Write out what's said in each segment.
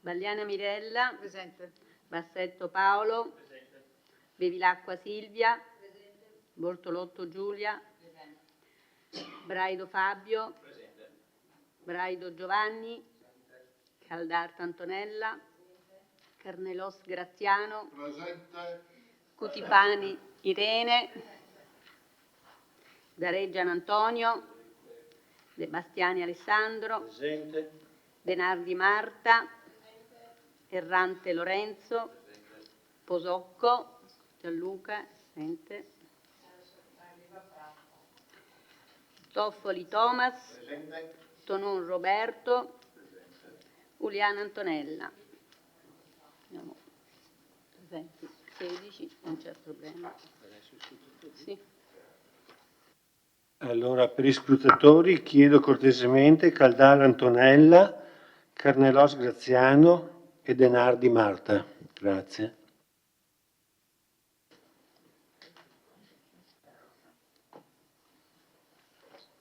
Bagliana Mirella. Presente. Bassetto Paolo. Presente. Bevilacqua Silvia. Presente. Bortolotto Giulia. Presente. Braido Fabio. Presente. Braido Giovanni. Caldarta Antonella. Carnelos Graziano. Presente. Cutipani Irene. Dareggian Antonio. De Bastiani Alessandro. Presente. Denardi Marta. Errante Lorenzo. Posocco Gianluca. Assente. Toffoli Thomas. Presente. Tonon Roberto. Uliana Antonella. Abbiamo presenti 16, non c'è problema. Sì. Allora, per i scrutatori chiedo cortesemente Caldara Antonella, Carnelos Graziano e Denardi Marta. Grazie.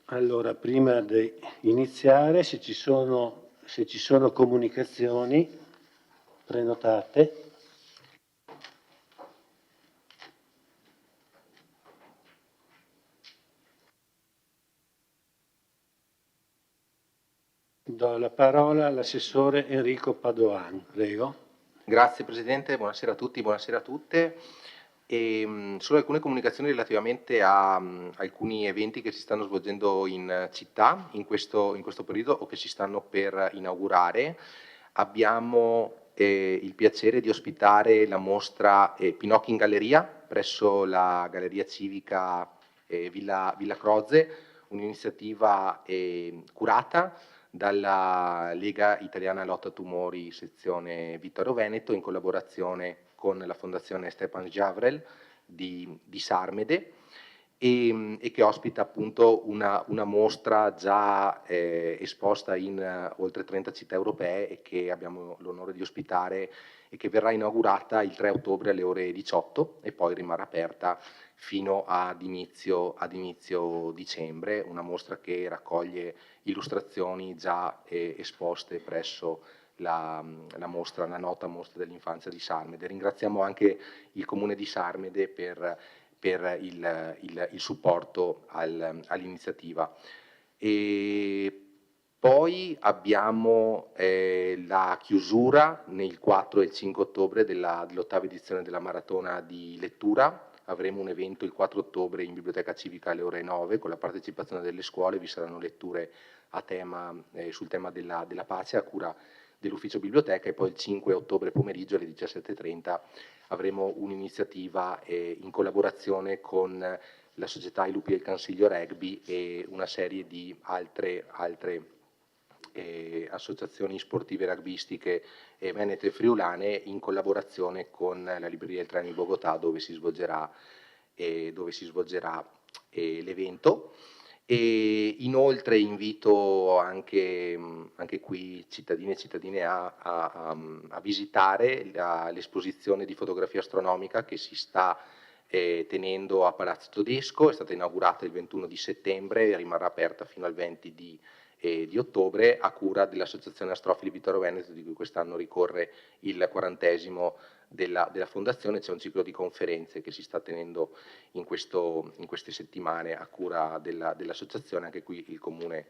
Allora, prima di iniziare, se ci sono comunicazioni, prenotate. Do la parola all'assessore Enrico Padoan, prego. Grazie Presidente, buonasera a tutti, buonasera a tutte. Solo alcune comunicazioni relativamente a alcuni eventi che si stanno svolgendo in città in questo periodo o che si stanno per inaugurare. Abbiamo il piacere di ospitare la mostra Pinocchio in Galleria presso la Galleria Civica Villa Croze, un'iniziativa curata dalla Lega Italiana Lotta Tumori sezione Vittorio Veneto in collaborazione con la Fondazione Stepan Javrel di Sarmede e che ospita appunto una mostra già esposta in oltre 30 città europee e che abbiamo l'onore di ospitare e che verrà inaugurata il 3 ottobre alle ore 18 e poi rimarrà aperta fino ad inizio dicembre, una mostra che raccoglie illustrazioni già esposte presso la nota mostra dell'infanzia di Sarmede. Ringraziamo anche il Comune di Sarmede per il supporto all'iniziativa. E poi abbiamo la chiusura nel 4 e il 5 ottobre dell'8ª edizione della maratona di lettura. Avremo un evento il 4 ottobre in Biblioteca Civica alle ore 9 con la partecipazione delle scuole. Vi saranno letture sul tema della pace a cura dell'ufficio biblioteca e poi il 5 ottobre pomeriggio alle 17:30 avremo un'iniziativa in collaborazione con la società I Lupi del Consiglio Rugby e una serie di altre associazioni sportive rugbistiche venete e friulane in collaborazione con la Libreria del Trani di Bogotà dove si svolgerà l'evento. E inoltre invito anche qui cittadini e cittadine a visitare l'esposizione di fotografia astronomica che si sta tenendo a Palazzo Todesco. È stata inaugurata il 21 di settembre e rimarrà aperta fino al 20 di ottobre a cura dell'Associazione Astrofili Vittorio Veneto, di cui quest'anno ricorre il 40° della fondazione. C'è un ciclo di conferenze che si sta tenendo in queste settimane a cura dell'associazione. Anche qui il Comune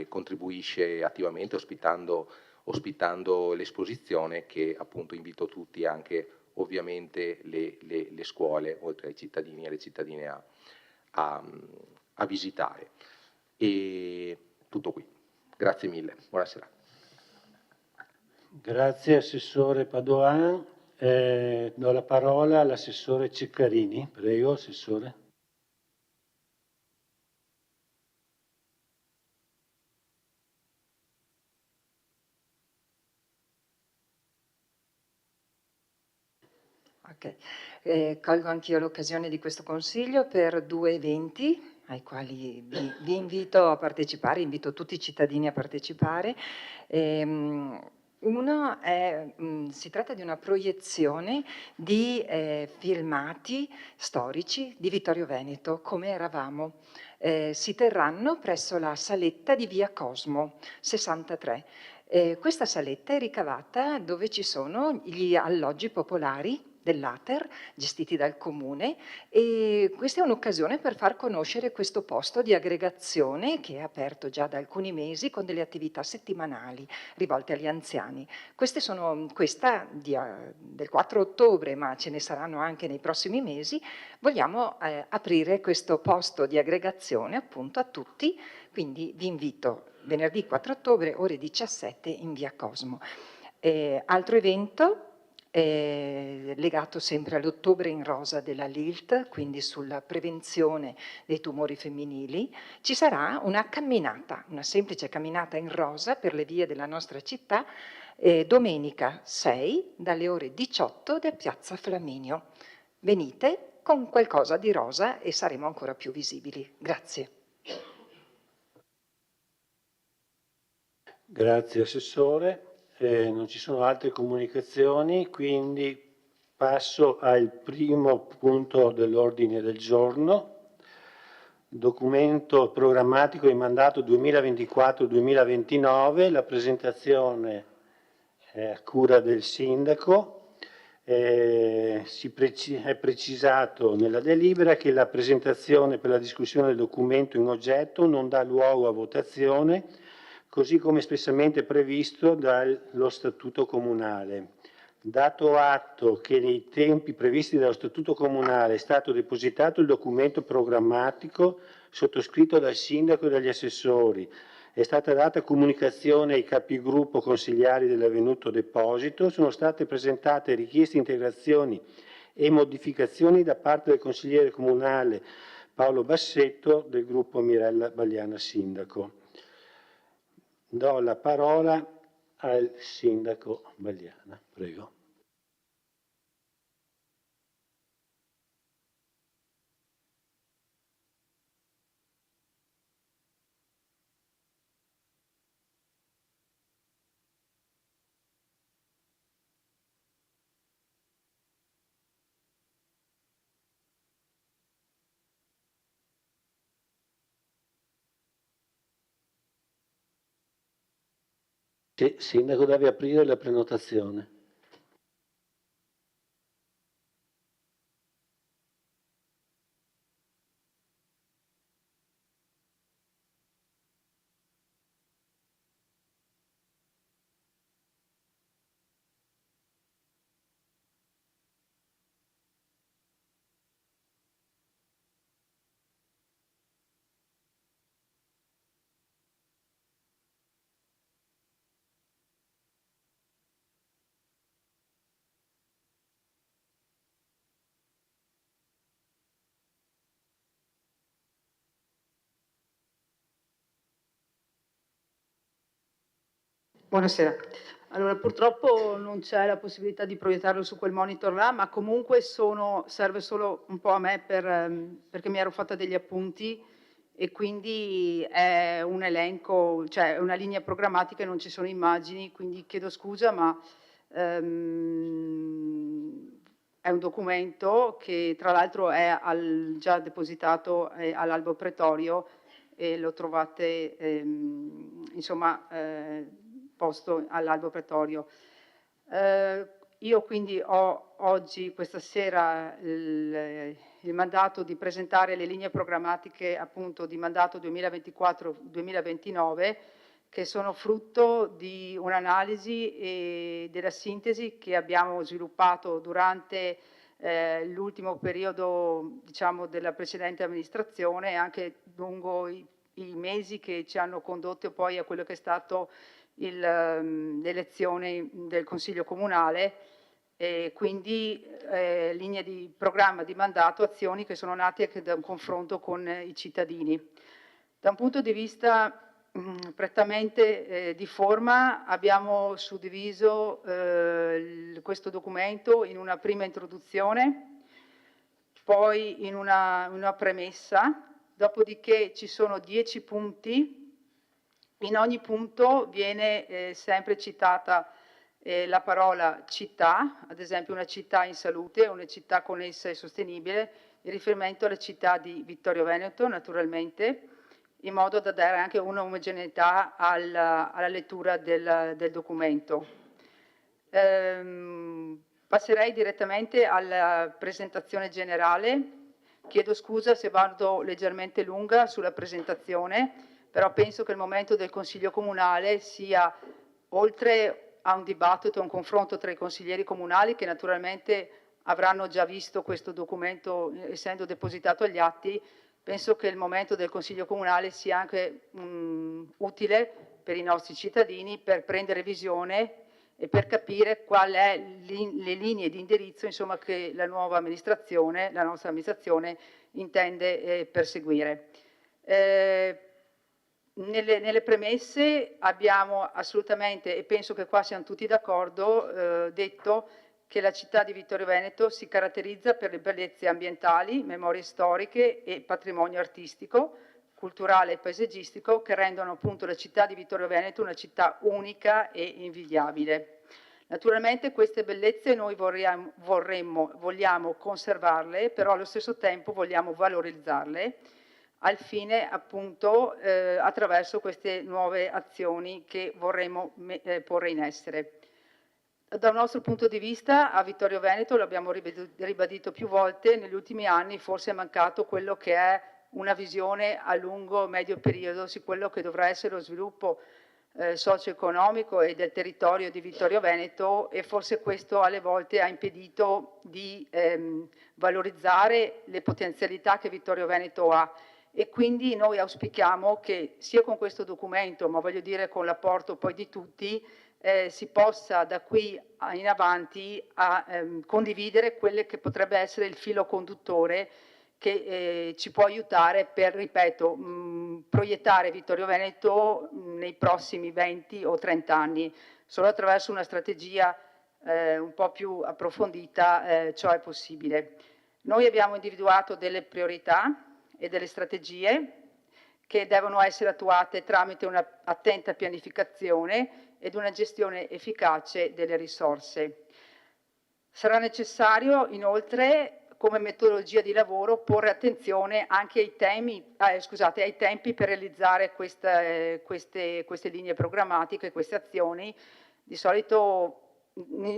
contribuisce attivamente ospitando l'esposizione che appunto invito tutti, anche ovviamente le scuole, oltre ai cittadini e alle cittadine a visitare. E tutto qui. Grazie mille, buonasera. Grazie Assessore Padoan. Do la parola all'Assessore Ceccarini. Prego, Assessore. Ok, colgo anch'io l'occasione di questo consiglio per 2 eventi ai quali vi invito a partecipare, invito tutti i cittadini a partecipare. Uno si tratta di una proiezione di filmati storici di Vittorio Veneto, come eravamo. Si terranno presso la saletta di via Cosmo 63. Questa saletta è ricavata dove ci sono gli alloggi popolari dell'Ater, gestiti dal comune, e questa è un'occasione per far conoscere questo posto di aggregazione che è aperto già da alcuni mesi con delle attività settimanali rivolte agli anziani. Questa del 4 ottobre, ma ce ne saranno anche nei prossimi mesi, vogliamo aprire questo posto di aggregazione appunto a tutti, quindi vi invito venerdì 4 ottobre, ore 17 in via Cosmo. Altro evento legato sempre all'Ottobre in Rosa della LILT, quindi sulla prevenzione dei tumori femminili, ci sarà una camminata, una semplice camminata in rosa per le vie della nostra città, domenica 6 dalle ore 18 da Piazza Flaminio. Venite con qualcosa di rosa e saremo ancora più visibili. Grazie. Grazie Assessore. Non ci sono altre comunicazioni, quindi passo al primo punto dell'ordine del giorno. Documento programmatico di mandato 2024-2029, la presentazione è a cura del Sindaco. È precisato nella delibera che la presentazione per la discussione del documento in oggetto non dà luogo a votazione, così come espressamente previsto dallo Statuto Comunale. Dato atto che nei tempi previsti dallo Statuto Comunale è stato depositato il documento programmatico sottoscritto dal Sindaco e dagli assessori, è stata data comunicazione ai capigruppo consigliari dell'avvenuto deposito, sono state presentate richieste integrazioni e modificazioni da parte del consigliere comunale Paolo Bassetto del gruppo Mirella Bagliana Sindaco. Do la parola al Sindaco Bagliana, prego. Sì, Sindaco deve aprire la prenotazione. Buonasera. Allora, purtroppo non c'è la possibilità di proiettarlo su quel monitor là, ma comunque serve solo un po' a me perché mi ero fatta degli appunti e quindi è un elenco, cioè è una linea programmatica e non ci sono immagini, quindi chiedo scusa, ma è un documento che tra l'altro è già depositato all'Albo Pretorio e lo trovate insomma posto all'Albo Pretorio. Io quindi ho oggi, questa sera, il mandato di presentare le linee programmatiche appunto di mandato 2024-2029 che sono frutto di un'analisi e della sintesi che abbiamo sviluppato durante l'ultimo periodo, diciamo, della precedente amministrazione e anche lungo i mesi che ci hanno condotto poi a quello che è stato l'elezione del Consiglio Comunale, e quindi linee di programma, di mandato, azioni che sono nate anche da un confronto con i cittadini. Da un punto di vista prettamente di forma abbiamo suddiviso questo documento in una prima introduzione, poi in una premessa, dopodiché ci sono 10 punti. In ogni punto viene sempre citata la parola città, ad esempio una città in salute, una città connessa e sostenibile, in riferimento alla città di Vittorio Veneto naturalmente, in modo da dare anche un'omogeneità alla lettura del documento. Passerei direttamente alla presentazione generale. Chiedo scusa se vado leggermente lunga sulla presentazione, però penso che il momento del Consiglio Comunale sia, oltre a un dibattito, un confronto tra i consiglieri comunali che naturalmente avranno già visto questo documento essendo depositato agli atti, penso che il momento del Consiglio Comunale sia anche utile per i nostri cittadini per prendere visione e per capire qual è le linee di indirizzo, insomma, che la nuova amministrazione, la nostra amministrazione intende perseguire. Nelle premesse abbiamo assolutamente, e penso che qua siamo tutti d'accordo, detto che la città di Vittorio Veneto si caratterizza per le bellezze ambientali, memorie storiche e patrimonio artistico, culturale e paesaggistico che rendono appunto la città di Vittorio Veneto una città unica e invidiabile. Naturalmente queste bellezze noi vogliamo conservarle, però allo stesso tempo vogliamo valorizzarle al fine appunto attraverso queste nuove azioni che vorremmo porre in essere. Dal nostro punto di vista a Vittorio Veneto, l'abbiamo ribadito più volte, negli ultimi anni forse è mancato quello che è una visione a lungo medio periodo su quello che dovrà essere lo sviluppo socio-economico e del territorio di Vittorio Veneto, e forse questo alle volte ha impedito di valorizzare le potenzialità che Vittorio Veneto ha, e quindi noi auspichiamo che sia con questo documento, ma voglio dire con l'apporto poi di tutti, si possa da qui in avanti condividere quelle che potrebbe essere il filo conduttore che ci può aiutare per, ripeto, proiettare Vittorio Veneto nei prossimi 20 o 30 anni. Solo attraverso una strategia un po' più approfondita ciò è possibile. Noi abbiamo individuato delle priorità e delle strategie che devono essere attuate tramite un'attenta pianificazione ed una gestione efficace delle risorse. Sarà necessario inoltre, come metodologia di lavoro, porre attenzione anche ai tempi per realizzare queste linee programmatiche, queste azioni. Di solito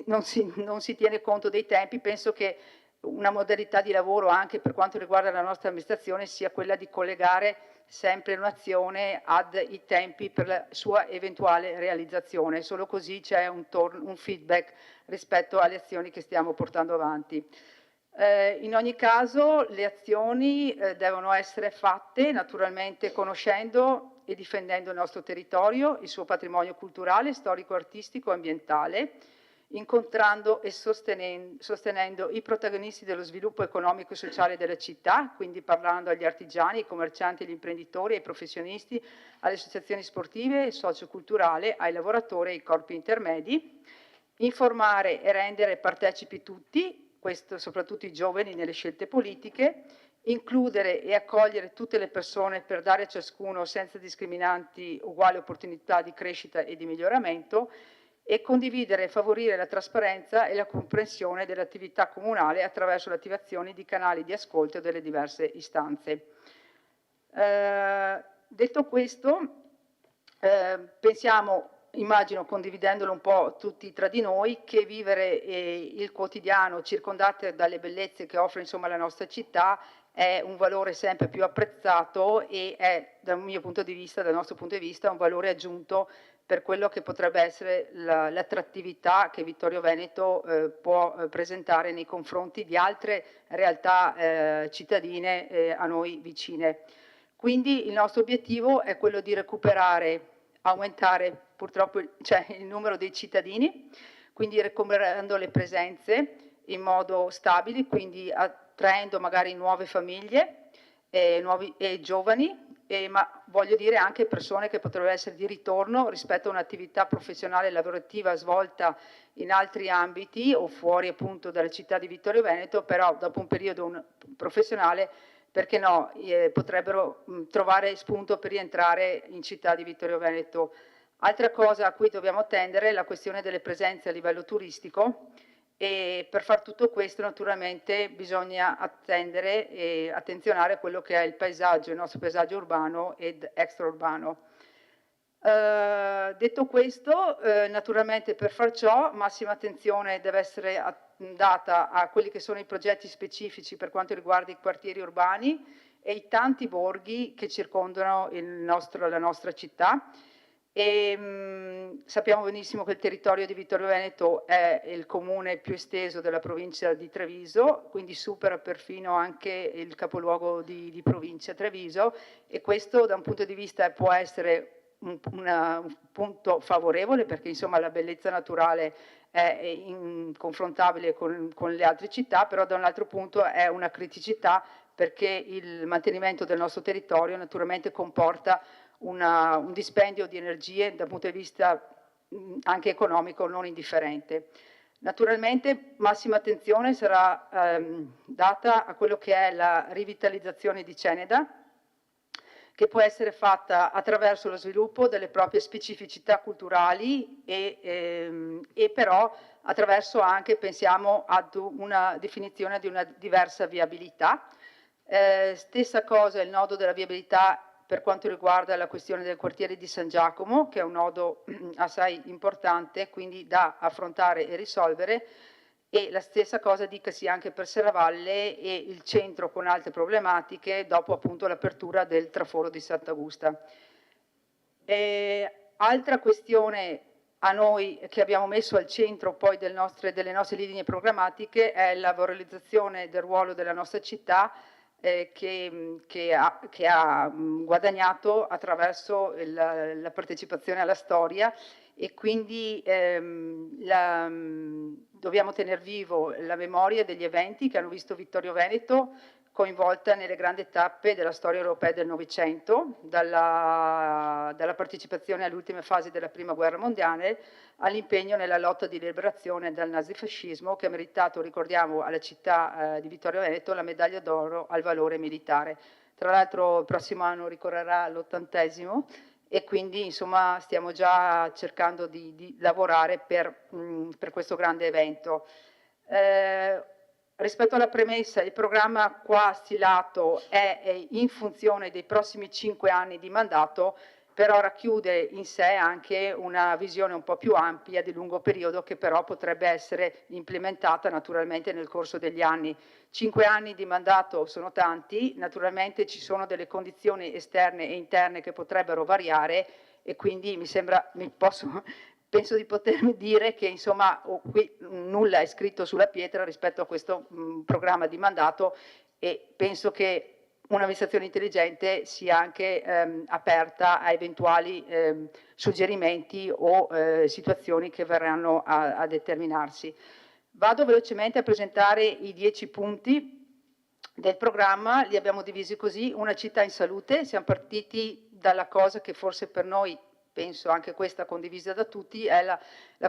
non si tiene conto dei tempi. Penso che una modalità di lavoro anche per quanto riguarda la nostra amministrazione sia quella di collegare sempre un'azione ai tempi per la sua eventuale realizzazione. Solo così c'è un feedback rispetto alle azioni che stiamo portando avanti. In ogni caso le azioni devono essere fatte naturalmente conoscendo e difendendo il nostro territorio, il suo patrimonio culturale, storico, artistico e ambientale, incontrando e sostenendo i protagonisti dello sviluppo economico e sociale della città, quindi parlando agli artigiani, ai commercianti, agli imprenditori, ai professionisti, alle associazioni sportive e socioculturali, ai lavoratori e ai corpi intermedi, informare e rendere partecipi tutti, questo soprattutto i giovani, nelle scelte politiche, includere e accogliere tutte le persone per dare a ciascuno senza discriminanti uguali opportunità di crescita e di miglioramento, e condividere e favorire la trasparenza e la comprensione dell'attività comunale attraverso l'attivazione di canali di ascolto delle diverse istanze. Detto questo, pensiamo, immagino condividendolo un po' tutti tra di noi, che vivere il quotidiano circondati dalle bellezze che offre insomma la nostra città è un valore sempre più apprezzato e è, dal nostro punto di vista, un valore aggiunto per quello che potrebbe essere l'attrattività che Vittorio Veneto può presentare nei confronti di altre realtà cittadine a noi vicine. Quindi il nostro obiettivo è quello di recuperare, aumentare purtroppo il numero dei cittadini, quindi recuperando le presenze in modo stabile, quindi attraendo magari nuove famiglie e giovani, ma voglio dire anche persone che potrebbero essere di ritorno rispetto a un'attività professionale e lavorativa svolta in altri ambiti o fuori appunto dalla città di Vittorio Veneto, però dopo un periodo professionale, perché no, potrebbero trovare spunto per rientrare in città di Vittorio Veneto. Altra cosa a cui dobbiamo tendere è la questione delle presenze a livello turistico, e per far tutto questo naturalmente bisogna attendere e attenzionare quello che è il paesaggio, il nostro paesaggio urbano ed extraurbano. Detto questo, naturalmente per far ciò massima attenzione deve essere data a quelli che sono i progetti specifici per quanto riguarda i quartieri urbani e i tanti borghi che circondano la nostra città. Sappiamo benissimo che il territorio di Vittorio Veneto è il comune più esteso della provincia di Treviso, quindi supera perfino anche il capoluogo di provincia Treviso, e questo da un punto di vista può essere un punto favorevole, perché insomma la bellezza naturale è inconfrontabile con le altre città, però da un altro punto è una criticità, perché il mantenimento del nostro territorio naturalmente comporta un dispendio di energie dal punto di vista anche economico non indifferente. Naturalmente massima attenzione sarà data a quello che è la rivitalizzazione di Ceneda, che può essere fatta attraverso lo sviluppo delle proprie specificità culturali e però attraverso anche, pensiamo, ad una definizione di una diversa viabilità. Stessa cosa il nodo della viabilità per quanto riguarda la questione del quartiere di San Giacomo, che è un nodo assai importante, quindi da affrontare e risolvere, e la stessa cosa dicasi anche per Serravalle e il centro con altre problematiche dopo appunto l'apertura del traforo di Sant'Augusta. Altra questione a noi che abbiamo messo al centro poi delle nostre linee programmatiche è la valorizzazione del ruolo della nostra città che ha guadagnato attraverso la partecipazione alla storia, e quindi dobbiamo tenere vivo la memoria degli eventi che hanno visto Vittorio Veneto coinvolta nelle grandi tappe della storia europea del Novecento, dalla partecipazione alle ultime fasi della Prima Guerra Mondiale all'impegno nella lotta di liberazione dal nazifascismo, che ha meritato, ricordiamo, alla città di Vittorio Veneto la medaglia d'oro al valore militare. Tra l'altro il prossimo anno ricorrerà l'80° e quindi insomma stiamo già cercando di lavorare per questo grande evento. Rispetto alla premessa, il programma qua stilato è in funzione dei prossimi 5 anni di mandato, però racchiude in sé anche una visione un po' più ampia di lungo periodo, che però potrebbe essere implementata naturalmente nel corso degli anni. 5 anni di mandato sono tanti, naturalmente ci sono delle condizioni esterne e interne che potrebbero variare, e quindi penso di potermi dire che insomma qui nulla è scritto sulla pietra rispetto a questo programma di mandato, e penso che un'amministrazione intelligente sia anche aperta a eventuali suggerimenti o situazioni che verranno a determinarsi. Vado velocemente a presentare i 10 punti del programma, li abbiamo divisi così: una città in salute. Siamo partiti dalla cosa che forse per noi, penso anche questa condivisa da tutti, è la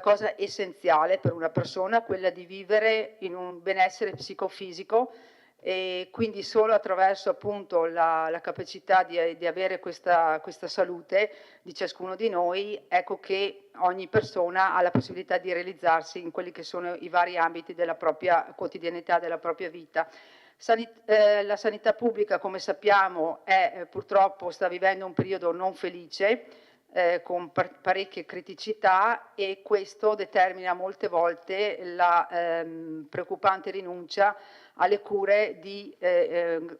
cosa essenziale per una persona, quella di vivere in un benessere psicofisico, e quindi solo attraverso appunto la capacità di avere questa salute di ciascuno di noi, ecco che ogni persona ha la possibilità di realizzarsi in quelli che sono i vari ambiti della propria quotidianità, della propria vita. La sanità pubblica, come sappiamo, purtroppo sta vivendo un periodo non felice, con parecchie criticità, e questo determina molte volte la preoccupante rinuncia alle cure di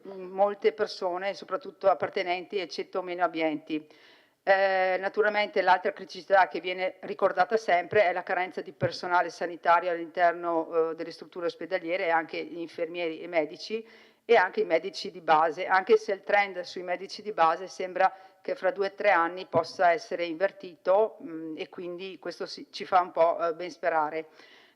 molte persone, soprattutto appartenenti ai ceti meno abbienti. Naturalmente l'altra criticità che viene ricordata sempre è la carenza di personale sanitario all'interno delle strutture ospedaliere, anche gli infermieri e medici, e anche i medici di base, anche se il trend sui medici di base sembra che fra 2 o 3 anni possa essere invertito, e quindi questo ci fa un po' ben sperare.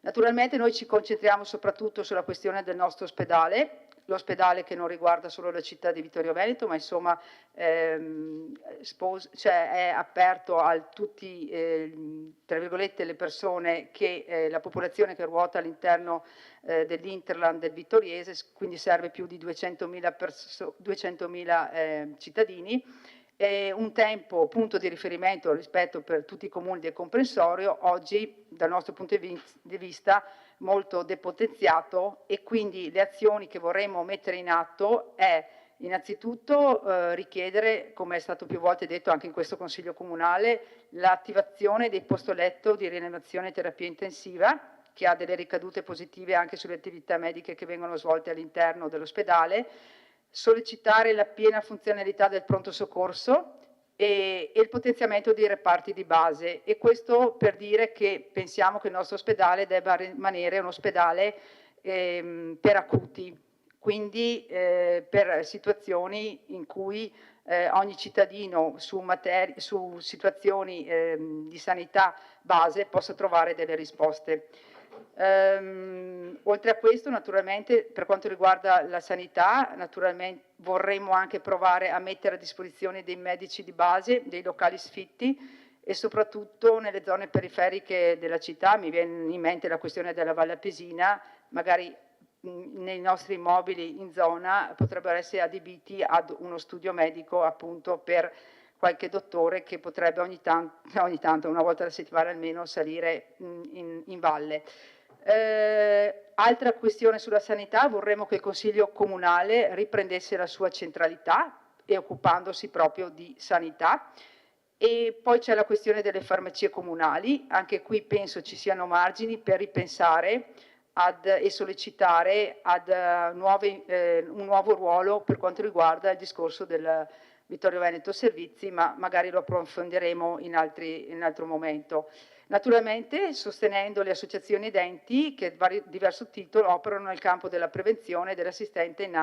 Naturalmente noi ci concentriamo soprattutto sulla questione del nostro ospedale, l'ospedale che non riguarda solo la città di Vittorio Veneto, ma insomma è aperto a tutti, tra virgolette, le persone, la popolazione che ruota all'interno dell'Interland del Vittoriese, quindi serve più di 200.000 cittadini. Un tempo punto di riferimento rispetto per tutti i comuni del comprensorio, oggi dal nostro punto di vista molto depotenziato, e quindi le azioni che vorremmo mettere in atto è innanzitutto richiedere, come è stato più volte detto anche in questo Consiglio Comunale, l'attivazione dei posto letto di rianimazione e terapia intensiva, che ha delle ricadute positive anche sulle attività mediche che vengono svolte all'interno dell'ospedale, sollecitare la piena funzionalità del pronto soccorso e il potenziamento dei reparti di base, e questo per dire che pensiamo che il nostro ospedale debba rimanere un ospedale per acuti, quindi per situazioni in cui ogni cittadino su situazioni di sanità base possa trovare delle risposte. Oltre a questo, naturalmente, per quanto riguarda la sanità, naturalmente vorremmo anche provare a mettere a disposizione dei medici di base, dei locali sfitti, e soprattutto nelle zone periferiche della città. Mi viene in mente la questione della Valle Appesina, magari nei nostri immobili in zona potrebbero essere adibiti ad uno studio medico, appunto per qualche dottore che potrebbe ogni tanto, una volta alla settimana almeno, salire in valle. Altra questione sulla sanità: vorremmo che il Consiglio Comunale riprendesse la sua centralità e occupandosi proprio di sanità. E poi c'è la questione delle farmacie comunali. Anche qui penso ci siano margini per ripensare e sollecitare ad un nuovo ruolo per quanto riguarda il discorso del Vittorio Veneto Servizi, ma magari lo approfondiremo in altro momento. Naturalmente sostenendo le associazioni ed enti che a diverso titolo operano nel campo della prevenzione e dell'assistenza in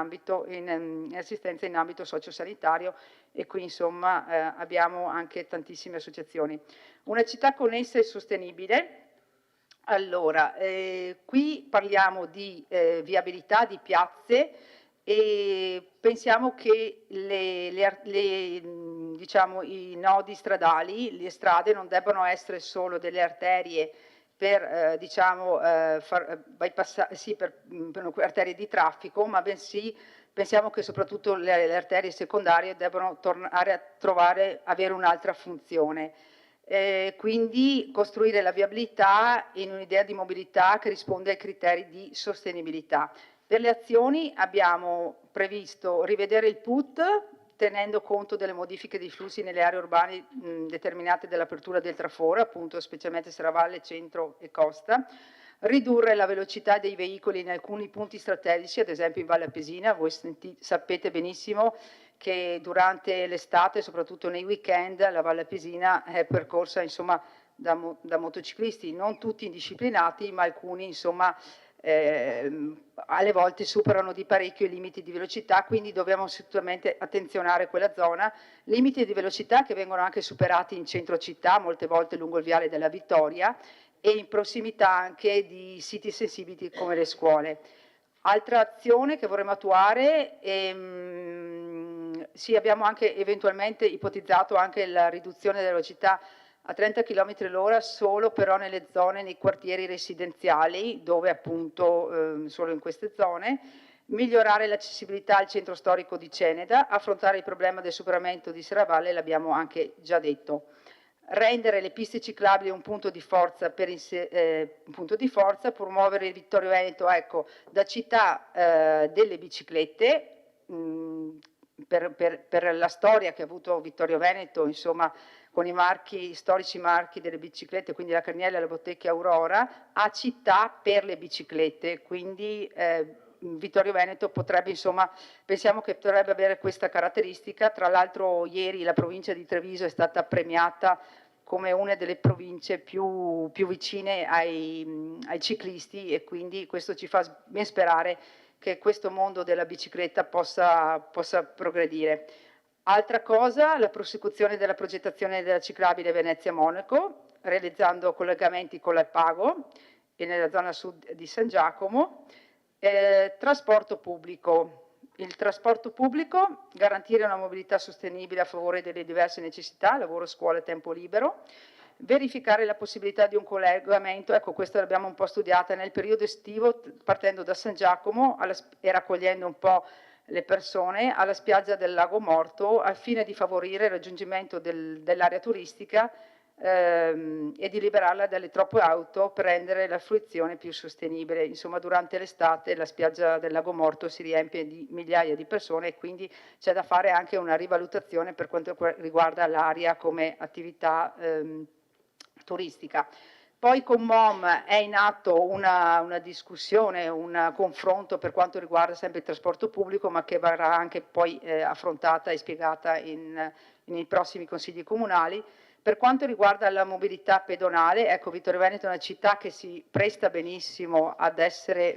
ambito sociosanitario, e qui insomma abbiamo anche tantissime associazioni. Una città connessa e sostenibile. Allora, qui parliamo di viabilità di piazze, e pensiamo che diciamo, i nodi stradali, le strade non debbano essere solo delle arterie per, diciamo, per arterie di traffico, ma bensì pensiamo che soprattutto le arterie secondarie debbano tornare a avere un'altra funzione. Quindi costruire la viabilità in un'idea di mobilità che risponde ai criteri di sostenibilità. Per le azioni abbiamo previsto rivedere il PUT tenendo conto delle modifiche dei flussi nelle aree urbane determinate dall'apertura del traforo, appunto specialmente Serravalle, centro e costa, ridurre la velocità dei veicoli in alcuni punti strategici, ad esempio in Valle Appesina. Voi sapete benissimo che durante l'estate, soprattutto nei weekend, la Valle Appesina è percorsa insomma da motociclisti, non tutti indisciplinati, ma alcuni insomma alle volte superano di parecchio i limiti di velocità, quindi dobbiamo assolutamente attenzionare quella zona. Limiti di velocità che vengono anche superati in centro città, molte volte lungo il viale della Vittoria, e in prossimità anche di siti sensibili come le scuole. Altra azione che vorremmo attuare, sì, abbiamo anche eventualmente ipotizzato anche la riduzione della velocità a 30 km/h solo però nelle zone, nei quartieri residenziali, dove appunto solo in queste zone, migliorare l'accessibilità al centro storico di Ceneda, affrontare il problema del superamento di Serravalle, l'abbiamo anche già detto. Rendere le piste ciclabili un punto di forza, promuovere il Vittorio Veneto, ecco, da città delle biciclette, per la storia che ha avuto Vittorio Veneto, insomma, con i storici marchi delle biciclette, quindi la Carniella, la Bottecchia Aurora, a città per le biciclette, quindi Vittorio Veneto potrebbe, insomma, pensiamo che potrebbe avere questa caratteristica. Tra l'altro ieri la provincia di Treviso è stata premiata come una delle province più vicine ai ciclisti, e quindi questo ci fa ben sperare che questo mondo della bicicletta possa progredire. Altra cosa, la prosecuzione della progettazione della ciclabile Venezia-Monaco, realizzando collegamenti con l'Alpago e nella zona sud di San Giacomo. Trasporto pubblico. Il trasporto pubblico, garantire una mobilità sostenibile a favore delle diverse necessità, lavoro, scuola e tempo libero. Verificare la possibilità di un collegamento, ecco, questa l'abbiamo un po' studiata nel periodo estivo, partendo da San Giacomo e raccogliendo un po' le persone alla spiaggia del Lago Morto, al fine di favorire il raggiungimento dell'area turistica e di liberarla dalle troppe auto per rendere la fruizione più sostenibile. Insomma, durante l'estate la spiaggia del Lago Morto si riempie di migliaia di persone e quindi c'è da fare anche una rivalutazione per quanto riguarda l'area come attività turistica. Poi con MOM è in atto una discussione, un confronto per quanto riguarda sempre il trasporto pubblico, ma che verrà anche poi affrontata e spiegata nei prossimi consigli comunali. Per quanto riguarda la mobilità pedonale, ecco, Vittorio Veneto è una città che si presta benissimo ad essere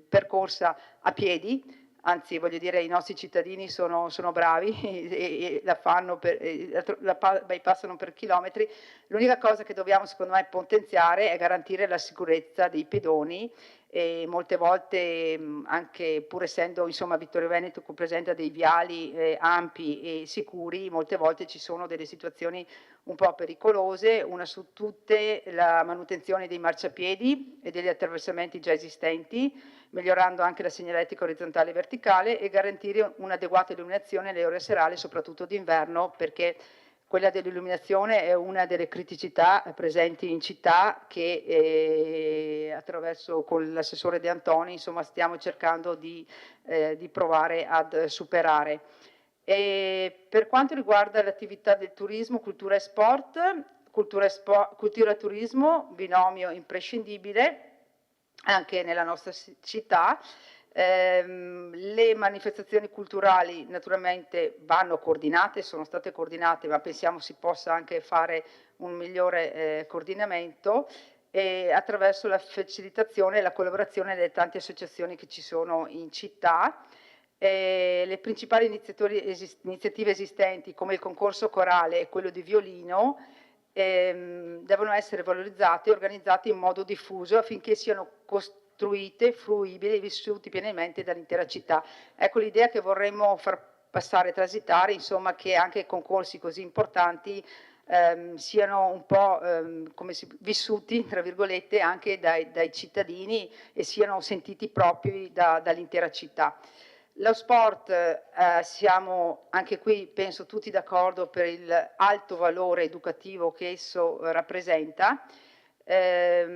percorsa a piedi, anzi voglio dire i nostri cittadini sono bravi e la fanno bypassano per chilometri. L'unica cosa che dobbiamo secondo me potenziare è garantire la sicurezza dei pedoni e molte volte anche pur essendo insomma Vittorio Veneto presenta dei viali ampi e sicuri, molte volte ci sono delle situazioni un po' pericolose, una su tutte la manutenzione dei marciapiedi e degli attraversamenti già esistenti, migliorando anche la segnaletica orizzontale e verticale e garantire un'adeguata illuminazione nelle ore serali, soprattutto d'inverno, perché quella dell'illuminazione è una delle criticità presenti in città che attraverso con l'assessore De Antoni insomma, stiamo cercando di provare ad superare. E per quanto riguarda l'attività del turismo, cultura e sport, cultura e turismo, binomio imprescindibile anche nella nostra città. Le manifestazioni culturali naturalmente vanno coordinate, sono state coordinate, ma pensiamo si possa anche fare un migliore coordinamento attraverso la facilitazione e la collaborazione delle tante associazioni che ci sono in città. Le principali iniziative esistenti come il concorso corale e quello di violino devono essere valorizzate e organizzate in modo diffuso affinché siano costruite, fruibili e vissuti pienamente dall'intera città. Ecco l'idea che vorremmo far passare, transitare, insomma, che anche concorsi così importanti siano un po' vissuti, tra virgolette, anche dai cittadini e siano sentiti propri dall'intera città. Lo sport, siamo anche qui, penso tutti d'accordo per il alto valore educativo che esso rappresenta e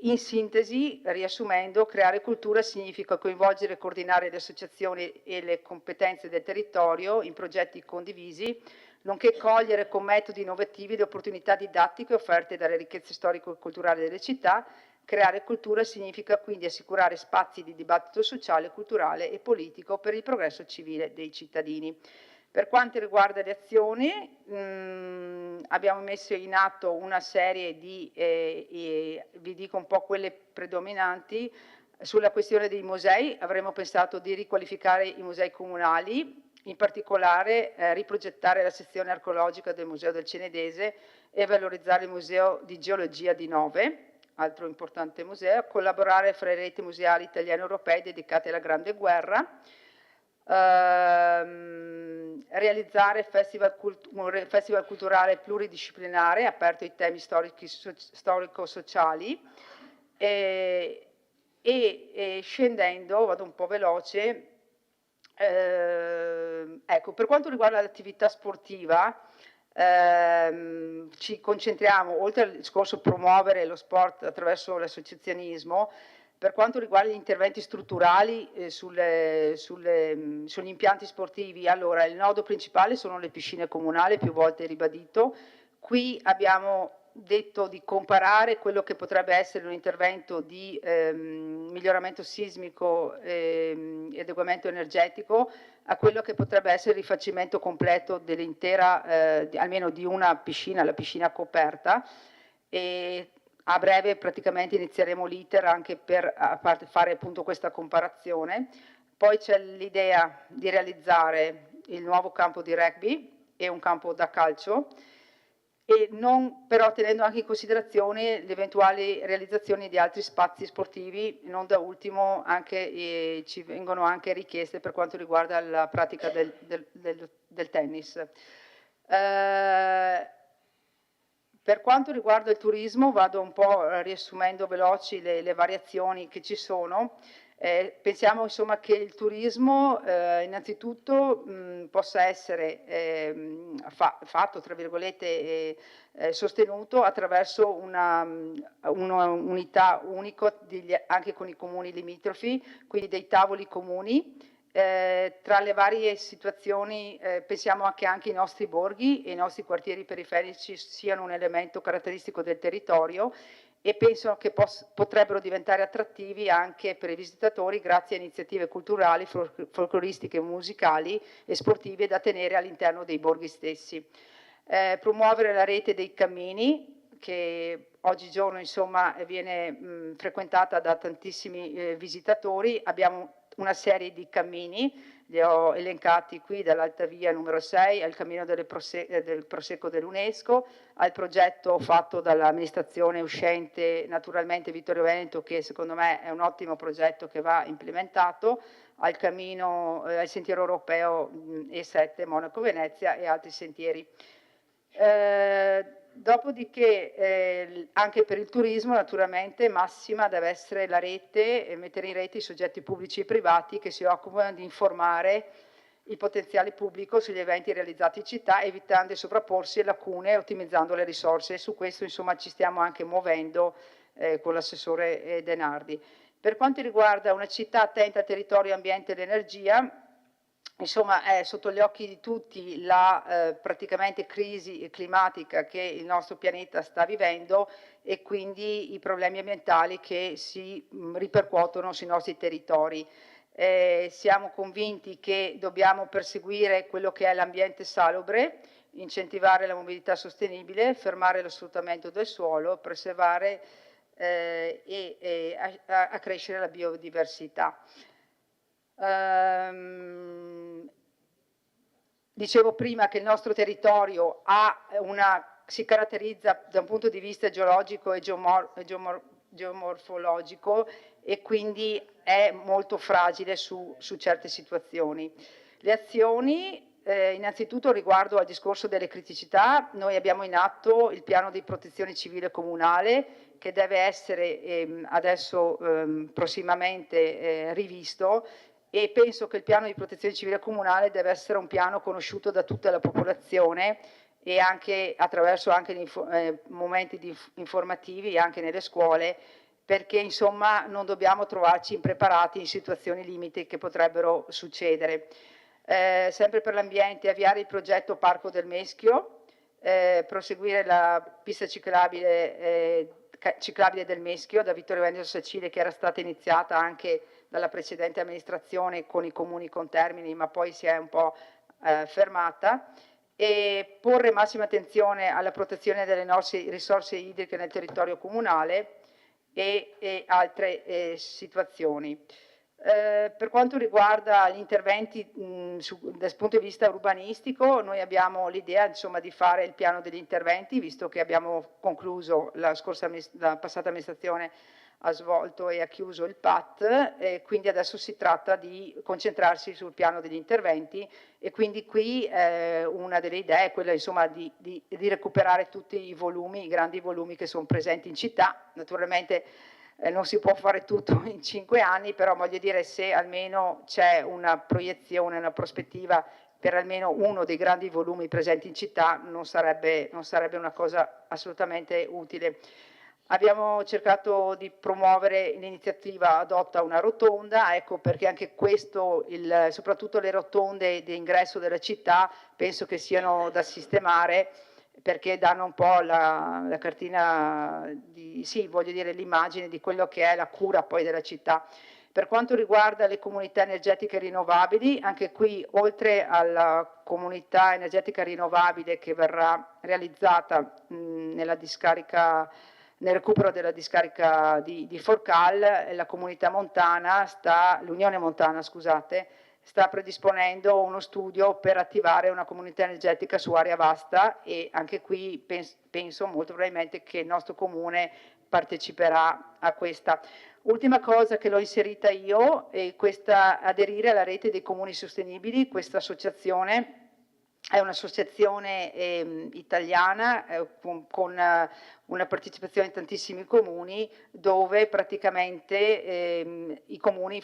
in sintesi, riassumendo, creare cultura significa coinvolgere e coordinare le associazioni e le competenze del territorio in progetti condivisi, nonché cogliere con metodi innovativi le opportunità didattiche offerte dalle ricchezze storico-culturali delle città. Creare cultura significa quindi assicurare spazi di dibattito sociale, culturale e politico per il progresso civile dei cittadini. Per quanto riguarda le azioni, abbiamo messo in atto una serie di, vi dico un po' quelle predominanti, sulla questione dei musei. Avremmo pensato di riqualificare i musei comunali, in particolare riprogettare la sezione archeologica del Museo del Cenedese e valorizzare il Museo di Geologia di Nove, altro importante museo, collaborare fra le reti museali italiane e europee dedicate alla Grande Guerra, realizzare un festival culturale pluridisciplinare aperto ai temi storico-sociali e scendendo, vado un po' veloce, ecco, per quanto riguarda l'attività sportiva, ci concentriamo, oltre al discorso promuovere lo sport attraverso l'associazionismo, per quanto riguarda gli interventi strutturali sugli impianti sportivi, allora il nodo principale sono le piscine comunali, più volte ribadito. Qui abbiamo detto di comparare quello che potrebbe essere un intervento di miglioramento sismico e adeguamento energetico a quello che potrebbe essere il rifacimento completo dell'intera, almeno di una piscina, la piscina coperta, e a breve praticamente inizieremo l'iter anche per fare appunto questa comparazione. Poi c'è l'idea di realizzare il nuovo campo di rugby e un campo da calcio, e non però tenendo anche in considerazione le eventuali realizzazioni di altri spazi sportivi, non da ultimo anche, ci vengono anche richieste per quanto riguarda la pratica del tennis. Per quanto riguarda il turismo, vado un po' riassumendo veloci le variazioni che ci sono. Pensiamo insomma che il turismo innanzitutto possa essere fatto, tra virgolette, sostenuto attraverso una unità unica anche con i comuni limitrofi, quindi dei tavoli comuni. Tra le varie situazioni pensiamo che anche i nostri borghi e i nostri quartieri periferici siano un elemento caratteristico del territorio e penso che potrebbero diventare attrattivi anche per i visitatori grazie a iniziative culturali, folcloristiche, musicali e sportive da tenere all'interno dei borghi stessi. Promuovere la rete dei cammini che oggigiorno insomma viene frequentata da tantissimi visitatori. Abbiamo una serie di cammini, li ho elencati qui, dall'Alta Via numero 6 al cammino del Prosecco dell'UNESCO, al progetto fatto dall'amministrazione uscente, naturalmente Vittorio Veneto, che secondo me è un ottimo progetto che va implementato, al cammino, al sentiero europeo E7 Monaco-Venezia e altri sentieri. Dopodiché anche per il turismo naturalmente massima deve essere la rete e mettere in rete i soggetti pubblici e privati che si occupano di informare il potenziale pubblico sugli eventi realizzati in città, evitando di sovrapporsi e lacune e ottimizzando le risorse. E su questo insomma ci stiamo anche muovendo con l'assessore Denardi. Per quanto riguarda una città attenta al territorio, ambiente ed energia, insomma, è sotto gli occhi di tutti la praticamente crisi climatica che il nostro pianeta sta vivendo e quindi i problemi ambientali che si ripercuotono sui nostri territori. Siamo convinti che dobbiamo perseguire quello che è l'ambiente salubre, incentivare la mobilità sostenibile, fermare lo sfruttamento del suolo, preservare e accrescere la biodiversità. Dicevo prima che il nostro territorio si caratterizza da un punto di vista geologico e geomorfologico e quindi è molto fragile su certe situazioni. Le azioni, innanzitutto riguardo al discorso delle criticità, noi abbiamo in atto il piano di protezione civile comunale che deve essere adesso prossimamente rivisto, e penso che il piano di protezione civile comunale deve essere un piano conosciuto da tutta la popolazione e anche attraverso anche momenti informativi anche nelle scuole, perché insomma non dobbiamo trovarci impreparati in situazioni limite che potrebbero succedere. Sempre per l'ambiente, avviare il progetto Parco del Meschio, proseguire la pista ciclabile del Meschio da Vittorio Veneto Sacile, che era stata iniziata anche dalla precedente amministrazione con i comuni contermini, ma poi si è un po' fermata, e porre massima attenzione alla protezione delle nostre risorse idriche nel territorio comunale e altre situazioni. Per quanto riguarda gli interventi dal punto di vista urbanistico, noi abbiamo l'idea insomma di fare il piano degli interventi, visto che abbiamo concluso la passata amministrazione ha svolto e ha chiuso il PAT, e quindi adesso si tratta di concentrarsi sul piano degli interventi, e quindi qui una delle idee è quella insomma di recuperare tutti i volumi, i grandi volumi che sono presenti in città. Naturalmente non si può fare tutto in 5 anni, però voglio dire, se almeno c'è una proiezione, una prospettiva per almeno uno dei grandi volumi presenti in città, non sarebbe una cosa assolutamente utile. Abbiamo cercato di promuovere l'iniziativa Adotta una rotonda, ecco perché anche questo, soprattutto le rotonde di ingresso della città, penso che siano da sistemare, perché danno un po' la cartina voglio dire, l'immagine di quello che è la cura poi della città. Per quanto riguarda le comunità energetiche rinnovabili, anche qui, oltre alla comunità energetica rinnovabile che verrà realizzata nel recupero della discarica di Forcal, la comunità montana l'Unione Montana, scusate, sta predisponendo uno studio per attivare una comunità energetica su area vasta, e anche qui penso molto probabilmente che il nostro comune parteciperà a questa. Ultima cosa che l'ho inserita io è questa: aderire alla rete dei comuni sostenibili, questa associazione è un'associazione italiana con una partecipazione in tantissimi comuni, dove praticamente i comuni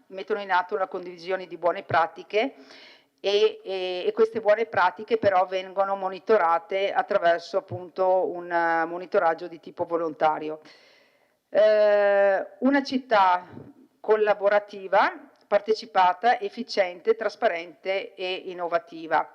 mettono in atto una condivisione di buone pratiche e queste buone pratiche però vengono monitorate attraverso appunto un monitoraggio di tipo volontario. Una città collaborativa, partecipata, efficiente, trasparente e innovativa.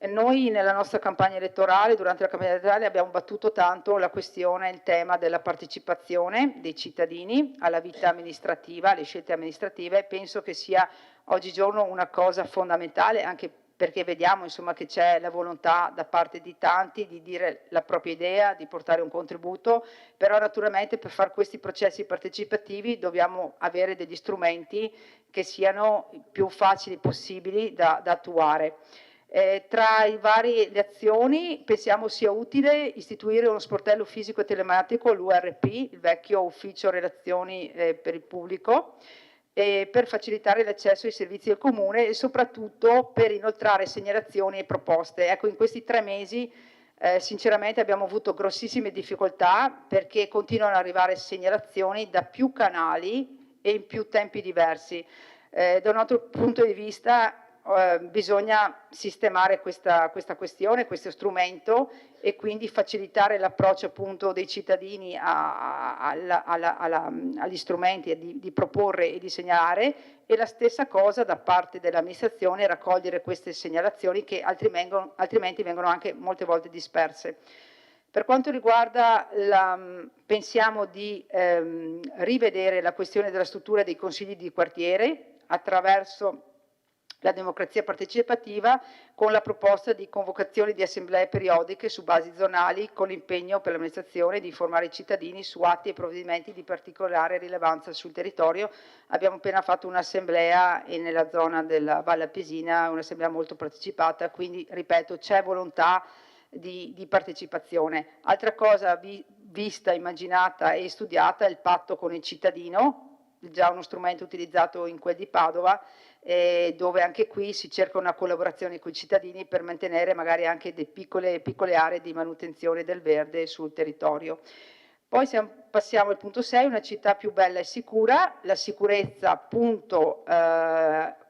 Noi nella nostra campagna elettorale, durante la campagna elettorale, abbiamo battuto tanto la questione, il tema della partecipazione dei cittadini alla vita amministrativa, alle scelte amministrative. Penso che sia oggigiorno una cosa fondamentale, anche perché vediamo insomma che c'è la volontà da parte di tanti di dire la propria idea, di portare un contributo, però naturalmente per fare questi processi partecipativi dobbiamo avere degli strumenti che siano più facili possibili da attuare. Tra le varie azioni pensiamo sia utile istituire uno sportello fisico e telematico, l'URP, il vecchio ufficio relazioni per il pubblico, per facilitare l'accesso ai servizi del comune e soprattutto per inoltrare segnalazioni e proposte. Ecco, in questi 3 mesi sinceramente abbiamo avuto grossissime difficoltà perché continuano ad arrivare segnalazioni da più canali e in più tempi diversi. Da un altro punto di vista bisogna sistemare questa questione, questo strumento, e quindi facilitare l'approccio appunto dei cittadini agli strumenti di proporre e di segnalare, e la stessa cosa da parte dell'amministrazione, raccogliere queste segnalazioni che altrimenti vengono anche molte volte disperse. Per quanto riguarda pensiamo di rivedere la questione della struttura dei consigli di quartiere attraverso la democrazia partecipativa, con la proposta di convocazione di assemblee periodiche su basi zonali, con l'impegno per l'amministrazione di informare i cittadini su atti e provvedimenti di particolare rilevanza sul territorio. Abbiamo appena fatto un'assemblea nella zona della Valle Appesina, un'assemblea molto partecipata, quindi ripeto c'è volontà di partecipazione. Altra cosa vista, immaginata e studiata è il patto con il cittadino, già uno strumento utilizzato in quel di Padova, dove anche qui si cerca una collaborazione con i cittadini per mantenere magari anche delle piccole aree di manutenzione del verde sul territorio. Poi passiamo al punto 6, una città più bella e sicura. La sicurezza, punto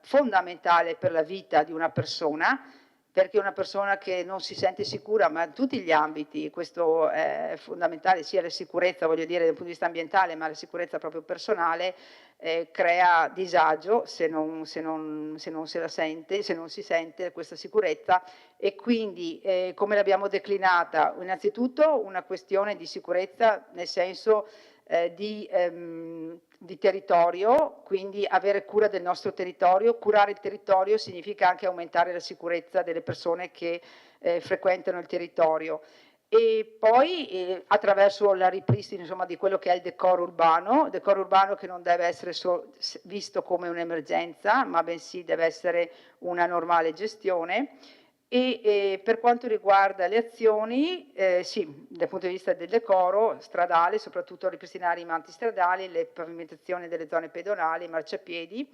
fondamentale per la vita di una persona, perché una persona che non si sente sicura, ma in tutti gli ambiti, questo è fondamentale, sia la sicurezza, voglio dire, dal punto di vista ambientale, ma la sicurezza proprio personale, crea disagio se non se la sente, se non si sente questa sicurezza, e quindi come l'abbiamo declinata? Innanzitutto una questione di sicurezza nel senso di territorio, quindi avere cura del nostro territorio. Curare il territorio significa anche aumentare la sicurezza delle persone che frequentano il territorio. E poi attraverso la ripristino insomma, di quello che è il decoro urbano che non deve essere visto come un'emergenza, ma bensì deve essere una normale gestione. E per quanto riguarda le azioni, sì, dal punto di vista del decoro stradale, soprattutto ripristinare i manti stradali, le pavimentazioni delle zone pedonali, i marciapiedi,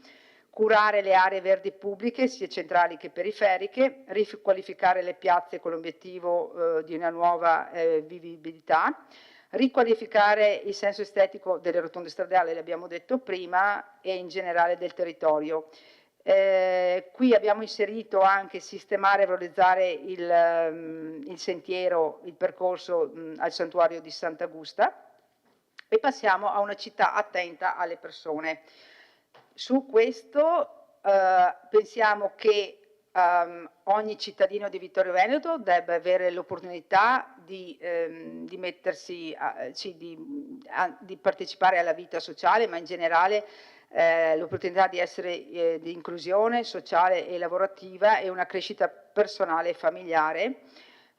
curare le aree verdi pubbliche, sia centrali che periferiche, riqualificare le piazze con l'obiettivo di una nuova vivibilità, riqualificare il senso estetico delle rotonde stradali, l'abbiamo detto prima, e in generale del territorio. Qui abbiamo inserito anche sistemare e valorizzare il sentiero, il percorso al santuario di Sant'Augusta, e passiamo a una città attenta alle persone. Su questo pensiamo che ogni cittadino di Vittorio Veneto debba avere l'opportunità di mettersi, di partecipare alla vita sociale, ma in generale l'opportunità di essere di inclusione sociale e lavorativa, e una crescita personale e familiare,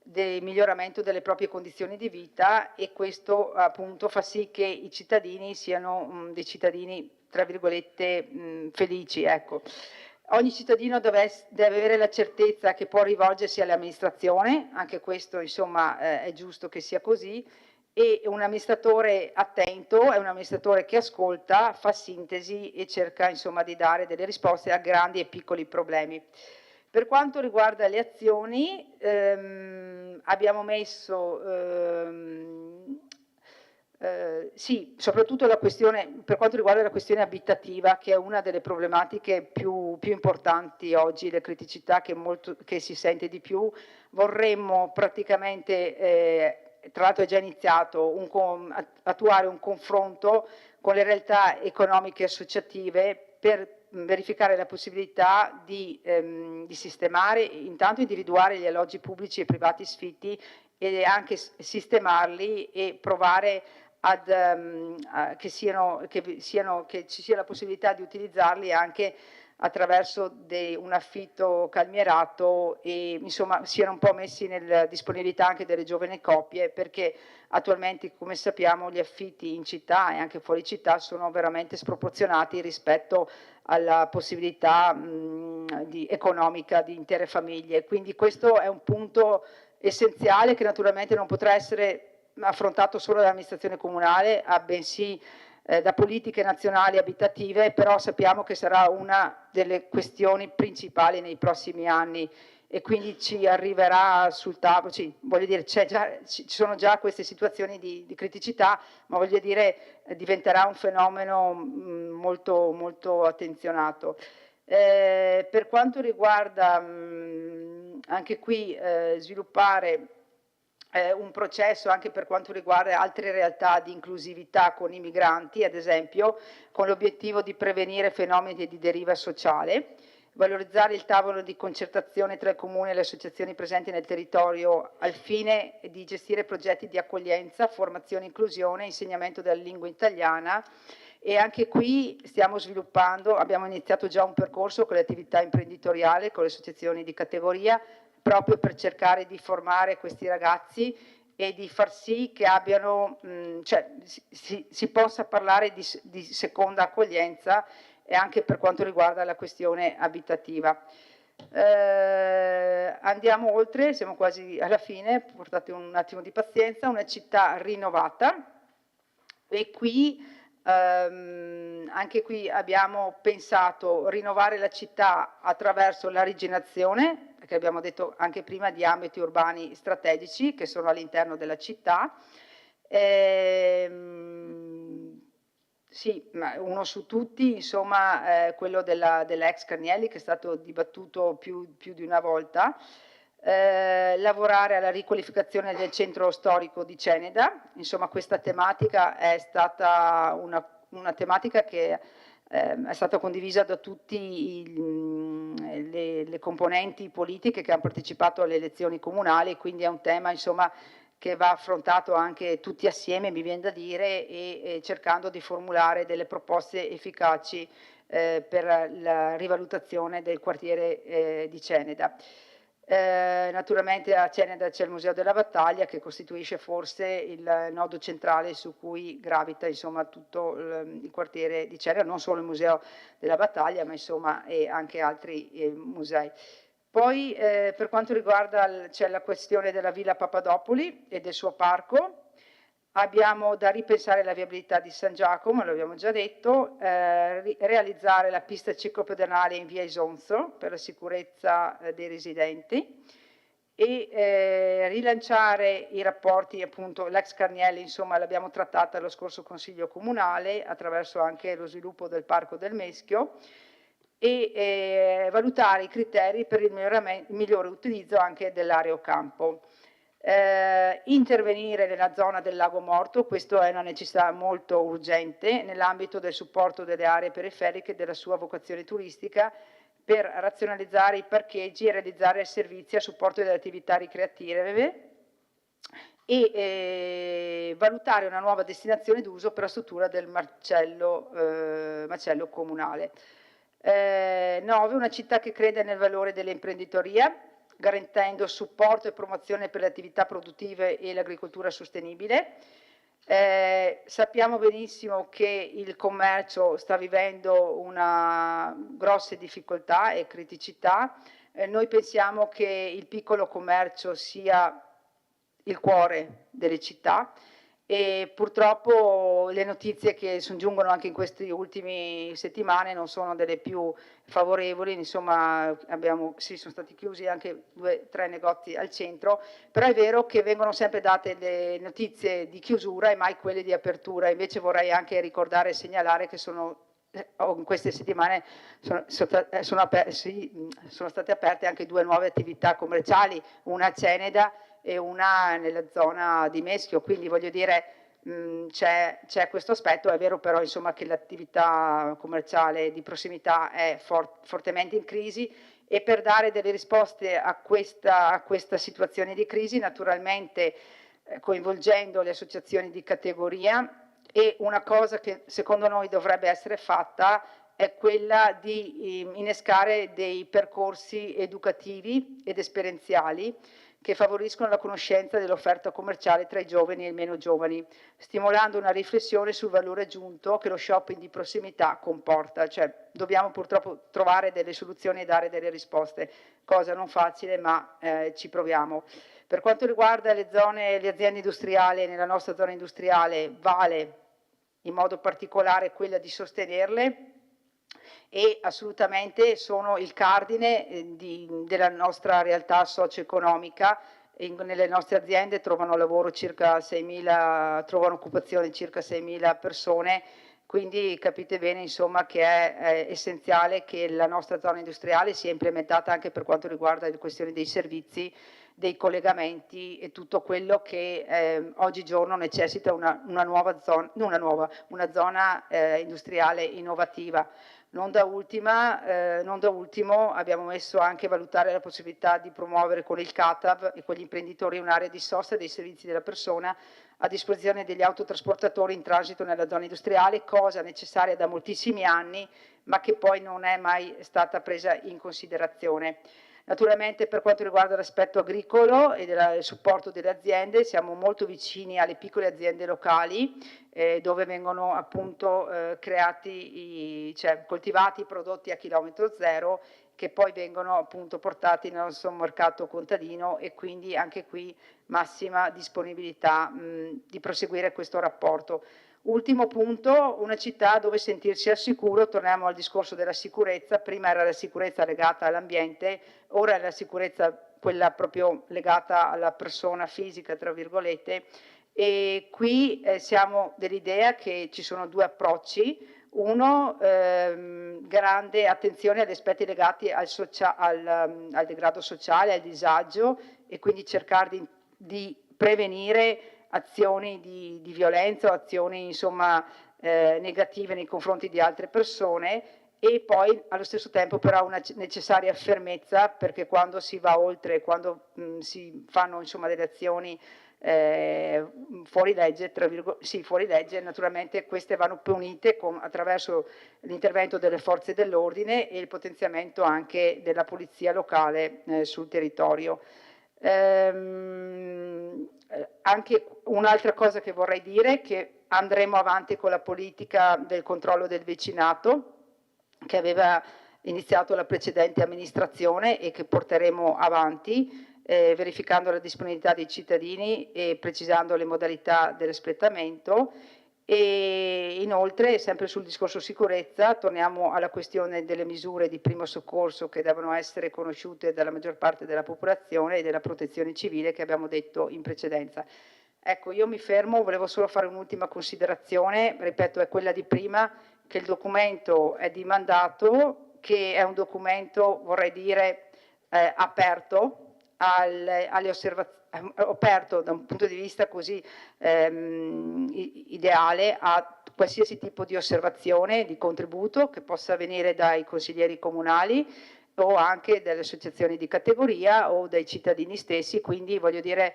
del miglioramento delle proprie condizioni di vita, e questo appunto fa sì che i cittadini siano dei cittadini tra virgolette felici, ecco. Ogni cittadino deve avere la certezza che può rivolgersi all'amministrazione, anche questo insomma è giusto che sia così, e un amministratore attento è un amministratore che ascolta, fa sintesi e cerca insomma di dare delle risposte a grandi e piccoli problemi. Per quanto riguarda le azioni, abbiamo messo, sì, soprattutto la questione, per quanto riguarda la questione abitativa, che è una delle problematiche più importanti oggi, le criticità che si sente di più, vorremmo praticamente, tra l'altro è già iniziato, attuare un confronto con le realtà economiche associative per verificare la possibilità di sistemare, intanto individuare gli alloggi pubblici e privati sfitti e anche sistemarli e provare che ci sia la possibilità di utilizzarli anche attraverso un affitto calmierato e insomma siano un po' messi nella disponibilità anche delle giovani coppie, perché attualmente, come sappiamo, gli affitti in città e anche fuori città sono veramente sproporzionati rispetto alla possibilità economica di intere famiglie. Quindi questo è un punto essenziale che naturalmente non potrà essere affrontato solo dall'amministrazione comunale, bensì da politiche nazionali abitative, però sappiamo che sarà una delle questioni principali nei prossimi anni e quindi ci arriverà sul tavolo, voglio dire, ci sono già queste situazioni di criticità, ma voglio dire diventerà un fenomeno molto, molto attenzionato. Per quanto riguarda anche qui sviluppare un processo anche per quanto riguarda altre realtà di inclusività con i migranti, ad esempio, con l'obiettivo di prevenire fenomeni di deriva sociale, valorizzare il tavolo di concertazione tra il Comune e le associazioni presenti nel territorio al fine di gestire progetti di accoglienza, formazione, inclusione, insegnamento della lingua italiana. E anche qui stiamo sviluppando, abbiamo iniziato già un percorso con le attività imprenditoriali, con le associazioni di categoria, proprio per cercare di formare questi ragazzi e di far sì che abbiano, si possa parlare di seconda accoglienza e anche per quanto riguarda la questione abitativa. Andiamo oltre, siamo quasi alla fine, portate un attimo di pazienza, una città rinnovata e qui anche qui abbiamo pensato rinnovare la città attraverso la rigenerazione, perché abbiamo detto anche prima di ambiti urbani strategici che sono all'interno della città. Sì, ma uno su tutti, insomma, quello dell'ex Carnielli, che è stato dibattuto più di una volta. Lavorare alla riqualificazione del centro storico di Ceneda, insomma questa tematica è stata una tematica che è stata condivisa da tutte le componenti politiche che hanno partecipato alle elezioni comunali, quindi è un tema insomma che va affrontato anche tutti assieme, mi viene da dire, e cercando di formulare delle proposte efficaci per la rivalutazione del quartiere di Ceneda. Naturalmente a Ceneda c'è il Museo della Battaglia che costituisce forse il nodo centrale su cui gravita insomma tutto il quartiere di Ceneda, non solo il Museo della Battaglia ma insomma e anche altri musei. Poi per quanto riguarda c'è la questione della Villa Papadopoli e del suo parco. Abbiamo da ripensare la viabilità di San Giacomo, l'abbiamo già detto, realizzare la pista ciclopedonale in via Isonzo per la sicurezza dei residenti e rilanciare i rapporti, appunto l'ex Carnielli insomma l'abbiamo trattata allo scorso Consiglio Comunale attraverso anche lo sviluppo del Parco del Meschio e valutare i criteri per il migliore utilizzo anche dell'aerocampo. Intervenire nella zona del Lago Morto, questa è una necessità molto urgente nell'ambito del supporto delle aree periferiche della sua vocazione turistica per razionalizzare i parcheggi e realizzare servizi a supporto delle attività ricreative e valutare una nuova destinazione d'uso per la struttura del macello comunale. 9. Una città che crede nel valore dell'imprenditoria, garantendo supporto e promozione per le attività produttive e l'agricoltura sostenibile. Sappiamo benissimo che il commercio sta vivendo una grosse difficoltà e criticità. Noi pensiamo che il piccolo commercio sia il cuore delle città e purtroppo le notizie che giungono anche in queste ultime settimane non sono delle più favorevoli, insomma sì, sono stati chiusi anche 2 o 3 negozi al centro, però è vero che vengono sempre date le notizie di chiusura e mai quelle di apertura. Invece vorrei anche ricordare e segnalare che in queste settimane sono state aperte anche 2 nuove attività commerciali, una a Ceneda e una nella zona di Meschio, quindi voglio dire c'è questo aspetto. È vero però insomma che l'attività commerciale di prossimità è fortemente in crisi, e per dare delle risposte a questa situazione di crisi, naturalmente coinvolgendo le associazioni di categoria. E una cosa che secondo noi dovrebbe essere fatta è quella di innescare dei percorsi educativi ed esperienziali che favoriscono la conoscenza dell'offerta commerciale tra i giovani e i meno giovani, stimolando una riflessione sul valore aggiunto che lo shopping di prossimità comporta. Cioè, dobbiamo purtroppo trovare delle soluzioni e dare delle risposte, cosa non facile, ma ci proviamo. Per quanto riguarda le aziende industriali, nella nostra zona industriale vale in modo particolare quella di sostenerle, e assolutamente sono il cardine della nostra realtà socio-economica. Nelle nostre aziende trovano occupazione circa 6.000 persone, quindi capite bene insomma che è essenziale che la nostra zona industriale sia implementata anche per quanto riguarda le questioni dei servizi, dei collegamenti e tutto quello che oggigiorno necessita una zona industriale innovativa. Non da ultimo abbiamo messo anche a valutare la possibilità di promuovere con il CATAV e con gli imprenditori un'area di sosta dei servizi della persona a disposizione degli autotrasportatori in transito nella zona industriale, cosa necessaria da moltissimi anni, ma che poi non è mai stata presa in considerazione. Naturalmente per quanto riguarda l'aspetto agricolo e del supporto delle aziende, siamo molto vicini alle piccole aziende locali, dove vengono appunto coltivati i prodotti a chilometro zero, che poi vengono appunto portati nel nostro mercato contadino, e quindi anche qui massima disponibilità di proseguire questo rapporto. Ultimo punto, una città dove sentirsi al sicuro. Torniamo al discorso della sicurezza. Prima era la sicurezza legata all'ambiente, ora è la sicurezza quella proprio legata alla persona fisica, tra virgolette, e qui siamo dell'idea che ci sono 2 approcci. Uno, grande attenzione agli aspetti legati al degrado sociale, al disagio, e quindi cercare di prevenire azioni di violenza o azioni insomma negative nei confronti di altre persone, e poi allo stesso tempo però una necessaria fermezza, perché quando si va oltre, quando si fanno insomma delle azioni fuori legge, naturalmente queste vanno punite attraverso l'intervento delle forze dell'ordine e il potenziamento anche della polizia locale sul territorio. Anche un'altra cosa che vorrei dire è che andremo avanti con la politica del controllo del vicinato, che aveva iniziato la precedente amministrazione e che porteremo avanti, verificando la disponibilità dei cittadini e precisando le modalità dell'espletamento. E inoltre, sempre sul discorso sicurezza, torniamo alla questione delle misure di primo soccorso che devono essere conosciute dalla maggior parte della popolazione, e della protezione civile che abbiamo detto in precedenza. Ecco, io mi fermo, volevo solo fare un'ultima considerazione, ripeto, è quella di prima, che il documento è di mandato, che è un documento, vorrei dire, aperto alle osservazioni, aperto da un punto di vista così ideale a qualsiasi tipo di osservazione, di contributo che possa venire dai consiglieri comunali o anche dalle associazioni di categoria o dai cittadini stessi. Quindi voglio dire,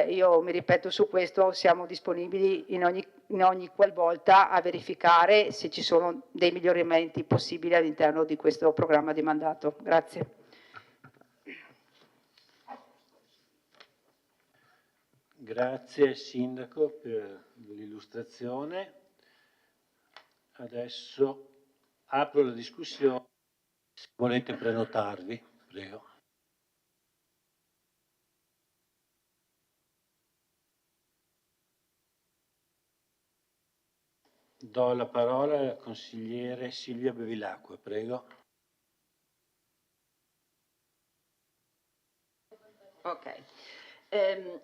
io mi ripeto su questo, siamo disponibili in ogni qualvolta a verificare se ci sono dei miglioramenti possibili all'interno di questo programma di mandato. Grazie. Grazie Sindaco per l'illustrazione. Adesso apro la discussione. Se volete prenotarvi, prego. Do la parola alla consigliere Silvia Bevilacqua, prego. Ok.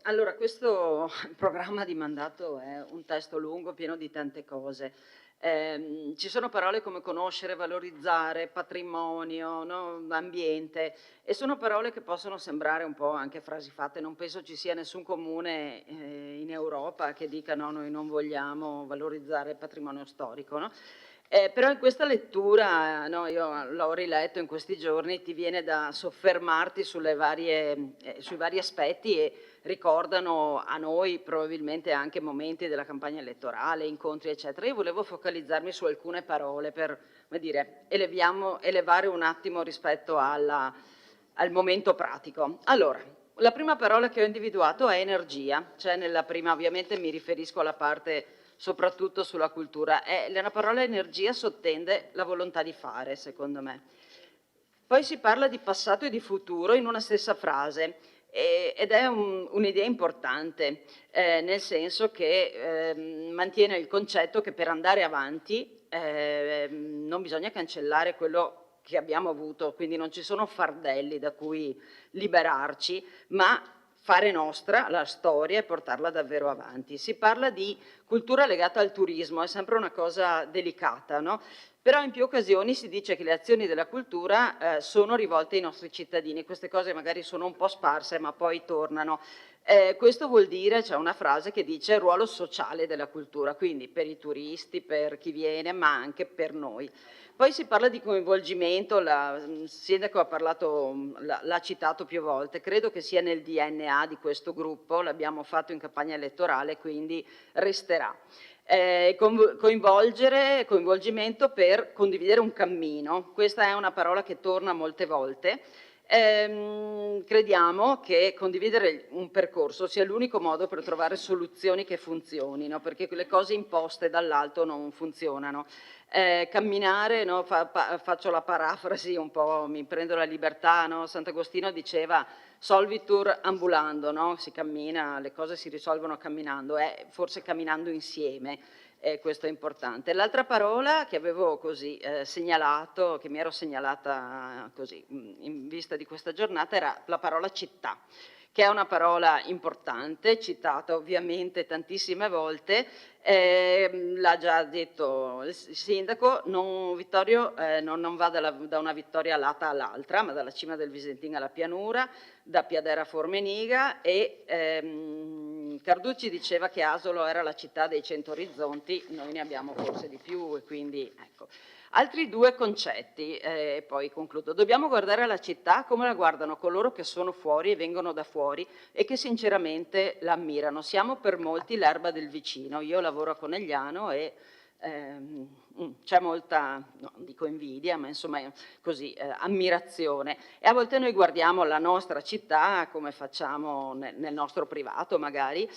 Allora, questo programma di mandato è un testo lungo, pieno di tante cose. Ci sono parole come conoscere, valorizzare, patrimonio, no? Ambiente, e sono parole che possono sembrare un po' anche frasi fatte. Non penso ci sia nessun comune in Europa che dica no, noi non vogliamo valorizzare il patrimonio storico, no? Però in questa lettura, no, io l'ho riletto in questi giorni, ti viene da soffermarti sui vari aspetti e ricordano a noi probabilmente anche momenti della campagna elettorale, incontri eccetera. Io volevo focalizzarmi su alcune parole per, come dire, elevare un attimo rispetto al momento pratico. Allora, la prima parola che ho individuato è energia, cioè nella prima ovviamente mi riferisco alla parte soprattutto sulla cultura. La parola energia sottende la volontà di fare, secondo me. Poi si parla di passato e di futuro in una stessa frase ed è un'idea importante, nel senso che mantiene il concetto che per andare avanti non bisogna cancellare quello che abbiamo avuto, quindi non ci sono fardelli da cui liberarci, ma fare nostra la storia e portarla davvero avanti. Si parla di cultura legata al turismo, è sempre una cosa delicata, no? Però in più occasioni si dice che le azioni della cultura sono rivolte ai nostri cittadini. Queste cose magari sono un po' sparse, ma poi tornano. Questo vuol dire, c'è una frase che dice il ruolo sociale della cultura, quindi per i turisti, per chi viene, ma anche per noi. Poi si parla di coinvolgimento, il sindaco ha parlato, l'ha citato più volte, credo che sia nel DNA di questo gruppo, l'abbiamo fatto in campagna elettorale, quindi resterà. Coinvolgimento per condividere un cammino, questa è una parola che torna molte volte. Crediamo che condividere un percorso sia l'unico modo per trovare soluzioni che funzionino, perché le cose imposte dall'alto non funzionano. Camminare, no, faccio la parafrasi un po', mi prendo la libertà, no? Sant'Agostino diceva solvitur ambulando, no? Si cammina, le cose si risolvono camminando, forse camminando insieme. Questo è importante. L'altra parola che avevo così segnalato, che mi ero segnalata così in vista di questa giornata, era la parola città, che è una parola importante, citata ovviamente tantissime volte, l'ha già detto il sindaco, Vittorio non va da una vittoria alata all'altra, ma dalla cima del Visentin alla pianura, da Piadera a Formeniga, e Carducci diceva che Asolo era la città dei 100 orizzonti, noi ne abbiamo forse di più e quindi ecco. Altri due concetti, e poi concludo. Dobbiamo guardare la città come la guardano coloro che sono fuori e vengono da fuori e che sinceramente la ammirano. Siamo per molti l'erba del vicino. Io lavoro a Conegliano e c'è molta, no, non dico invidia, ma insomma così, ammirazione. E a volte noi guardiamo la nostra città, come facciamo nel nostro privato magari,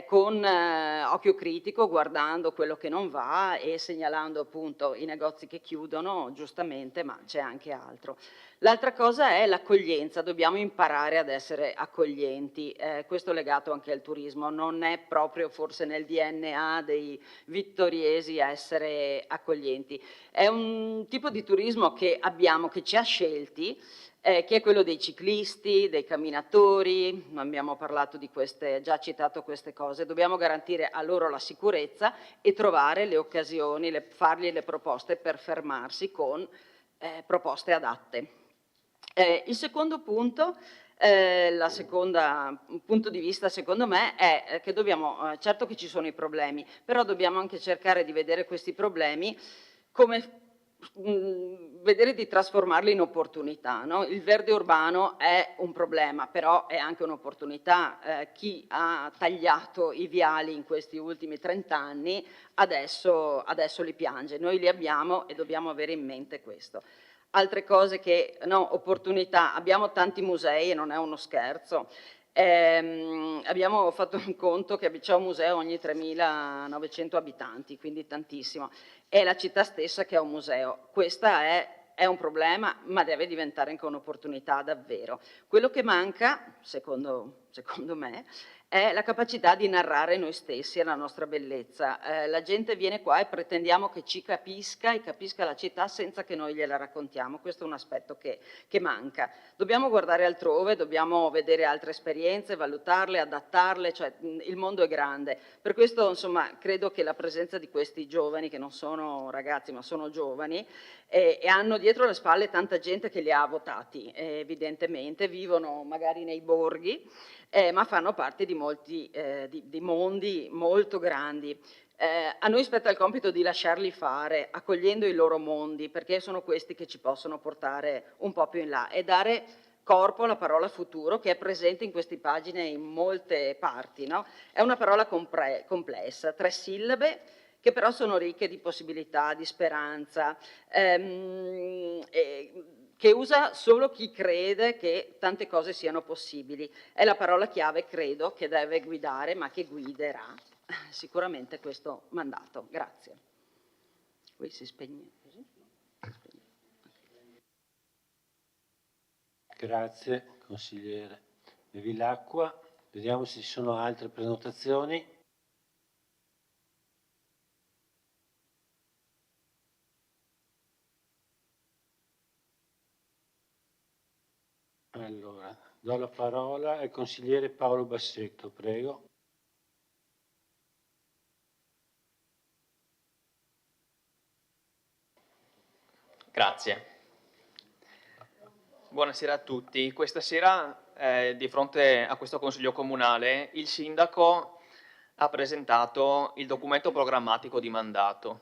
con occhio critico, guardando quello che non va e segnalando appunto i negozi che chiudono, giustamente, ma c'è anche altro. L'altra cosa è l'accoglienza, dobbiamo imparare ad essere accoglienti, questo legato anche al turismo, non è proprio forse nel DNA dei vittoriesi essere accoglienti, è un tipo di turismo che abbiamo, che ci ha scelti, che è quello dei ciclisti, dei camminatori, abbiamo parlato di queste, già citato queste cose, dobbiamo garantire a loro la sicurezza e trovare le occasioni, fargli le proposte per fermarsi con proposte adatte. Il secondo punto, punto di vista secondo me è che dobbiamo, certo che ci sono i problemi, però dobbiamo anche cercare di vedere questi problemi come vedere di trasformarli in opportunità, no? Il verde urbano è un problema, però è anche un'opportunità. Chi ha tagliato i viali in questi ultimi 30 anni adesso li piange, noi li abbiamo e dobbiamo avere in mente questo. Altre cose che, no, opportunità, abbiamo tanti musei e non è uno scherzo, abbiamo fatto un conto che c'è un museo ogni 3.900 abitanti, quindi tantissimo, è la città stessa che è un museo, questa è un problema, ma deve diventare anche un'opportunità davvero. Quello che manca, secondo me, è la capacità di narrare noi stessi e la nostra bellezza. La gente viene qua e pretendiamo che ci capisca e capisca la città senza che noi gliela raccontiamo. Questo è un aspetto che manca. Dobbiamo guardare altrove, dobbiamo vedere altre esperienze, valutarle, adattarle, cioè il mondo è grande. Per questo, insomma, credo che la presenza di questi giovani, che non sono ragazzi ma sono giovani, e hanno dietro le spalle tanta gente che li ha votati, evidentemente, vivono magari nei borghi, ma fanno parte di molti di mondi molto grandi. A noi spetta il compito di lasciarli fare, accogliendo i loro mondi, perché sono questi che ci possono portare un po' più in là e dare corpo alla parola futuro, che è presente in queste pagine in molte parti, no? È una parola complessa, 3 sillabe, che però sono ricche di possibilità, di speranza, che usa solo chi crede che tante cose siano possibili. È la parola chiave, credo, che deve guidare, ma che guiderà sicuramente questo mandato. Grazie. Qui si spegne così. Grazie, consigliere. Bevi l'acqua. Vediamo se ci sono altre prenotazioni. Allora, do la parola al consigliere Paolo Bassetto, prego. Grazie. Buonasera a tutti. Questa sera, di fronte a questo Consiglio Comunale, il Sindaco ha presentato il documento programmatico di mandato.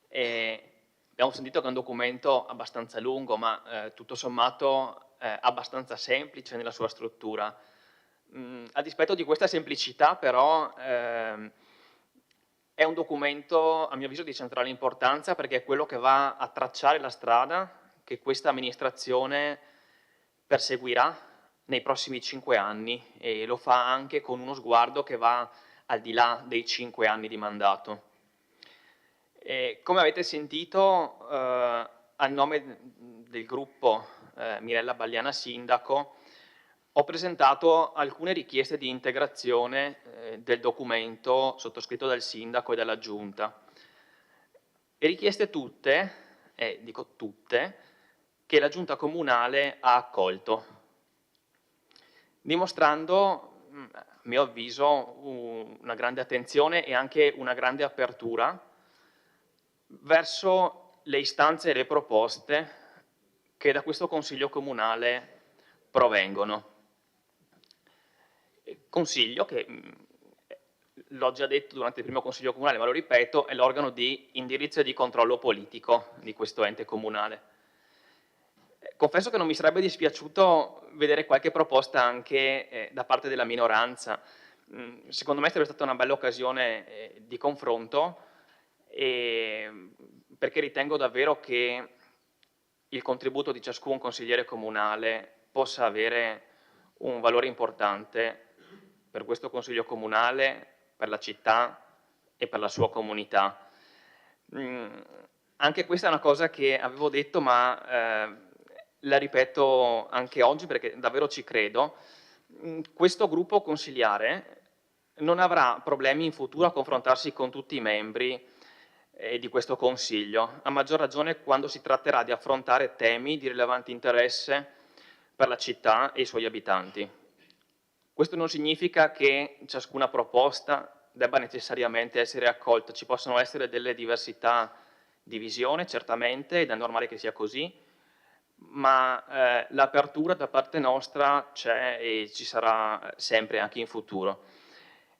Abbiamo sentito che è un documento abbastanza lungo, ma tutto sommato abbastanza semplice nella sua struttura. A dispetto di questa semplicità, però, è un documento, a mio avviso, di centrale importanza, perché è quello che va a tracciare la strada che questa amministrazione perseguirà nei prossimi 5 anni, e lo fa anche con uno sguardo che va al di là dei 5 anni di mandato. Come avete sentito, a nome del gruppo Mirella Bagliana Sindaco, ho presentato alcune richieste di integrazione del documento sottoscritto dal Sindaco e dalla Giunta. E richieste tutte, dico tutte, che la Giunta Comunale ha accolto, dimostrando, a mio avviso, una grande attenzione e anche una grande apertura verso le istanze e le proposte che da questo Consiglio Comunale provengono. Consiglio che, l'ho già detto durante il primo Consiglio Comunale, ma lo ripeto, è l'organo di indirizzo e di controllo politico di questo ente comunale. Confesso che non mi sarebbe dispiaciuto vedere qualche proposta anche da parte della minoranza. Secondo me sarebbe stata una bella occasione di confronto, perché ritengo davvero che il contributo di ciascun consigliere comunale possa avere un valore importante per questo Consiglio Comunale, per la città e per la sua comunità. Anche questa è una cosa che avevo detto, ma la ripeto anche oggi perché davvero ci credo. Questo gruppo consiliare non avrà problemi in futuro a confrontarsi con tutti i membri di questo Consiglio, a maggior ragione quando si tratterà di affrontare temi di rilevante interesse per la città e i suoi abitanti. Questo non significa che ciascuna proposta debba necessariamente essere accolta, ci possono essere delle diversità di visione, certamente, ed è normale che sia così, ma l'apertura da parte nostra c'è e ci sarà sempre anche in futuro.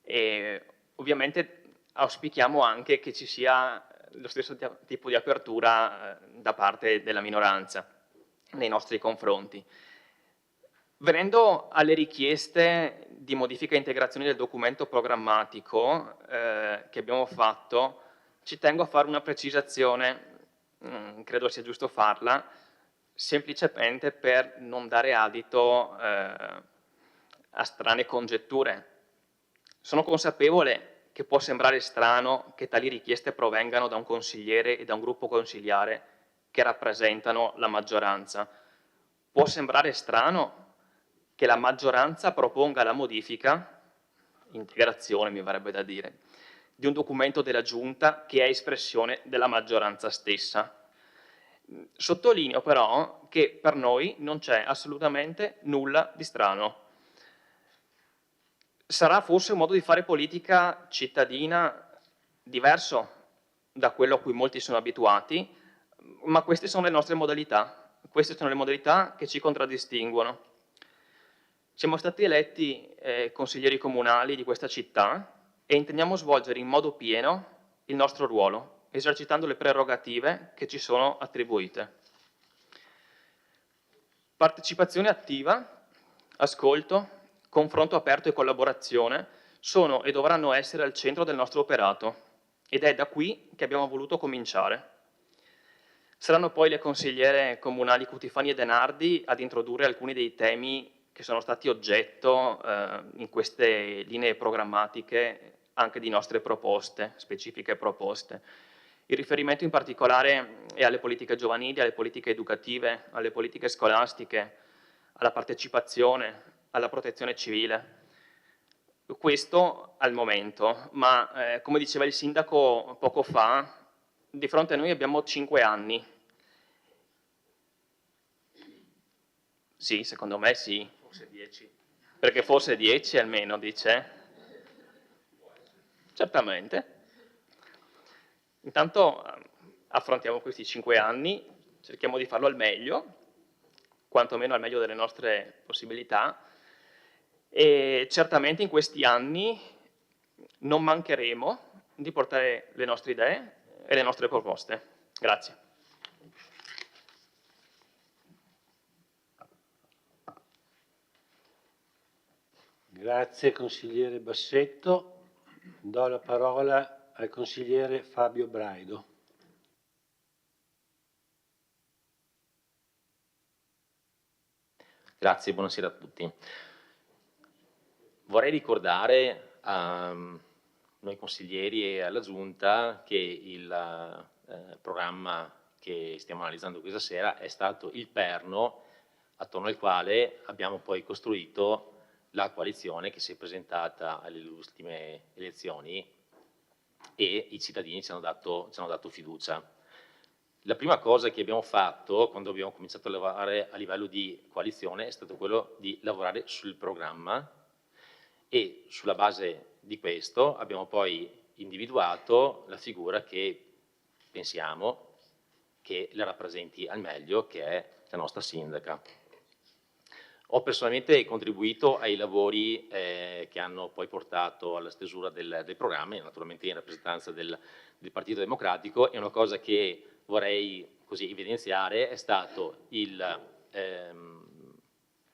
E ovviamente auspichiamo anche che ci sia lo stesso tipo di apertura da parte della minoranza nei nostri confronti. Venendo alle richieste di modifica e integrazione del documento programmatico che abbiamo fatto, ci tengo a fare una precisazione, credo sia giusto farla, semplicemente per non dare adito a strane congetture. Sono consapevole che può sembrare strano che tali richieste provengano da un consigliere e da un gruppo consiliare che rappresentano la maggioranza. Può sembrare strano che la maggioranza proponga la modifica integrazione, mi verrebbe da dire, di un documento della Giunta che è espressione della maggioranza stessa. Sottolineo però che per noi non c'è assolutamente nulla di strano. Sarà forse un modo di fare politica cittadina diverso da quello a cui molti sono abituati, ma queste sono le nostre modalità, queste sono le modalità che ci contraddistinguono. Siamo stati eletti consiglieri comunali di questa città e intendiamo svolgere in modo pieno il nostro ruolo, esercitando le prerogative che ci sono attribuite. Partecipazione attiva, ascolto, confronto aperto e collaborazione sono e dovranno essere al centro del nostro operato ed è da qui che abbiamo voluto cominciare. Saranno poi le consigliere comunali Cutifani e Denardi ad introdurre alcuni dei temi che sono stati oggetto in queste linee programmatiche anche di nostre proposte, specifiche proposte. Il riferimento in particolare è alle politiche giovanili, alle politiche educative, alle politiche scolastiche, alla partecipazione, alla protezione civile. Questo al momento, ma come diceva il sindaco poco fa, di fronte a noi abbiamo 5 anni. Sì, secondo me sì. Forse 10. Perché forse 10 almeno, dice? Certamente. Intanto affrontiamo questi 5 anni, cerchiamo di farlo al meglio, quantomeno al meglio delle nostre possibilità, e certamente in questi anni non mancheremo di portare le nostre idee e le nostre proposte. Grazie. Grazie consigliere Bassetto. Do la parola al consigliere Fabio Braido. Grazie, buonasera a tutti. Vorrei ricordare a noi consiglieri e alla Giunta che il programma che stiamo analizzando questa sera è stato il perno attorno al quale abbiamo poi costruito la coalizione che si è presentata alle ultime elezioni e i cittadini ci hanno dato fiducia. La prima cosa che abbiamo fatto quando abbiamo cominciato a lavorare a livello di coalizione è stato quello di lavorare sul programma e sulla base di questo abbiamo poi individuato la figura che pensiamo che la rappresenti al meglio, che è la nostra sindaca. Ho personalmente contribuito ai lavori che hanno poi portato alla stesura del programma, e naturalmente in rappresentanza del Partito Democratico, e una cosa che vorrei così evidenziare è stato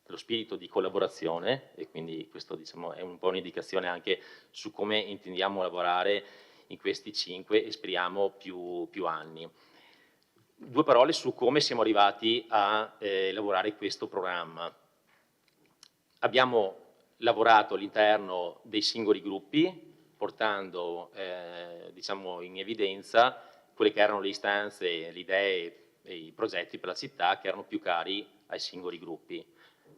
lo spirito di collaborazione, e quindi questo diciamo, è un po' un'indicazione anche su come intendiamo lavorare in questi 5 e speriamo più anni. 2 parole su come siamo arrivati a lavorare questo programma. Abbiamo lavorato all'interno dei singoli gruppi, portando diciamo, in evidenza quelle che erano le istanze, le idee e i progetti per la città che erano più cari ai singoli gruppi.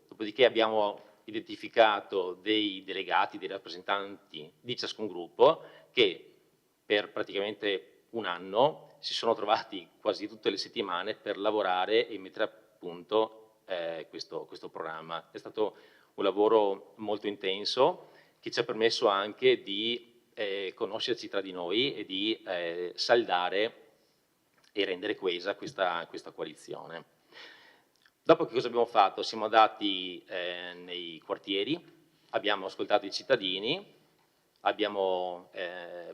Dopodiché abbiamo identificato dei delegati, dei rappresentanti di ciascun gruppo che per praticamente un anno si sono trovati quasi tutte le settimane per lavorare e mettere a punto questo programma. È stato un lavoro molto intenso che ci ha permesso anche di conoscerci tra di noi e di saldare e rendere coesa questa coalizione. Dopo che cosa abbiamo fatto? Siamo andati nei quartieri, abbiamo ascoltato i cittadini, abbiamo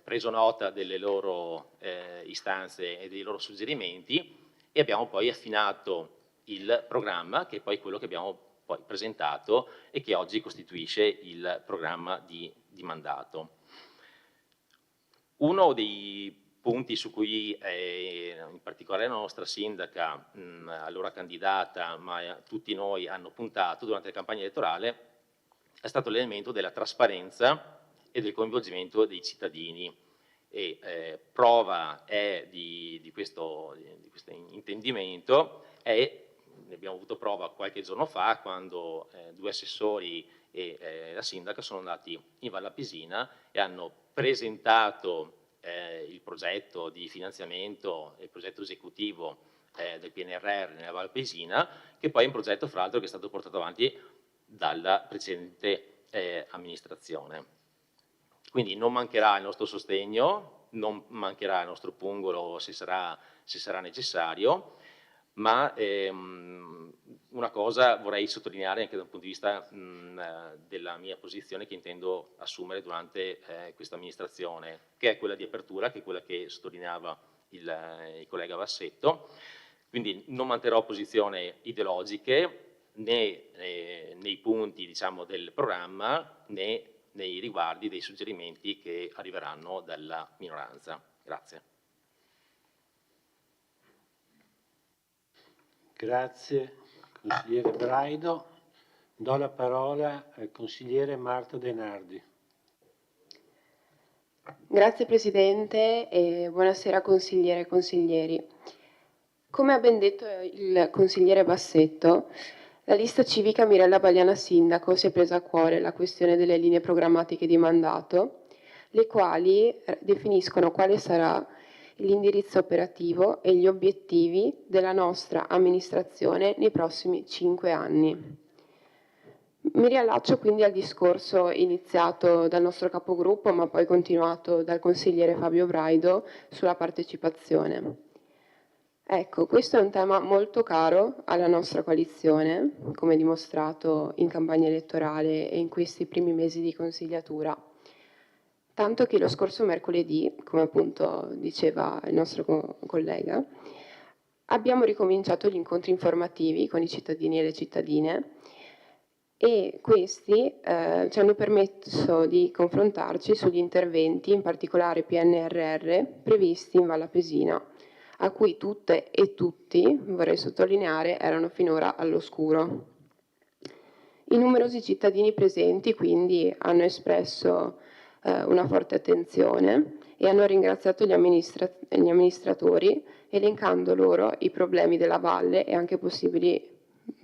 preso nota delle loro istanze e dei loro suggerimenti e abbiamo poi affinato il programma, che è poi quello che abbiamo poi presentato e che oggi costituisce il programma di mandato. Uno dei punti su cui in particolare la nostra sindaca, allora candidata, ma tutti noi hanno puntato durante la campagna elettorale, è stato l'elemento della trasparenza e del coinvolgimento dei cittadini. E prova di questo intendimento è ne abbiamo avuto prova qualche giorno fa quando 2 assessori e la sindaca sono andati in Val Appesina e hanno presentato il progetto di finanziamento e il progetto esecutivo del PNRR nella Val Appesina, che poi è un progetto fra l'altro che è stato portato avanti dalla precedente amministrazione. Quindi non mancherà il nostro sostegno, non mancherà il nostro pungolo se sarà necessario, ma una cosa vorrei sottolineare anche da un punto di vista della mia posizione che intendo assumere durante questa amministrazione, che è quella di apertura, che è quella che sottolineava il collega Bassetto. Quindi non manterrò posizioni ideologiche né nei punti, diciamo, del programma né nei riguardi dei suggerimenti che arriveranno dalla minoranza. Grazie. Grazie consigliere Braido. Do la parola al consigliere Marta De Nardi. Grazie Presidente e buonasera consigliere e consiglieri. Come ha ben detto il consigliere Bassetto, la lista civica Mirella Bagliana Sindaco si è presa a cuore la questione delle linee programmatiche di mandato, le quali definiscono quale sarà l'indirizzo operativo e gli obiettivi della nostra amministrazione nei prossimi 5 anni. Mi riallaccio quindi al discorso iniziato dal nostro capogruppo, ma poi continuato dal consigliere Fabio Braido sulla partecipazione. Ecco, questo è un tema molto caro alla nostra coalizione, come dimostrato in campagna elettorale e in questi primi mesi di consigliatura. Tanto che lo scorso mercoledì, come appunto diceva il nostro collega, abbiamo ricominciato gli incontri informativi con i cittadini e le cittadine e questi ci hanno permesso di confrontarci sugli interventi, in particolare PNRR, previsti in Val Appesina, a cui tutte e tutti, vorrei sottolineare, erano finora all'oscuro. I numerosi cittadini presenti quindi hanno espresso una forte attenzione e hanno ringraziato gli amministratori elencando loro i problemi della valle e anche possibili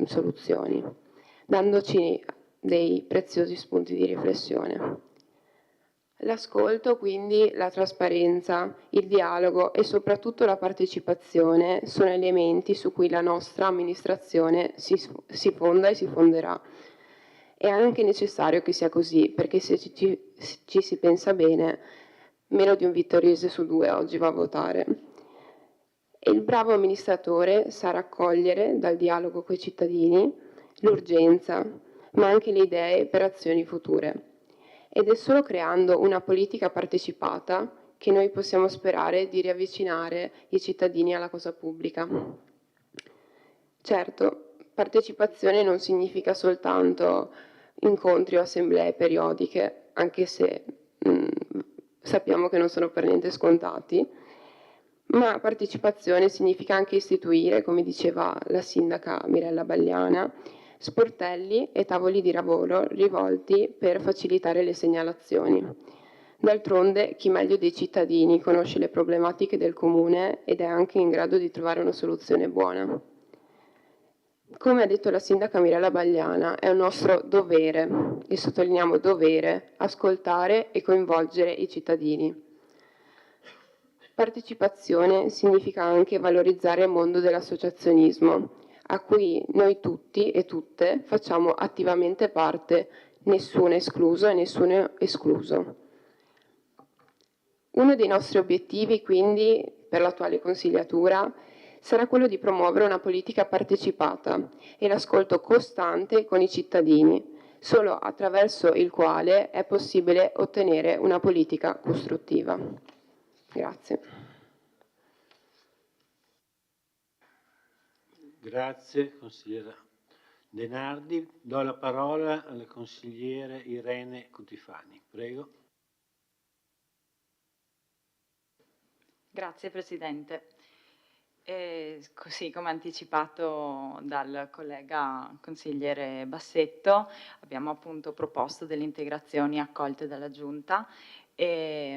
soluzioni, dandoci dei preziosi spunti di riflessione. L'ascolto, quindi, la trasparenza, il dialogo e soprattutto la partecipazione sono elementi su cui la nostra amministrazione si fonda e si fonderà. È anche necessario che sia così, perché se ci si pensa bene, meno di un vittoriese su 2 oggi va a votare. E il bravo amministratore sa raccogliere dal dialogo coi cittadini l'urgenza, ma anche le idee per azioni future. Ed è solo creando una politica partecipata che noi possiamo sperare di riavvicinare i cittadini alla cosa pubblica. Certo, partecipazione non significa soltanto incontri o assemblee periodiche, anche se sappiamo che non sono per niente scontati, ma partecipazione significa anche istituire, come diceva la sindaca Mirella Bagliana, sportelli e tavoli di lavoro rivolti per facilitare le segnalazioni. D'altronde, chi meglio dei cittadini conosce le problematiche del comune ed è anche in grado di trovare una soluzione buona. Come ha detto la sindaca Mirella Bagliana, è un nostro dovere, e sottolineiamo dovere, ascoltare e coinvolgere i cittadini. Partecipazione significa anche valorizzare il mondo dell'associazionismo, a cui noi tutti e tutte facciamo attivamente parte, nessuno escluso e nessuno escluso. Uno dei nostri obiettivi, quindi, per l'attuale consigliatura, sarà quello di promuovere una politica partecipata e l'ascolto costante con i cittadini, solo attraverso il quale è possibile ottenere una politica costruttiva. Grazie. Grazie consigliera De Nardi. Do la parola alla consigliere Irene Cutifani. Prego. Grazie Presidente. Così come anticipato dal collega consigliere Bassetto, abbiamo appunto proposto delle integrazioni accolte dalla Giunta e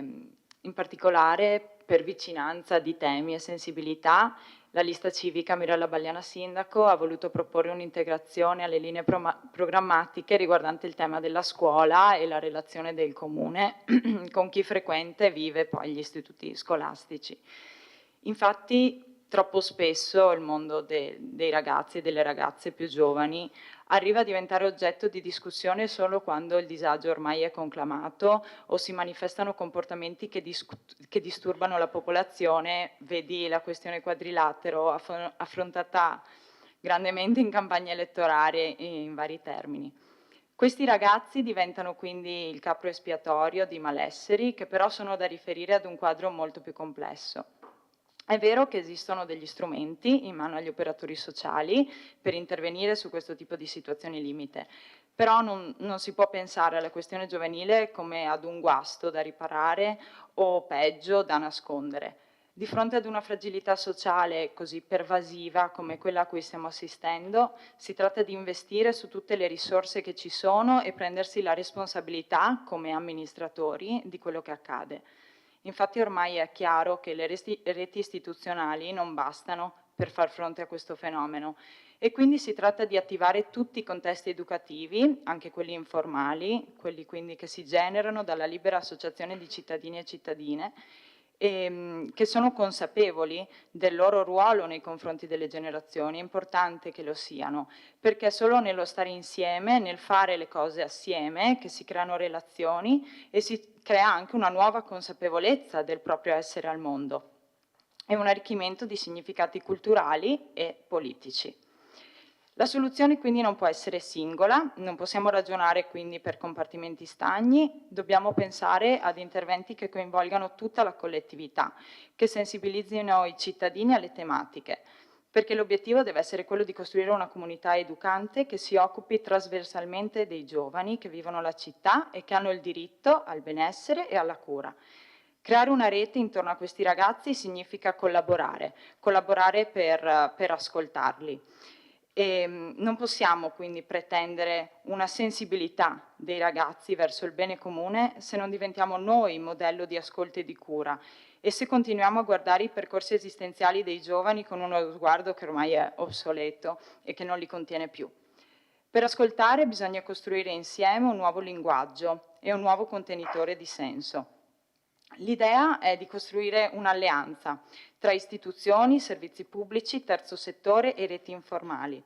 in particolare per vicinanza di temi e sensibilità La lista civica Mirella Bagliana Sindaco ha voluto proporre un'integrazione alle linee programmatiche riguardante il tema della scuola e la relazione del comune con chi frequenta e vive poi gli istituti scolastici. Infatti, troppo spesso il mondo dei ragazzi e delle ragazze più giovani arriva a diventare oggetto di discussione solo quando il disagio ormai è conclamato o si manifestano comportamenti che disturbano la popolazione, vedi la questione quadrilatero affrontata grandemente in campagna elettorale in vari termini. Questi ragazzi diventano quindi il capro espiatorio di malesseri che però sono da riferire ad un quadro molto più complesso. È vero che esistono degli strumenti in mano agli operatori sociali per intervenire su questo tipo di situazioni limite, però non si può pensare alla questione giovanile come ad un guasto da riparare o peggio da nascondere. Di fronte ad una fragilità sociale così pervasiva come quella a cui stiamo assistendo, si tratta di investire su tutte le risorse che ci sono e prendersi la responsabilità come amministratori di quello che accade. Infatti ormai è chiaro che le reti istituzionali non bastano per far fronte a questo fenomeno e quindi si tratta di attivare tutti i contesti educativi, anche quelli informali, quelli quindi che si generano dalla libera associazione di cittadini e cittadine, che sono consapevoli del loro ruolo nei confronti delle generazioni. È importante che lo siano, perché è solo nello stare insieme, nel fare le cose assieme, che si creano relazioni e si crea anche una nuova consapevolezza del proprio essere al mondo e un arricchimento di significati culturali e politici. La soluzione quindi non può essere singola, non possiamo ragionare quindi per compartimenti stagni, dobbiamo pensare ad interventi che coinvolgano tutta la collettività, che sensibilizzino i cittadini alle tematiche, perché l'obiettivo deve essere quello di costruire una comunità educante che si occupi trasversalmente dei giovani che vivono la città e che hanno il diritto al benessere e alla cura. Creare una rete intorno a questi ragazzi significa collaborare per ascoltarli. E non possiamo quindi pretendere una sensibilità dei ragazzi verso il bene comune se non diventiamo noi modello di ascolto e di cura e se continuiamo a guardare i percorsi esistenziali dei giovani con uno sguardo che ormai è obsoleto e che non li contiene più. Per ascoltare bisogna costruire insieme un nuovo linguaggio e un nuovo contenitore di senso. L'idea è di costruire un'alleanza tra istituzioni, servizi pubblici, terzo settore e reti informali.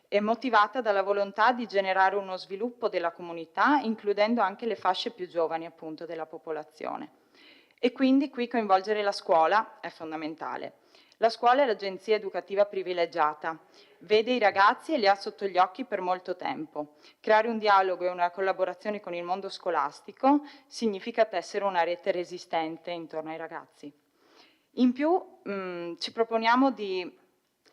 È motivata dalla volontà di generare uno sviluppo della comunità, includendo anche le fasce più giovani appunto della popolazione. E quindi qui coinvolgere la scuola è fondamentale. La scuola è l'agenzia educativa privilegiata, vede i ragazzi e li ha sotto gli occhi per molto tempo. Creare un dialogo e una collaborazione con il mondo scolastico significa tessere una rete resistente intorno ai ragazzi. In più ci proponiamo di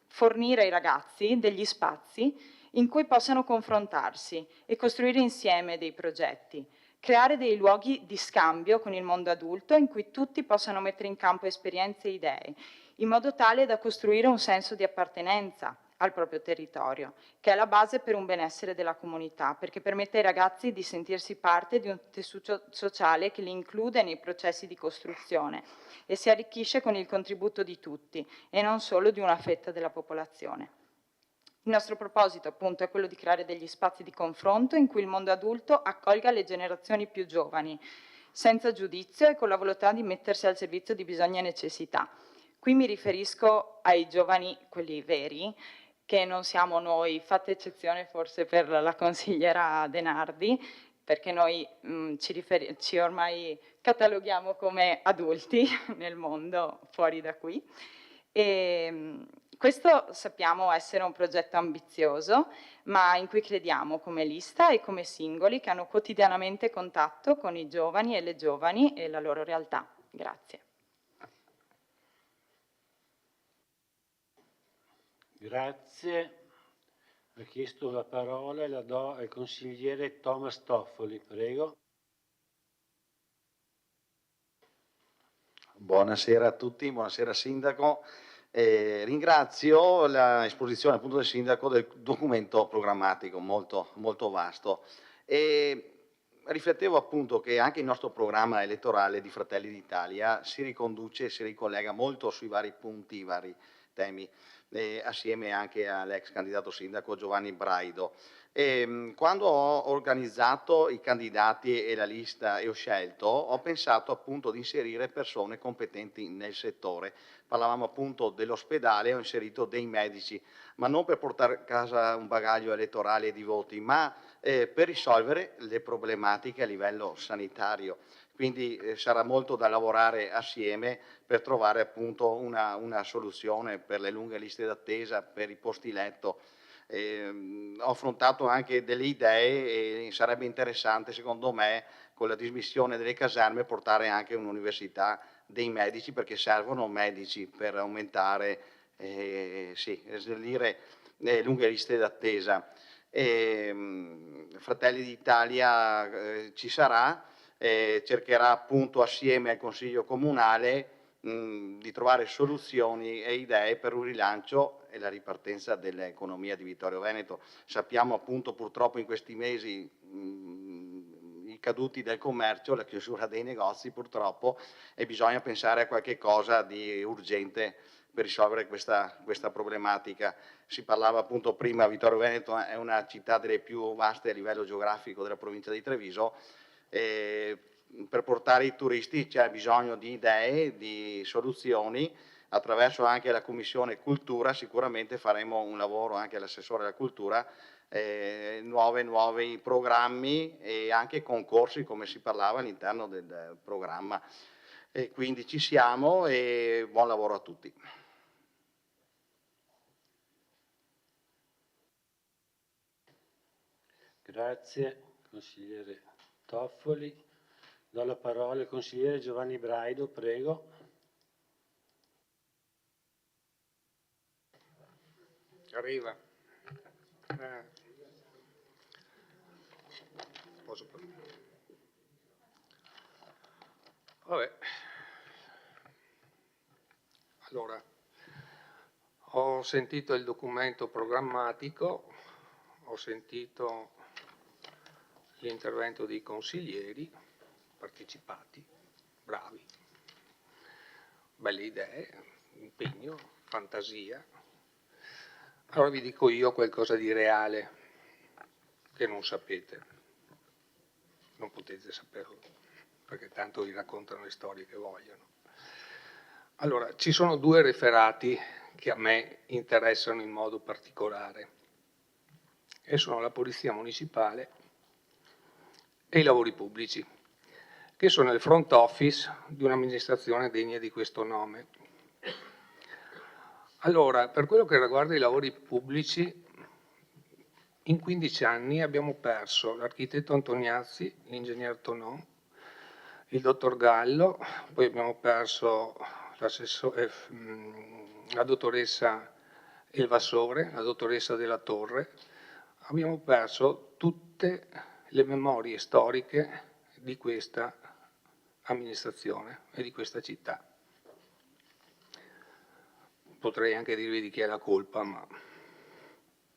fornire ai ragazzi degli spazi in cui possano confrontarsi e costruire insieme dei progetti, creare dei luoghi di scambio con il mondo adulto in cui tutti possano mettere in campo esperienze e idee, in modo tale da costruire un senso di appartenenza al proprio territorio, che è la base per un benessere della comunità, perché permette ai ragazzi di sentirsi parte di un tessuto sociale che li include nei processi di costruzione e si arricchisce con il contributo di tutti e non solo di una fetta della popolazione. Il nostro proposito appunto è quello di creare degli spazi di confronto in cui il mondo adulto accolga le generazioni più giovani, senza giudizio e con la volontà di mettersi al servizio di bisogni e necessità. Qui mi riferisco ai giovani, quelli veri, che non siamo noi, fate eccezione forse per la consigliera Denardi, perché noi ci ormai cataloghiamo come adulti nel mondo fuori da qui. E questo sappiamo essere un progetto ambizioso, ma in cui crediamo come lista e come singoli che hanno quotidianamente contatto con i giovani e le giovani e la loro realtà. Grazie. Grazie. Ha chiesto la parola e la do al consigliere Thomas Toffoli, prego. Buonasera a tutti, buonasera Sindaco. Ringrazio l'esposizione appunto del Sindaco del documento programmatico molto, molto vasto e riflettevo appunto che anche il nostro programma elettorale di Fratelli d'Italia si riconduce e si ricollega molto sui vari punti, vari temi, assieme anche all'ex candidato sindaco Giovanni Braido. Quando ho organizzato i candidati e la lista e ho scelto, ho pensato appunto di inserire persone competenti nel settore. Parlavamo appunto dell'ospedale, ho inserito dei medici, ma non per portare a casa un bagaglio elettorale di voti, ma per risolvere le problematiche a livello sanitario. Quindi sarà molto da lavorare assieme per trovare appunto una soluzione per le lunghe liste d'attesa, per i posti letto. Ho affrontato anche delle idee e sarebbe interessante, secondo me, con la dismissione delle caserme, portare anche un'università dei medici, perché servono medici per aumentare, snellire le lunghe liste d'attesa. Fratelli d'Italia ci sarà, cercherà appunto assieme al Consiglio Comunale di trovare soluzioni e idee per un rilancio e la ripartenza dell'economia di Vittorio Veneto. Sappiamo appunto purtroppo in questi mesi i caduti del commercio, la chiusura dei negozi purtroppo, e bisogna pensare a qualche cosa di urgente per risolvere questa problematica. Si parlava appunto prima, Vittorio Veneto è una città delle più vaste a livello geografico della provincia di Treviso. Per portare i turisti c'è bisogno di idee, di soluzioni. Attraverso anche la Commissione Cultura sicuramente faremo un lavoro anche all'assessore della cultura, nuovi programmi e anche concorsi, come si parlava all'interno del programma. E quindi ci siamo e buon lavoro a tutti. Grazie consigliere Toffoli. Do la parola al consigliere Giovanni Braido, prego. Arriva. Vabbè. Allora, ho sentito il documento programmatico, ho sentito l'intervento dei consiglieri partecipati, bravi, belle idee, impegno, fantasia. Allora vi dico io qualcosa di reale che non sapete, non potete saperlo, perché tanto vi raccontano le storie che vogliono. Allora, ci sono due referati che a me interessano in modo particolare, e sono la Polizia Municipale e i lavori pubblici, che sono il front office di un'amministrazione degna di questo nome. Allora, per quello che riguarda i lavori pubblici, in 15 anni abbiamo perso l'architetto Antoniazzi, l'ingegner Tonon, il dottor Gallo, poi abbiamo perso la dottoressa Elvasore, la dottoressa Della Torre, abbiamo perso tutte le memorie storiche di questa amministrazione e di questa città. Potrei anche dirvi di chi è la colpa, ma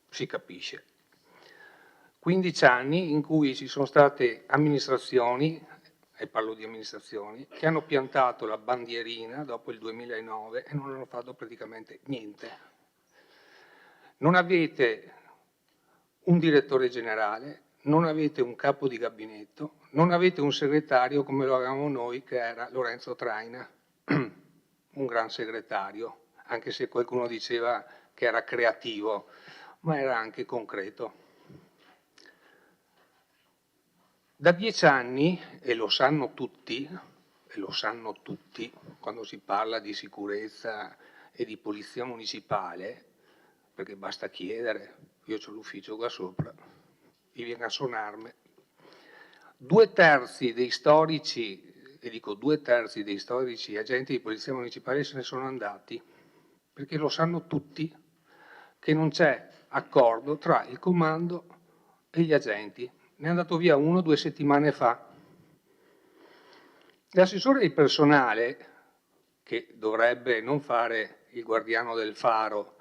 si capisce. 15 anni in cui ci sono state amministrazioni, e parlo di amministrazioni, che hanno piantato la bandierina dopo il 2009 e non hanno fatto praticamente niente. Non avete un direttore generale, non avete un capo di gabinetto, non avete un segretario come lo avevamo noi, che era Lorenzo Traina, un gran segretario, anche se qualcuno diceva che era creativo, ma era anche concreto. Da 10 anni, e lo sanno tutti, quando si parla di sicurezza e di polizia municipale, perché basta chiedere, io ho l'ufficio qua sopra, mi viene a suonarmi, 2/3 dei storici, e dico 2/3 dei storici agenti di polizia municipale se ne sono andati, perché lo sanno tutti che non c'è accordo tra il comando e gli agenti. Ne è andato via uno 2 settimane fa. L'assessore del personale, che dovrebbe non fare il guardiano del faro,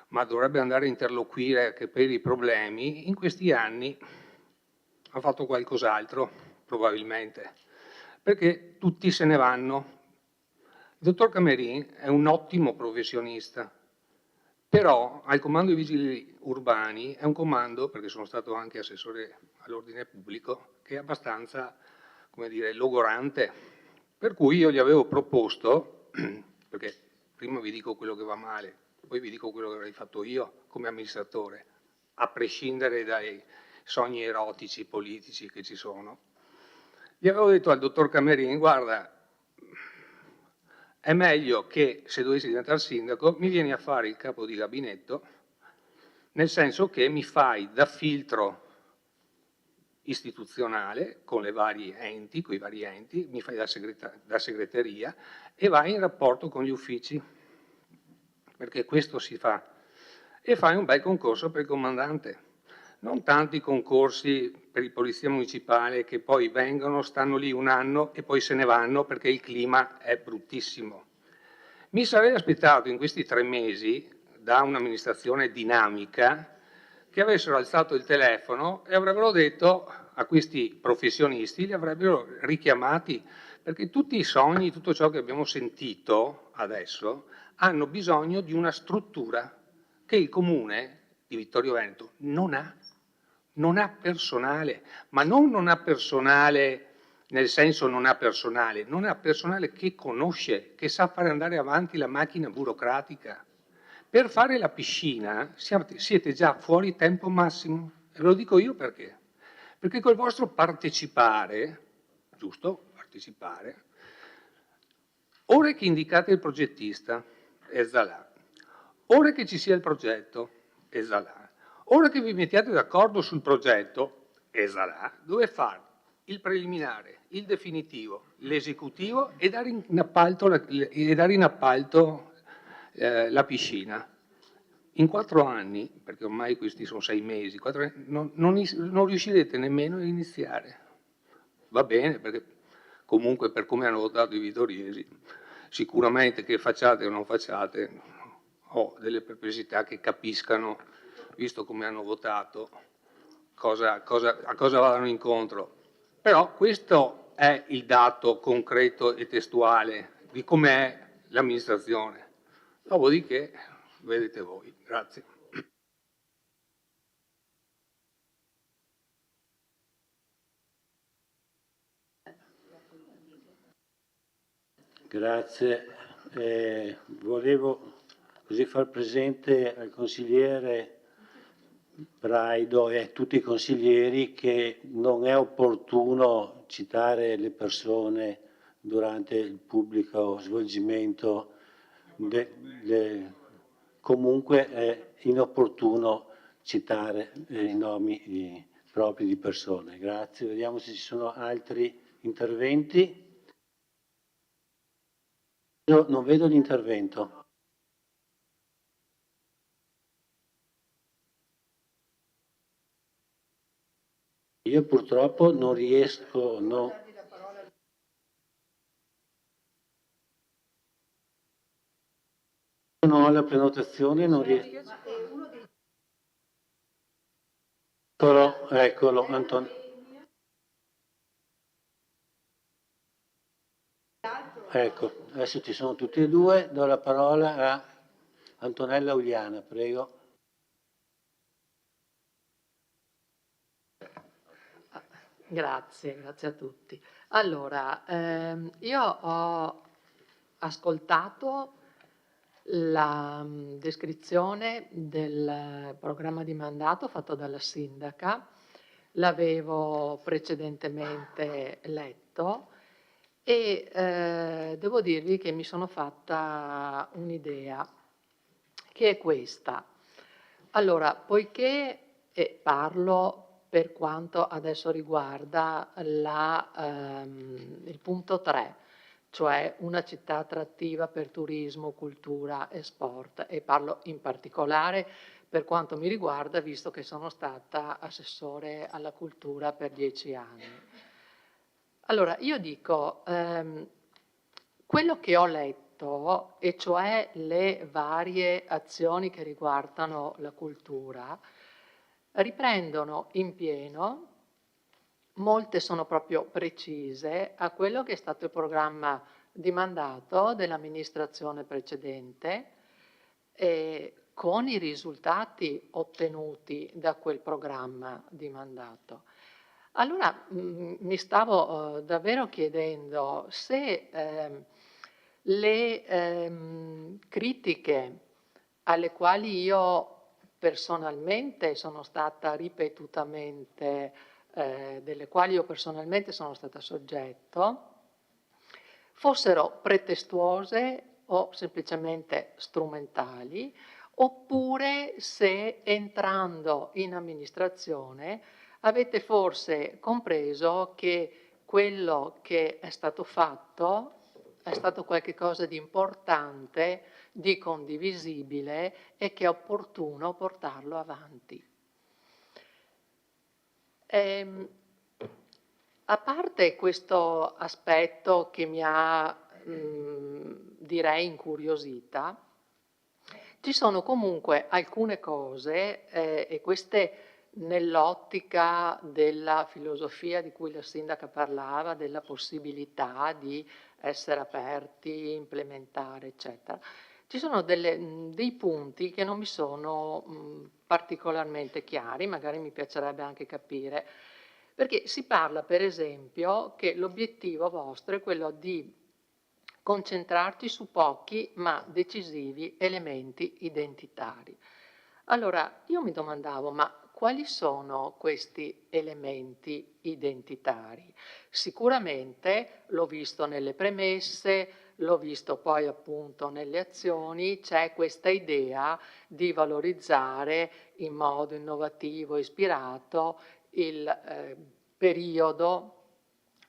ma dovrebbe andare a interloquire anche per i problemi, in questi anni ha fatto qualcos'altro, probabilmente, perché tutti se ne vanno. dottor Camerin è un ottimo professionista, però al comando dei vigili urbani è un comando, perché sono stato anche assessore all'ordine pubblico, che è abbastanza, come dire, logorante, per cui io gli avevo proposto, perché prima vi dico quello che va male, poi vi dico quello che avrei fatto io come amministratore, a prescindere dai sogni erotici politici che ci sono. Gli avevo detto al dottor Camerin, guarda, è meglio che se dovessi diventare sindaco mi vieni a fare il capo di gabinetto, nel senso che mi fai da filtro istituzionale con i vari enti, mi fai da segreteria e vai in rapporto con gli uffici, perché questo si fa, e fai un bel concorso per il comandante. Non tanti concorsi per il polizia municipale che poi vengono, stanno lì un anno e poi se ne vanno perché il clima è bruttissimo. Mi sarei aspettato in questi 3 mesi da un'amministrazione dinamica che avessero alzato il telefono e avrebbero detto a questi professionisti, li avrebbero richiamati, perché tutti i sogni, tutto ciò che abbiamo sentito adesso, hanno bisogno di una struttura che il Comune di Vittorio Veneto non ha. Non ha personale, ma non ha personale nel senso non ha personale che conosce, che sa fare andare avanti la macchina burocratica. Per fare la piscina siete già fuori tempo massimo, e ve lo dico io perché. Perché col vostro partecipare, giusto? Partecipare, ora che indicate il progettista, e là, ora che ci sia il progetto, e là, ora che vi mettiate d'accordo sul progetto, e là, dove fare il preliminare, il definitivo, l'esecutivo e dare in appalto la piscina. In 4 anni, perché ormai questi sono 6 mesi, 4 anni, non riuscirete nemmeno a iniziare. Va bene, perché comunque per come hanno votato i vittoriesi, sicuramente che facciate o non facciate, ho delle perplessità che capiscano, visto come hanno votato, a cosa vadano incontro. Però questo è il dato concreto e testuale di com'è l'amministrazione. Dopodiché, vedete voi. Grazie. Grazie. Volevo così far presente al consigliere Braido e a tutti i consiglieri che non è opportuno citare le persone durante il pubblico svolgimento, comunque è inopportuno citare i nomi propri di persone. Grazie, vediamo se ci sono altri interventi. Non vedo l'intervento. Io purtroppo non riesco, no. Non ho la prenotazione, non riesco. Eccolo, Antonio. Ecco, adesso ci sono tutti e due, do la parola a Antonella Uliana, prego. Grazie a tutti. Allora, io ho ascoltato la descrizione del programma di mandato fatto dalla sindaca, l'avevo precedentemente letto e devo dirvi che mi sono fatta un'idea, che è questa. Allora, poiché parlo per quanto adesso riguarda il punto 3, cioè una città attrattiva per turismo, cultura e sport, e parlo in particolare per quanto mi riguarda, visto che sono stata assessore alla cultura per 10 anni. Allora, io dico, quello che ho letto, e cioè le varie azioni che riguardano la cultura, riprendono in pieno, molte sono proprio precise, a quello che è stato il programma di mandato dell'amministrazione precedente con i risultati ottenuti da quel programma di mandato. Allora mi stavo davvero chiedendo se le critiche alle quali io personalmente sono stata ripetutamente, delle quali io personalmente sono stata soggetto, fossero pretestuose o semplicemente strumentali, oppure se entrando in amministrazione avete forse compreso che quello che è stato fatto è stato qualcosa di importante, di condivisibile e che è opportuno portarlo avanti. A parte questo aspetto che mi ha, direi, incuriosita, ci sono comunque alcune cose, e queste nell'ottica della filosofia di cui la sindaca parlava, della possibilità di essere aperti, implementare, eccetera. Ci sono dei punti che non mi sono particolarmente chiari, magari mi piacerebbe anche capire, perché si parla per esempio che l'obiettivo vostro è quello di concentrarci su pochi ma decisivi elementi identitari. Allora io mi domandavo, ma quali sono questi elementi identitari? Sicuramente l'ho visto nelle premesse, l'ho visto poi appunto nelle azioni, c'è questa idea di valorizzare in modo innovativo, ispirato, il periodo,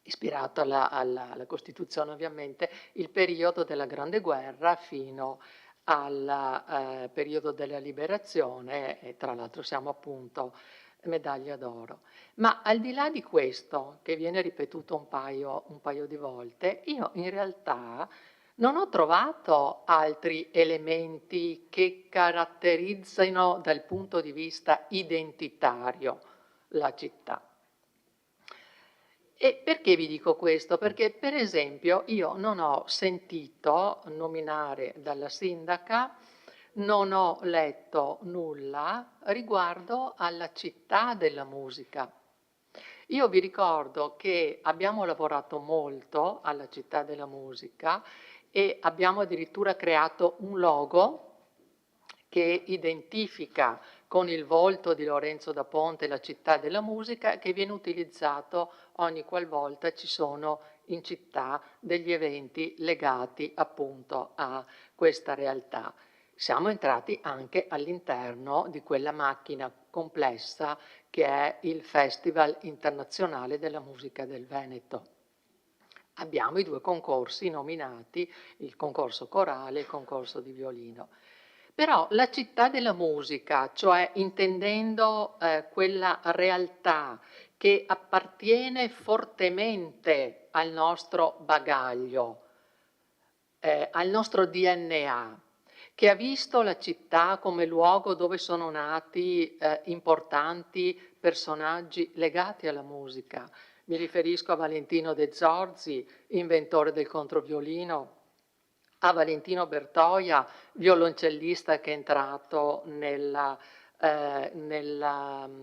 ispirato alla Costituzione ovviamente, il periodo della Grande Guerra fino al periodo della liberazione, e tra l'altro siamo appunto medaglia d'oro. Ma al di là di questo, che viene ripetuto un paio di volte, io in realtà non ho trovato altri elementi che caratterizzino dal punto di vista identitario la città. E perché vi dico questo? Perché per esempio io non ho sentito nominare dalla sindaca, non ho letto nulla riguardo alla città della musica. Io vi ricordo che abbiamo lavorato molto alla città della musica e abbiamo addirittura creato un logo che identifica con il volto di Lorenzo da Ponte la città della musica, che viene utilizzato ogni qualvolta ci sono in città degli eventi legati appunto a questa realtà. Siamo entrati anche all'interno di quella macchina complessa che è il Festival Internazionale della Musica del Veneto. Abbiamo i 2 concorsi nominati, il concorso corale e il concorso di violino. Però la città della musica, cioè intendendo quella realtà che appartiene fortemente al nostro bagaglio, al nostro DNA, che ha visto la città come luogo dove sono nati importanti personaggi legati alla musica. Mi riferisco a Valentino De Zorzi, inventore del controviolino, a Valentino Bertoia, violoncellista che è entrato a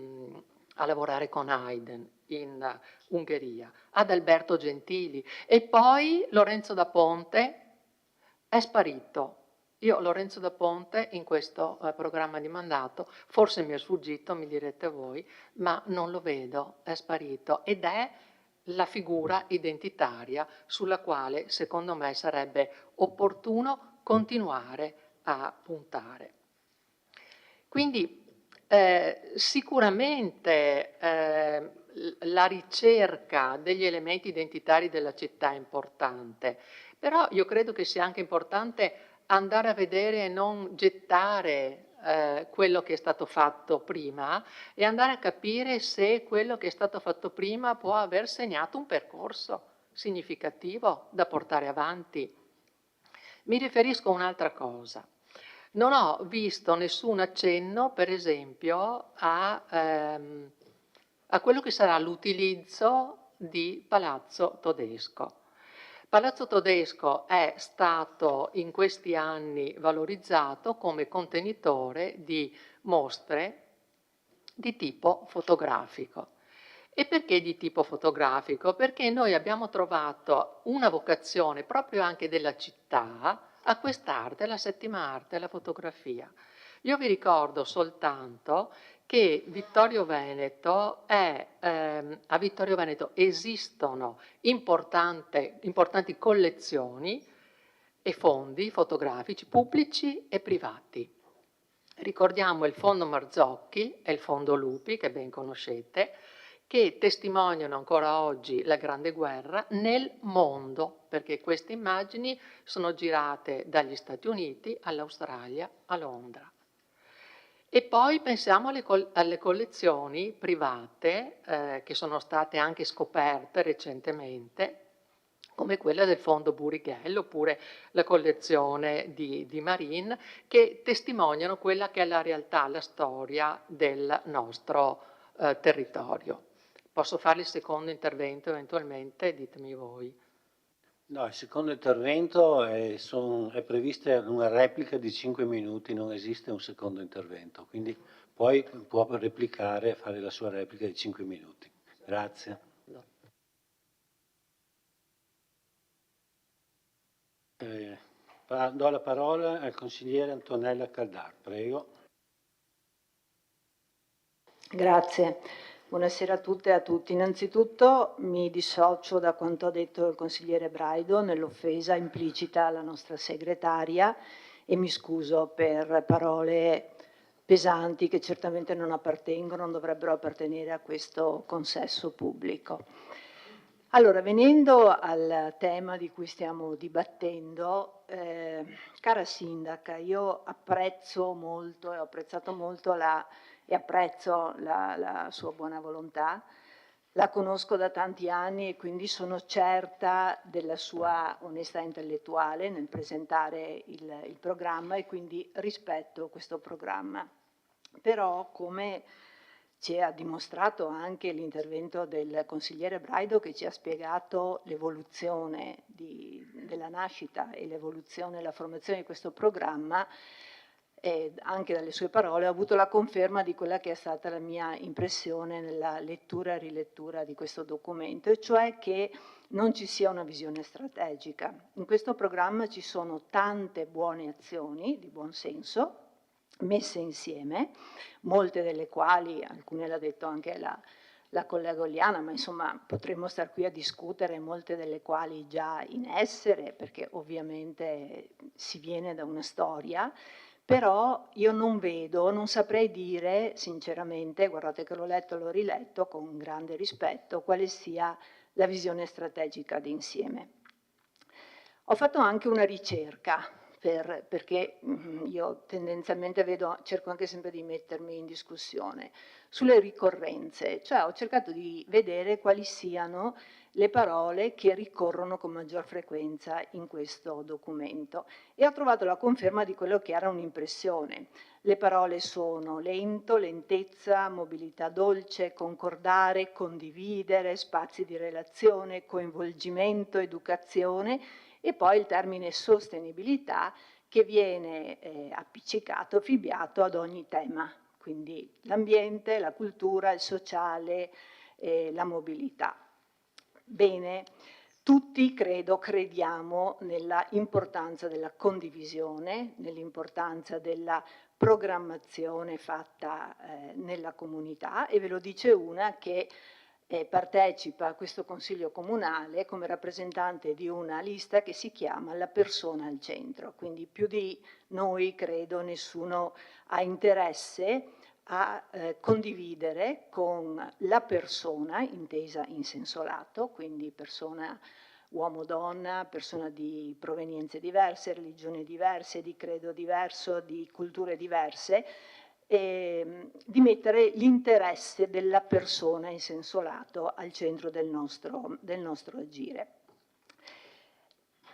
lavorare con Haydn in Ungheria, ad Alberto Gentili, e poi Lorenzo da Ponte è sparito. Io Lorenzo da Ponte in questo programma di mandato, forse mi è sfuggito, mi direte voi, ma non lo vedo, è sparito, ed è la figura identitaria sulla quale secondo me sarebbe opportuno continuare a puntare. Quindi sicuramente la ricerca degli elementi identitari della città è importante, però io credo che sia anche importante andare a vedere e non gettare quello che è stato fatto prima e andare a capire se quello che è stato fatto prima può aver segnato un percorso significativo da portare avanti. Mi riferisco a un'altra cosa. Non ho visto nessun accenno, per esempio, a quello che sarà l'utilizzo di Palazzo Todesco. Palazzo Todesco è stato in questi anni valorizzato come contenitore di mostre di tipo fotografico. E perché di tipo fotografico? Perché noi abbiamo trovato una vocazione proprio anche della città a quest'arte, la settima arte, la fotografia. Io vi ricordo soltanto che Vittorio Veneto a Vittorio Veneto esistono importanti collezioni e fondi fotografici pubblici e privati. Ricordiamo il Fondo Marzocchi e il Fondo Lupi, che ben conoscete, che testimoniano ancora oggi la Grande Guerra nel mondo, perché queste immagini sono girate dagli Stati Uniti all'Australia, a Londra. E poi pensiamo alle collezioni private che sono state anche scoperte recentemente, come quella del Fondo Burighello, oppure la collezione di Marin, che testimoniano quella che è la realtà, la storia del nostro territorio. Posso fare il secondo intervento eventualmente? Ditemi voi. No, il secondo intervento è prevista una replica di 5 minuti, non esiste un secondo intervento, quindi poi può replicare e fare la sua replica di 5 minuti. Grazie. Do la parola al consigliere Antonella Caldar, prego. Grazie, buonasera a tutte e a tutti. Innanzitutto mi dissocio da quanto ha detto il consigliere Braido nell'offesa implicita alla nostra segretaria e mi scuso per parole pesanti che certamente non appartengono, non dovrebbero appartenere a questo consesso pubblico. Allora, venendo al tema di cui stiamo dibattendo, cara sindaca, io apprezzo molto e ho apprezzato molto e apprezzo la sua buona volontà, la conosco da tanti anni e quindi sono certa della sua onestà intellettuale nel presentare il programma e quindi rispetto questo programma. Però, come ci ha dimostrato anche l'intervento del consigliere Braido, che ci ha spiegato l'evoluzione della nascita e l'evoluzione e la formazione di questo programma, anche dalle sue parole ho avuto la conferma di quella che è stata la mia impressione nella lettura e rilettura di questo documento, e cioè che non ci sia una visione strategica. In questo programma ci sono tante buone azioni di buon senso messe insieme, molte delle quali, alcune l'ha detto anche la collega Oliana, ma insomma potremmo star qui a discutere, molte delle quali già in essere, perché ovviamente si viene da una storia. Però io non vedo, non saprei dire sinceramente, guardate che l'ho letto e l'ho riletto con grande rispetto, quale sia la visione strategica d'insieme. Ho fatto anche una ricerca, perché io tendenzialmente cerco anche sempre di mettermi in discussione, sulle ricorrenze, cioè ho cercato di vedere quali siano le parole che ricorrono con maggior frequenza in questo documento e ho trovato la conferma di quello che era un'impressione. Le parole sono lento, lentezza, mobilità dolce, concordare, condividere, spazi di relazione, coinvolgimento, educazione e poi il termine sostenibilità che viene appiccicato, affibbiato ad ogni tema, quindi l'ambiente, la cultura, il sociale, la mobilità. Bene, tutti crediamo nella importanza della condivisione, nell'importanza della programmazione fatta nella comunità e ve lo dice una che partecipa a questo Consiglio Comunale come rappresentante di una lista che si chiama La persona al centro, quindi più di noi credo nessuno ha interesse a condividere con la persona intesa in senso lato, quindi persona uomo-donna, persona di provenienze diverse, religioni diverse, di credo diverso, di culture diverse, di mettere l'interesse della persona in senso lato al centro del nostro agire.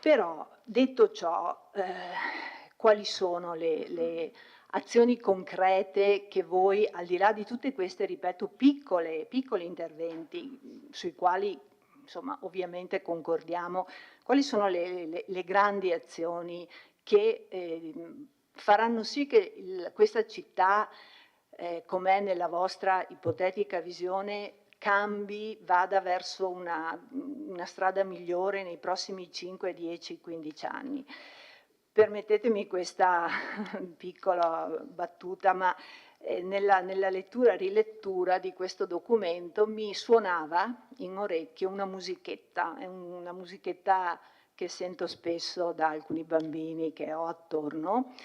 Però, detto ciò, quali sono le azioni concrete che voi, al di là di tutte queste, ripeto, piccoli interventi sui quali insomma, ovviamente concordiamo, quali sono le grandi azioni che faranno sì che questa città, com'è nella vostra ipotetica visione, cambi, vada verso una strada migliore nei prossimi 5, 10, 15 anni. Permettetemi questa piccola battuta, ma nella lettura e rilettura di questo documento mi suonava in orecchio una musichetta che sento spesso da alcuni bambini che ho attorno,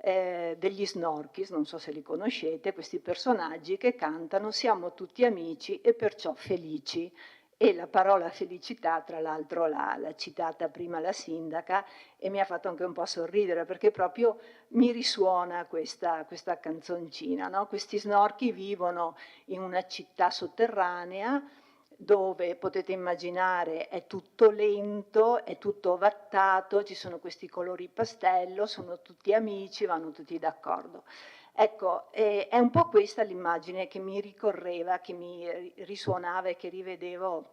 degli Snorkis, non so se li conoscete, questi personaggi che cantano "Siamo tutti amici e perciò felici". E la parola felicità, tra l'altro, l'ha citata prima la sindaca e mi ha fatto anche un po' sorridere, perché proprio mi risuona questa canzoncina, no? Questi Snorchi vivono in una città sotterranea dove, potete immaginare, è tutto lento, è tutto ovattato, ci sono questi colori pastello, sono tutti amici, vanno tutti d'accordo. Ecco, è un po' questa l'immagine che mi ricorreva, che mi risuonava e che rivedevo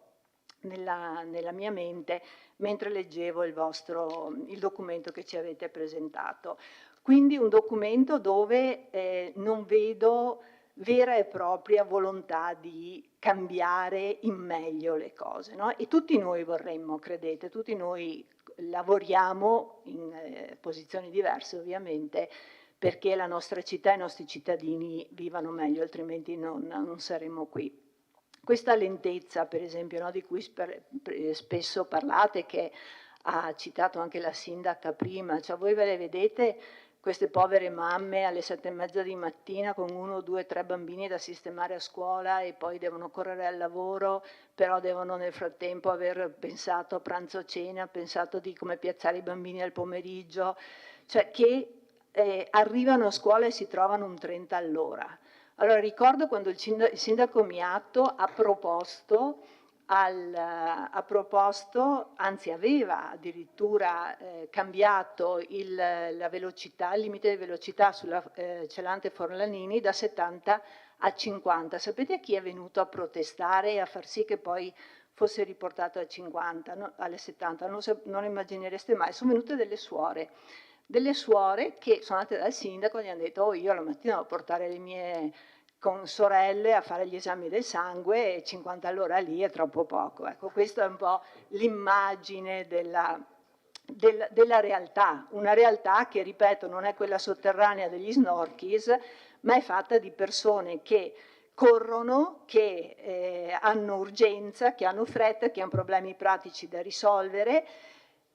nella mia mente mentre leggevo il documento che ci avete presentato. Quindi un documento dove non vedo vera e propria volontà di cambiare in meglio le cose, no? E tutti noi vorremmo, credete, tutti noi lavoriamo in posizioni diverse ovviamente, perché la nostra città e i nostri cittadini vivano meglio, altrimenti non saremmo qui. Questa lentezza, per esempio, no, di cui spesso parlate, che ha citato anche la sindaca prima, cioè voi ve le vedete queste povere mamme alle 7:30 di mattina con 1, 2, 3 bambini da sistemare a scuola e poi devono correre al lavoro, però devono nel frattempo aver pensato a pranzo o cena, pensato di come piazzare i bambini al pomeriggio, cioè che arrivano a scuola e si trovano un 30 all'ora. Allora ricordo quando il sindaco Miatto ha proposto, anzi aveva addirittura cambiato la velocità, il limite di velocità sulla Celante Forlanini da 70 a 50. Sapete chi è venuto a protestare e a far sì che poi fosse riportato a 50, no? Alle 70? Non immaginereste mai, sono venute delle suore che sono andate dal sindaco e gli hanno detto: "Oh, io la mattina devo portare le mie sorelle a fare gli esami del sangue e 50 all'ora lì è troppo poco". Ecco, questa è un po' l'immagine della realtà, una realtà che, ripeto, non è quella sotterranea degli Snorkis, ma è fatta di persone che corrono, che hanno urgenza, che hanno fretta, che hanno problemi pratici da risolvere.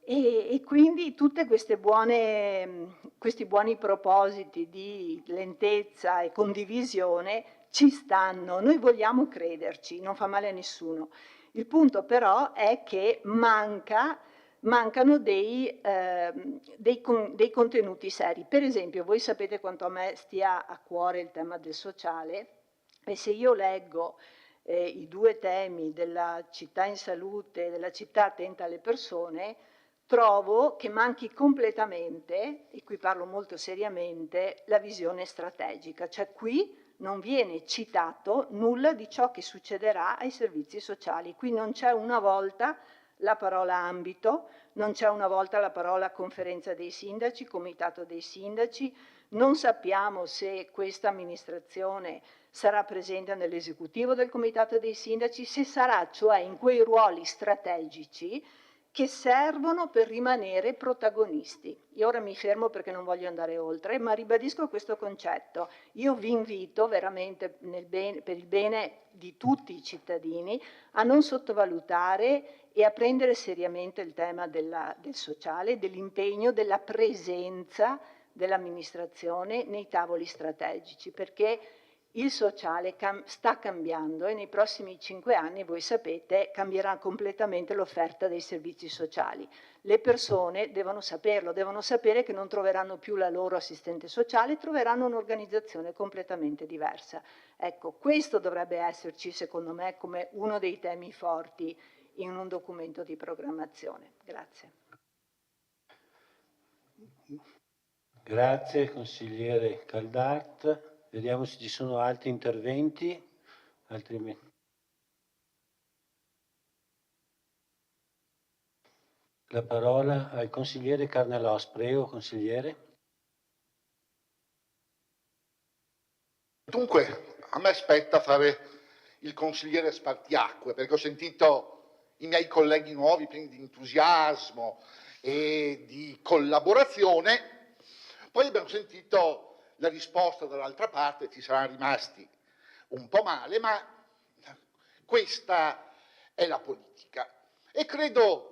E quindi tutti questi buoni propositi di lentezza e condivisione ci stanno, noi vogliamo crederci, non fa male a nessuno. Il punto però è che mancano dei contenuti seri. Per esempio, voi sapete quanto a me stia a cuore il tema del sociale, e se io leggo i due temi della città in salute e della città attenta alle persone, trovo che manchi completamente, e qui parlo molto seriamente, la visione strategica. Cioè qui non viene citato nulla di ciò che succederà ai servizi sociali. Qui non c'è una volta la parola ambito, non c'è una volta la parola conferenza dei sindaci, comitato dei sindaci. Non sappiamo se questa amministrazione sarà presente nell'esecutivo del comitato dei sindaci, se sarà cioè in quei ruoli strategici che servono per rimanere protagonisti. Io ora mi fermo perché non voglio andare oltre, ma ribadisco questo concetto. Io vi invito veramente per il bene di tutti i cittadini a non sottovalutare e a prendere seriamente il tema del sociale, dell'impegno, della presenza dell'amministrazione nei tavoli strategici, perché il sociale sta cambiando e nei prossimi 5 anni, voi sapete, cambierà completamente l'offerta dei servizi sociali. Le persone devono saperlo, devono sapere che non troveranno più la loro assistente sociale, troveranno un'organizzazione completamente diversa. Ecco, questo dovrebbe esserci, secondo me, come uno dei temi forti in un documento di programmazione. Grazie. Grazie consigliere Caldart. Vediamo se ci sono altri interventi. la parola al consigliere Carnellos. Prego, consigliere. Dunque, a me spetta fare il consigliere spartiacque, perché ho sentito i miei colleghi nuovi pieni di entusiasmo e di collaborazione, poi abbiamo sentito la risposta dall'altra parte, ci saranno rimasti un po' male, ma questa è la politica. E credo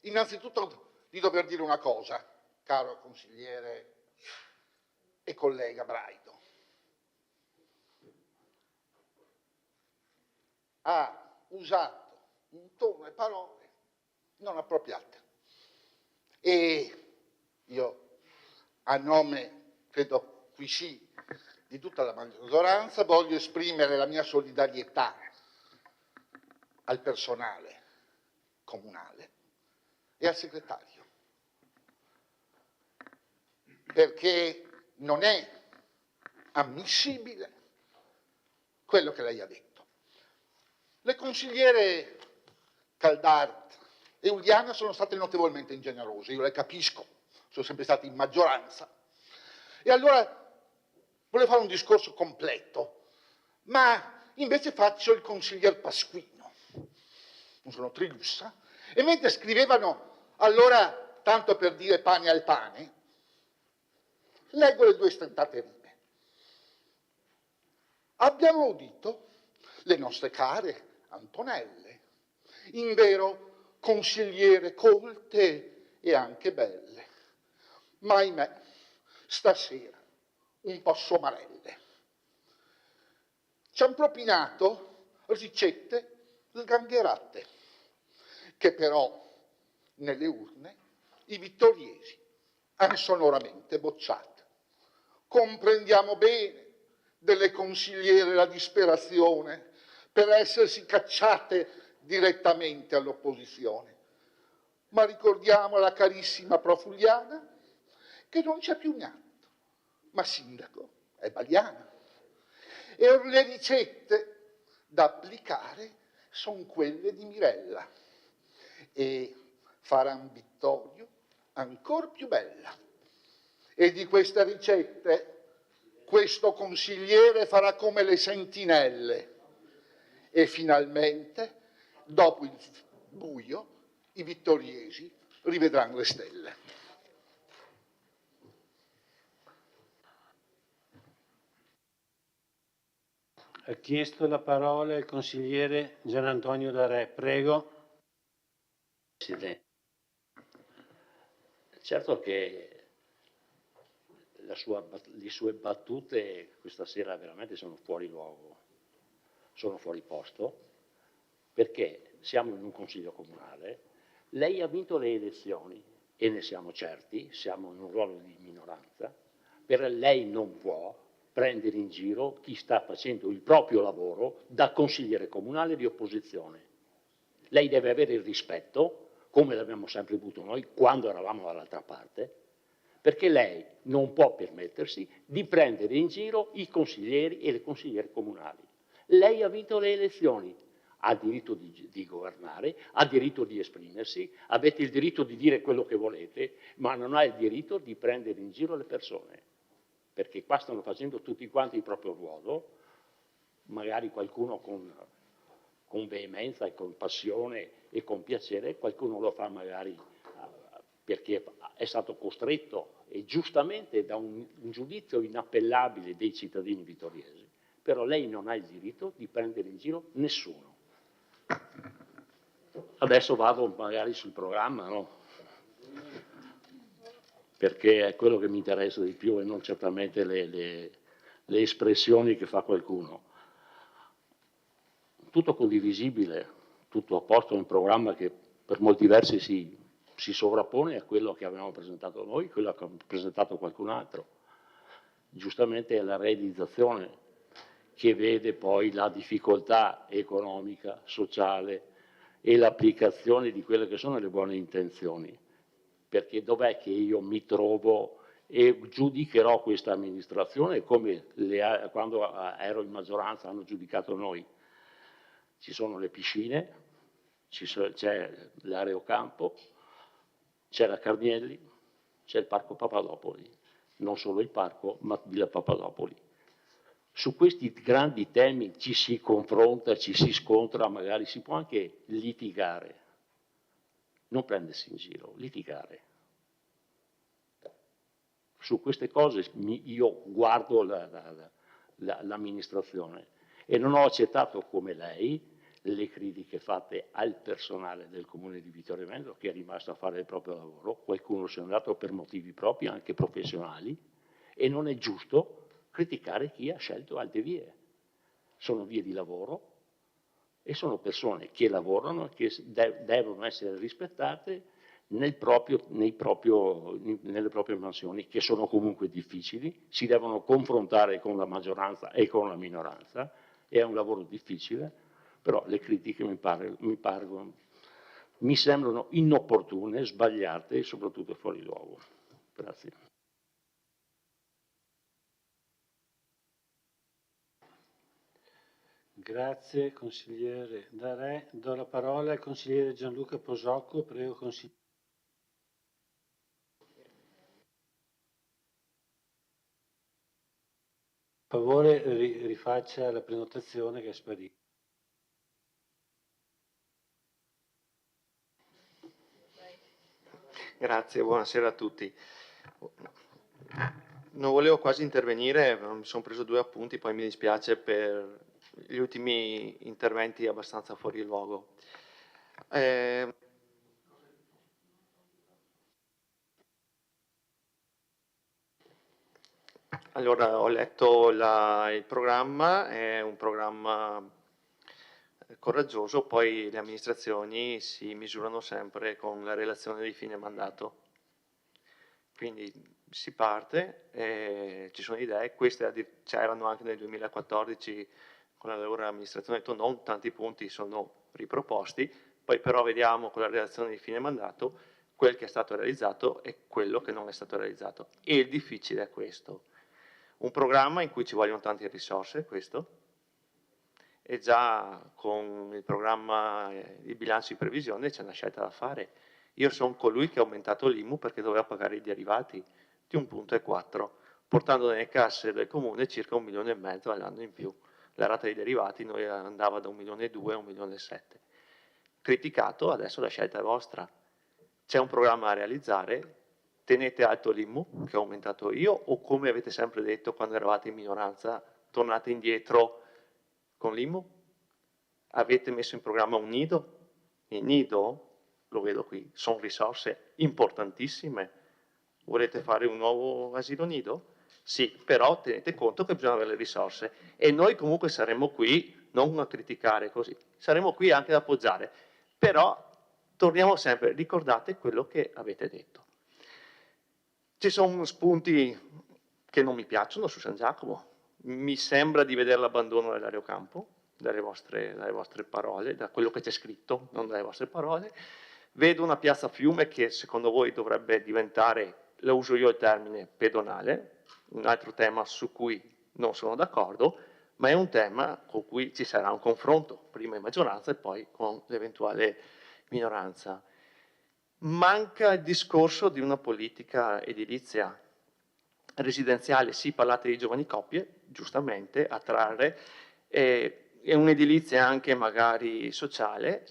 innanzitutto di dover dire una cosa, caro consigliere e collega Braido. Ha usato un tono e parole non appropriate. E io, a nome, credo qui sì, di tutta la maggioranza, voglio esprimere la mia solidarietà al personale comunale e al segretario, perché non è ammissibile quello che lei ha detto. Le consigliere Caldart e Uliana sono state notevolmente ingenerose, io le capisco, sono sempre state in maggioranza. E allora volevo fare un discorso completo, ma invece faccio il consiglier Pasquino, non sono Trilussa, e mentre scrivevano allora, tanto per dire pane al pane, leggo le due stentate rime. Abbiamo udito le nostre care Antonelle, invero consigliere colte e anche belle, ma ahimè, stasera un po' somarelle. Ci han propinato ricette sgangherate, che però nelle urne i vittoriesi hanno sonoramente bocciate. Comprendiamo bene delle consigliere la disperazione per essersi cacciate direttamente all'opposizione. Ma ricordiamo alla carissima Profuliana che non c'è più Gnatto, ma sindaco è Baliana. E le ricette da applicare sono quelle di Mirella e faranno Vittorio ancor più bella. E di queste ricette questo consigliere farà come le sentinelle. E finalmente, dopo il buio, i vittoriesi rivedranno le stelle. Ha chiesto la parola il consigliere Gian Antonio Darè. Prego. Presidente, certo che le sue battute questa sera veramente sono fuori luogo, sono fuori posto, perché siamo in un consiglio comunale, lei ha vinto le elezioni e ne siamo certi, siamo in un ruolo di minoranza, per lei non può prendere in giro chi sta facendo il proprio lavoro da consigliere comunale di opposizione. Lei deve avere il rispetto, come l'abbiamo sempre avuto noi quando eravamo dall'altra parte, perché lei non può permettersi di prendere in giro i consiglieri e le consigliere comunali. Lei ha vinto le elezioni, ha diritto di governare, ha diritto di esprimersi, avete il diritto di dire quello che volete, ma non ha il diritto di prendere in giro le persone, perché qua stanno facendo tutti quanti il proprio ruolo, magari qualcuno con veemenza e con passione e con piacere, qualcuno lo fa magari perché è stato costretto e giustamente da un giudizio inappellabile dei cittadini vittoriesi, però lei non ha il diritto di prendere in giro nessuno. Adesso vado magari sul programma, no? Perché è quello che mi interessa di più e non certamente le espressioni che fa qualcuno. Tutto condivisibile, tutto a posto nel programma che per molti versi si sovrappone a quello che avevamo presentato noi, quello che ha presentato qualcun altro. Giustamente è la realizzazione che vede poi la difficoltà economica, sociale e l'applicazione di quelle che sono le buone intenzioni. Perché dov'è che io mi trovo e giudicherò questa amministrazione come quando ero in maggioranza hanno giudicato noi. Ci sono le piscine, c'è l'aerocampo, c'è la Carnielli, c'è il Parco Papadopoli, non solo il parco, ma Villa Papadopoli. Su questi grandi temi ci si confronta, ci si scontra, magari si può anche litigare, non prendersi in giro, litigare. Su queste cose io guardo l'amministrazione e non ho accettato come lei le critiche fatte al personale del Comune di Vittorio Veneto, che è rimasto a fare il proprio lavoro, qualcuno se n'è andato per motivi propri, anche professionali, e non è giusto criticare chi ha scelto altre vie. Sono vie di lavoro e sono persone che lavorano e che devono essere rispettate nelle proprie mansioni, che sono comunque difficili, si devono confrontare con la maggioranza e con la minoranza, è un lavoro difficile, però le critiche mi sembrano inopportune, sbagliate e soprattutto fuori luogo. Grazie. Grazie consigliere Darè. Do la parola al consigliere Gianluca Posocco. Prego consigliere. Per favore rifaccia la prenotazione che è sparita. Grazie, buonasera a tutti. Non volevo quasi intervenire, mi sono preso 2 appunti, poi mi dispiace per gli ultimi interventi abbastanza fuori luogo. Allora, ho letto il programma, è un programma coraggioso, poi le amministrazioni si misurano sempre con la relazione di fine mandato. Quindi si parte, ci sono idee, queste c'erano anche nel 2014 con l'allora amministrazione, ho detto non, tanti punti sono riproposti, poi però vediamo con la relazione di fine mandato quel che è stato realizzato e quello che non è stato realizzato. E il difficile è questo. Un programma in cui ci vogliono tante risorse, questo, e già con il programma di bilancio di previsione c'è una scelta da fare. Io sono colui che ha aumentato l'IMU perché doveva pagare i derivati di 1,4 punti, portando nelle casse del comune circa 1,5 milioni all'anno in più. La rata dei derivati noi andava da 1,2 milioni a 1,7 milioni. Criticato, adesso la scelta è vostra. C'è un programma a realizzare, tenete alto l'IMU che ho aumentato io, o come avete sempre detto quando eravate in minoranza, tornate indietro con l'IMU? Avete messo in programma un nido? Il nido, lo vedo qui, sono risorse importantissime. Volete fare un nuovo asilo nido? Sì, però tenete conto che bisogna avere le risorse e noi comunque saremo qui non a criticare così, saremo qui anche ad appoggiare, però torniamo sempre, ricordate quello che avete detto. Ci sono spunti che non mi piacciono su San Giacomo, mi sembra di vedere l'abbandono dell'aerocampo, dalle vostre parole, da quello che c'è scritto, non dalle vostre parole. Vedo una piazza Fiume che secondo voi dovrebbe diventare, lo uso io il termine, pedonale, un altro tema su cui non sono d'accordo, ma è un tema con cui ci sarà un confronto, prima in maggioranza e poi con l'eventuale minoranza. Manca il discorso di una politica edilizia residenziale, sì, parlate di giovani coppie, giustamente, attrarre, e un'edilizia anche magari sociale.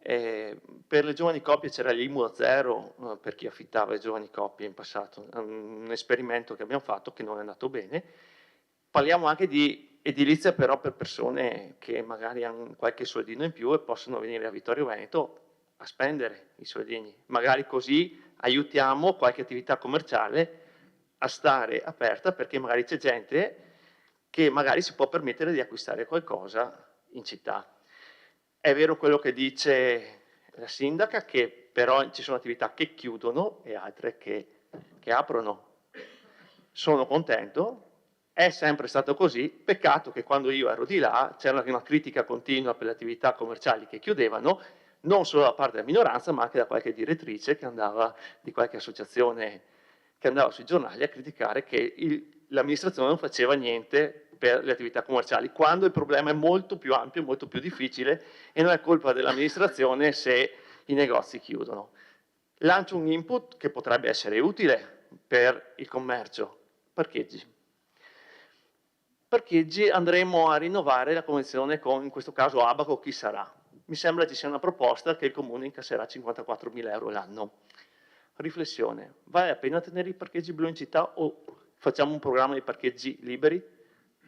Per le giovani coppie c'era l'IMU a zero per chi affittava le giovani coppie in passato, un esperimento che abbiamo fatto che non è andato bene. Parliamo anche di edilizia però per persone che magari hanno qualche soldino in più e possono venire a Vittorio Veneto a spendere i soldini. Magari così aiutiamo qualche attività commerciale a stare aperta perché magari c'è gente che magari si può permettere di acquistare qualcosa in città. È vero quello che dice la sindaca, che però ci sono attività che chiudono e altre che aprono. Sono contento, è sempre stato così, peccato che quando io ero di là c'era una critica continua per le attività commerciali che chiudevano, non solo da parte della minoranza ma anche da qualche direttrice che andava, di qualche associazione che andava sui giornali a criticare che l'amministrazione non faceva niente per le attività commerciali, quando il problema è molto più ampio, molto più difficile e non è colpa dell'amministrazione se i negozi chiudono. Lancio un input che potrebbe essere utile per il commercio, parcheggi. Parcheggi andremo a rinnovare la convenzione con, in questo caso, Abaco, chi sarà. Mi sembra ci sia una proposta che il Comune incasserà 54.000 euro l'anno. Riflessione, vale la pena tenere i parcheggi blu in città o facciamo un programma di parcheggi liberi?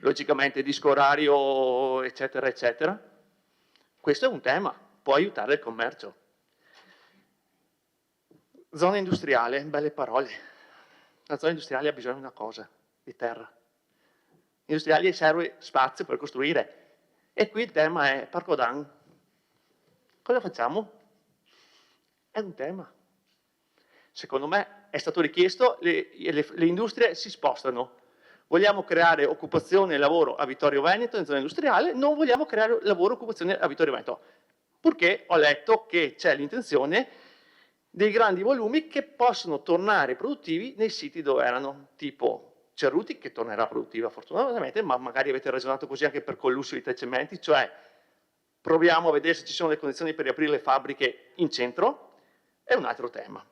Logicamente disco orario, eccetera, eccetera. Questo è un tema, può aiutare il commercio. Zona industriale, belle parole. La zona industriale ha bisogno di una cosa, di terra. Industriali serve spazio per costruire. E qui il tema è Parco Dan. Cosa facciamo? È un tema. Secondo me è stato richiesto, le industrie si spostano. Vogliamo creare occupazione e lavoro a Vittorio Veneto in zona industriale, non vogliamo creare lavoro e occupazione a Vittorio Veneto. Purché ho letto che c'è l'intenzione dei grandi volumi che possono tornare produttivi nei siti dove erano, tipo Cerruti, che tornerà produttiva fortunatamente, ma magari avete ragionato così anche per Collussio di Tecementi, cioè proviamo a vedere se ci sono le condizioni per riaprire le fabbriche in centro, è un altro tema.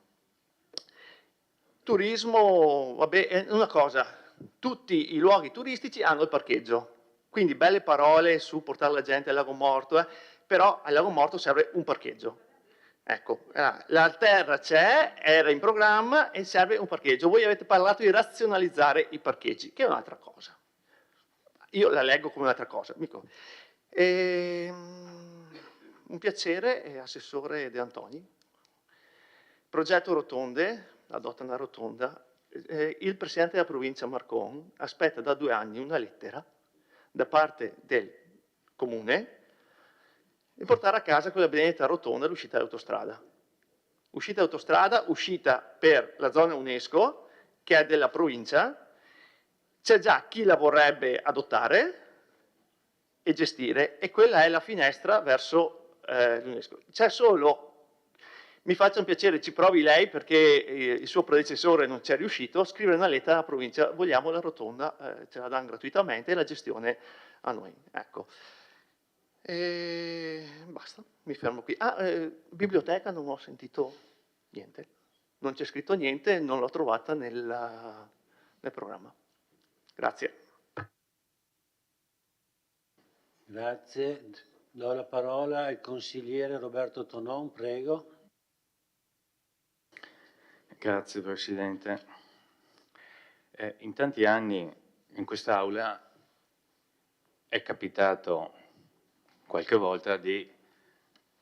Turismo, vabbè, è una cosa, tutti i luoghi turistici hanno il parcheggio, quindi belle parole su portare la gente al Lago Morto, però al Lago Morto serve un parcheggio. Ecco, la terra c'è, era in programma e serve un parcheggio. Voi avete parlato di razionalizzare i parcheggi, che è un'altra cosa. Io la leggo come un'altra cosa. Un piacere, Assessore De Antoni. Progetto Rotonde, adotta una rotonda. Il Presidente della provincia Marcon aspetta da 2 anni una lettera da parte del Comune e portare a casa quella benedetta rotonda l'uscita dell'autostrada. Uscita dell'autostrada, uscita per la zona UNESCO, che è della provincia, c'è già chi la vorrebbe adottare e gestire, e quella è la finestra verso l'UNESCO. C'è solo, mi faccia un piacere, ci provi lei, perché il suo predecessore non ci è riuscito, scrivere una lettera alla provincia, vogliamo la rotonda, ce la danno gratuitamente e la gestione a noi. Ecco. Basta, mi fermo qui. Biblioteca non ho sentito niente, non c'è scritto niente, non l'ho trovata nel programma. Grazie. Grazie. Do la parola al consigliere Roberto Tonon, prego. Grazie Presidente. In tanti anni in quest'Aula è capitato qualche volta di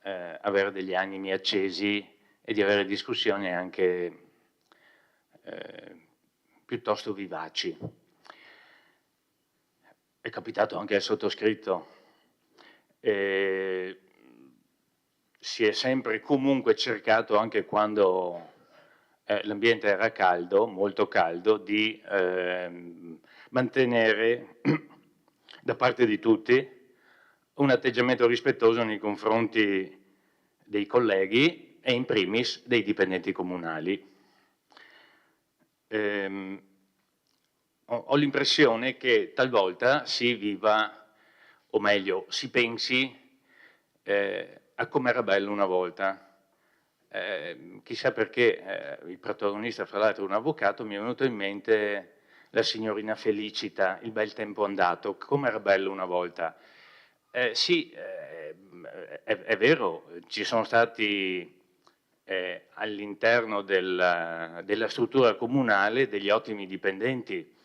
avere degli animi accesi e di avere discussioni anche piuttosto vivaci. È capitato anche al sottoscritto. Si è sempre comunque cercato, anche quando l'ambiente era caldo, molto caldo, di mantenere da parte di tutti un atteggiamento rispettoso nei confronti dei colleghi e in primis dei dipendenti comunali. Ho l'impressione che talvolta si viva, o meglio, si pensi a com'era bello una volta. Chissà perché il protagonista, fra l'altro un avvocato, mi è venuto in mente la signorina Felicita, il bel tempo andato, com'era bello una volta. Sì, è vero, ci sono stati all'interno della struttura comunale degli ottimi dipendenti,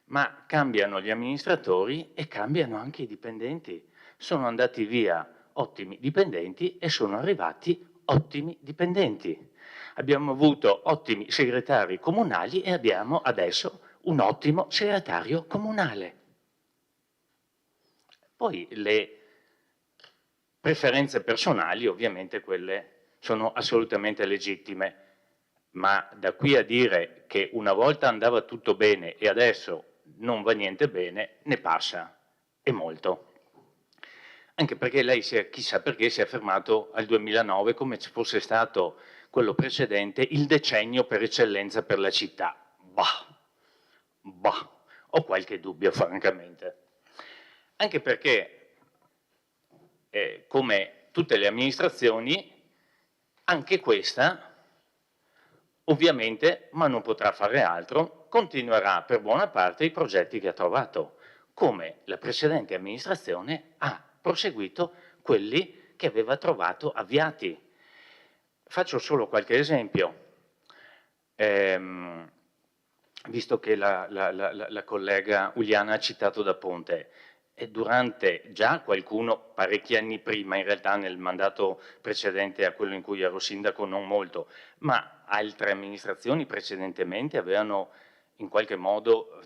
ma cambiano gli amministratori e cambiano anche i dipendenti. Sono andati via ottimi dipendenti e sono arrivati ottimi dipendenti. Abbiamo avuto ottimi segretari comunali e abbiamo adesso un ottimo segretario comunale. Poi le preferenze personali, ovviamente quelle sono assolutamente legittime, ma da qui a dire che una volta andava tutto bene e adesso non va niente bene, ne passa, e molto. Anche perché lei, chissà perché, si è fermato al 2009 come se fosse stato quello precedente il decennio per eccellenza per la città. Ho qualche dubbio, francamente. Anche perché, come tutte le amministrazioni, anche questa ovviamente, ma non potrà fare altro, continuerà per buona parte i progetti che ha trovato, come la precedente amministrazione ha proseguito quelli che aveva trovato avviati. Faccio solo qualche esempio. Visto che la collega Uliana ha citato Da Ponte, e durante già qualcuno parecchi anni prima, in realtà nel mandato precedente a quello in cui ero sindaco non molto, ma altre amministrazioni precedentemente avevano in qualche modo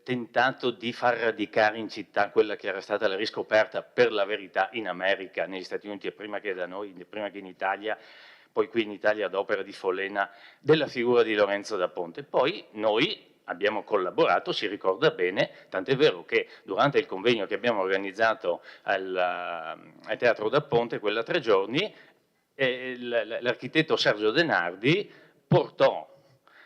tentato di far radicare in città quella che era stata la riscoperta, per la verità, in America, negli Stati Uniti e prima che da noi, prima che in Italia, poi qui in Italia ad opera di Follena, della figura di Lorenzo Da Ponte. Poi noi abbiamo collaborato, si ricorda bene, tant'è vero che durante il convegno che abbiamo organizzato al Teatro Da Ponte, quella 3 giorni, l'architetto Sergio Denardi portò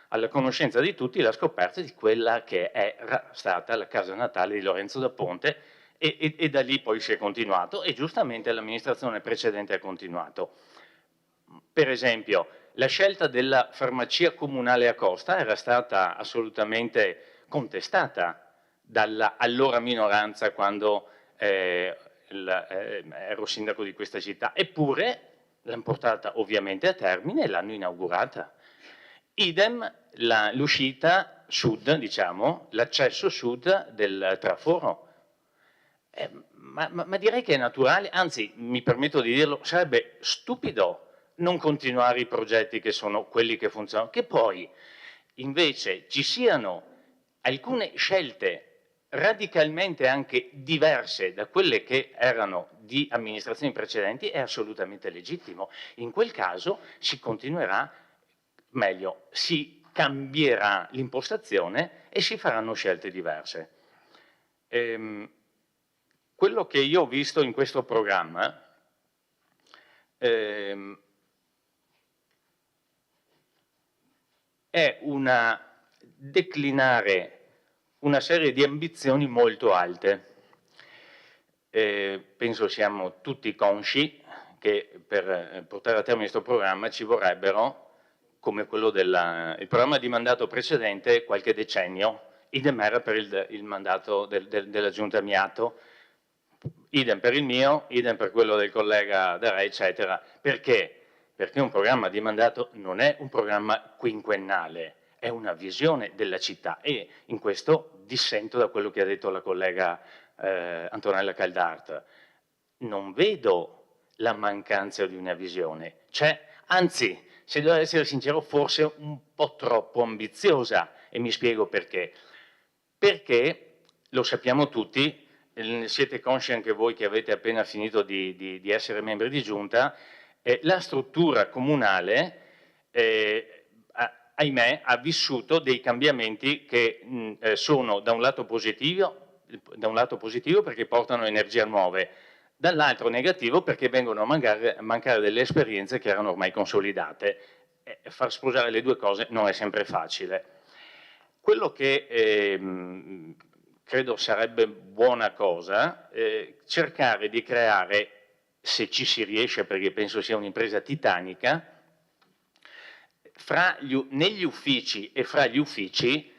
alla conoscenza di tutti la scoperta di quella che era stata la casa natale di Lorenzo Da Ponte e da lì poi si è continuato e giustamente l'amministrazione precedente ha continuato. Per esempio, la scelta della farmacia comunale a Costa era stata assolutamente contestata dalla allora minoranza quando ero sindaco di questa città, eppure l'hanno portata ovviamente a termine e l'hanno inaugurata. Idem l'uscita sud, diciamo, l'accesso sud del traforo. Ma direi che è naturale, anzi mi permetto di dirlo, sarebbe stupido non continuare i progetti che sono quelli che funzionano, che poi invece ci siano alcune scelte radicalmente anche diverse da quelle che erano di amministrazioni precedenti è assolutamente legittimo. In quel caso si continuerà, meglio, si cambierà l'impostazione e si faranno scelte diverse. Quello che io ho visto in questo programma è declinare una serie di ambizioni molto alte. Penso siamo tutti consci che per portare a termine questo programma ci vorrebbero, come quello il programma di mandato precedente, qualche decennio, idem era per il mandato della Giunta Miato, idem per il mio, idem per quello del collega D'Arè, eccetera. Perché? Perché un programma di mandato non è un programma quinquennale, è una visione della città e in questo dissento da quello che ha detto la collega Antonella Caldart. Non vedo la mancanza di una visione, anzi, se devo essere sincero, forse un po' troppo ambiziosa e mi spiego perché. Perché, lo sappiamo tutti, siete consci anche voi che avete appena finito di essere membri di giunta, la struttura comunale, ahimè, ha vissuto dei cambiamenti che sono da un lato positivo perché portano energia nuove, dall'altro negativo perché vengono a mancare delle esperienze che erano ormai consolidate. Far sposare le due cose non è sempre facile. Quello che credo sarebbe buona cosa, cercare di creare, se ci si riesce, perché penso sia un'impresa titanica, negli uffici e fra gli uffici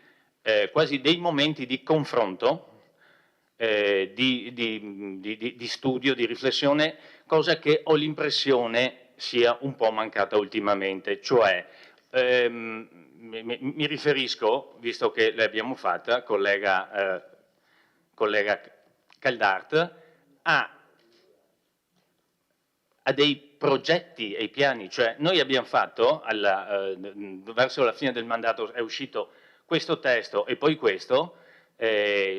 quasi dei momenti di confronto, di studio, di riflessione, cosa che ho l'impressione sia un po' mancata ultimamente, cioè mi riferisco, visto che l'abbiamo fatta, collega Caldart, a dei progetti e piani, cioè noi abbiamo fatto, verso la fine del mandato è uscito questo testo e poi questo,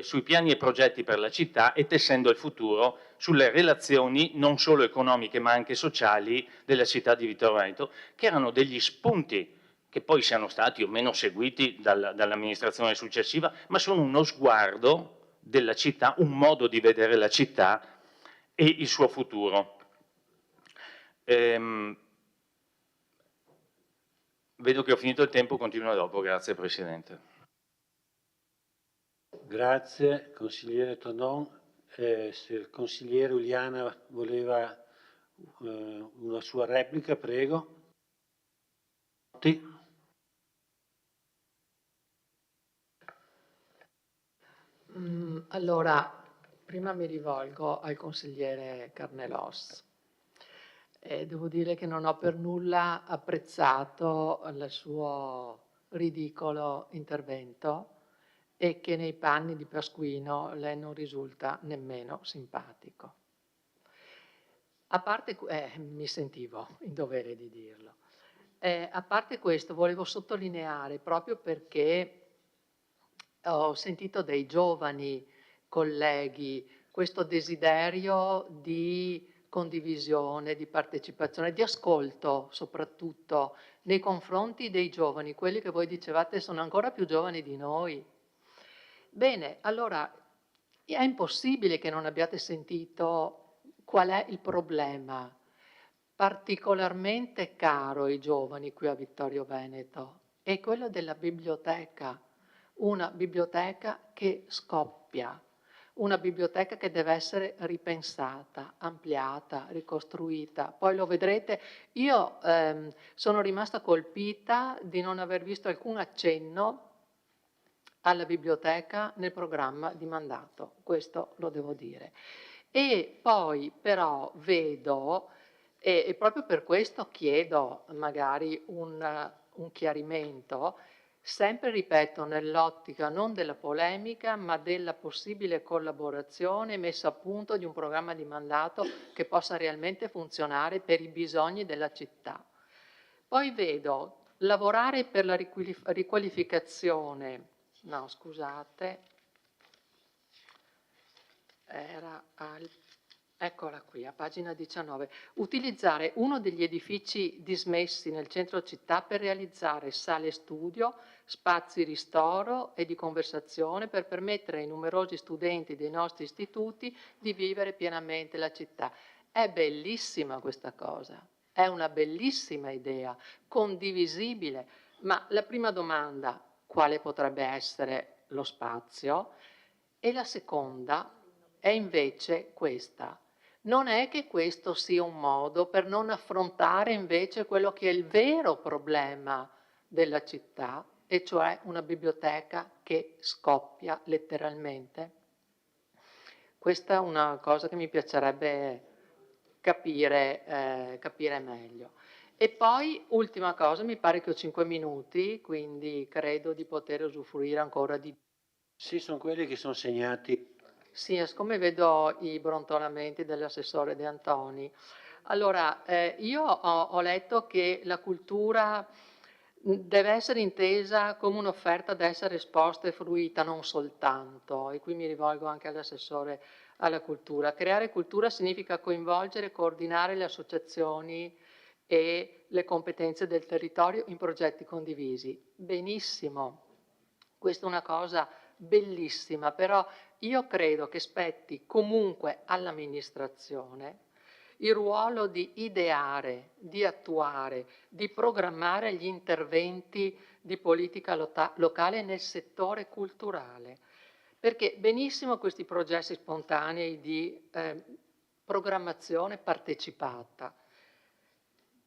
sui piani e progetti per la città e tessendo il futuro sulle relazioni non solo economiche ma anche sociali della città di Vittorio Veneto, che erano degli spunti che poi siano stati o meno seguiti dall'amministrazione successiva, ma sono uno sguardo della città, un modo di vedere la città e il suo futuro. Vedo che ho finito il tempo, continuo dopo, grazie Presidente. Grazie consigliere Tonon. Se il consigliere Uliana voleva una sua replica, prego. Allora, prima mi rivolgo al consigliere Carnelos. Devo dire che non ho per nulla apprezzato il suo ridicolo intervento e che nei panni di Pasquino lei non risulta nemmeno simpatico. A parte, mi sentivo in dovere di dirlo. A parte questo, volevo sottolineare, proprio perché ho sentito dei giovani colleghi questo desiderio di condivisione, di partecipazione, di ascolto soprattutto nei confronti dei giovani, quelli che voi dicevate sono ancora più giovani di noi. Bene, allora è impossibile che non abbiate sentito qual è il problema particolarmente caro ai giovani qui a Vittorio Veneto, è quello della biblioteca. Una biblioteca che scoppia, una biblioteca che deve essere ripensata, ampliata, ricostruita. Poi lo vedrete, io sono rimasta colpita di non aver visto alcun accenno alla biblioteca nel programma di mandato, questo lo devo dire. E poi però vedo, e proprio per questo chiedo magari un chiarimento, sempre, ripeto, nell'ottica non della polemica, ma della possibile collaborazione messa a punto di un programma di mandato che possa realmente funzionare per i bisogni della città. Poi vedo lavorare per la riqualificazione, no scusate, era eccola qui, a pagina 19. Utilizzare uno degli edifici dismessi nel centro città per realizzare sale studio, spazi ristoro e di conversazione per permettere ai numerosi studenti dei nostri istituti di vivere pienamente la città. È bellissima questa cosa, è una bellissima idea, condivisibile, ma la prima domanda, quale potrebbe essere lo spazio? E la seconda è invece questa. Non è che questo sia un modo per non affrontare invece quello che è il vero problema della città, e cioè una biblioteca che scoppia letteralmente? Questa è una cosa che mi piacerebbe capire meglio. E poi, ultima cosa, mi pare che ho 5 minuti, quindi credo di poter usufruire ancora di... Sì, sono quelli che sono segnati. Sì, siccome vedo i brontolamenti dell'assessore De Antoni. Allora, io ho letto che la cultura deve essere intesa come un'offerta da essere esposta e fruita, non soltanto, e qui mi rivolgo anche all'assessore alla cultura. Creare cultura significa coinvolgere e coordinare le associazioni e le competenze del territorio in progetti condivisi. Benissimo, questa è una cosa bellissima, però io credo che spetti comunque all'amministrazione il ruolo di ideare, di attuare, di programmare gli interventi di politica locale nel settore culturale, perché benissimo questi processi spontanei di programmazione partecipata,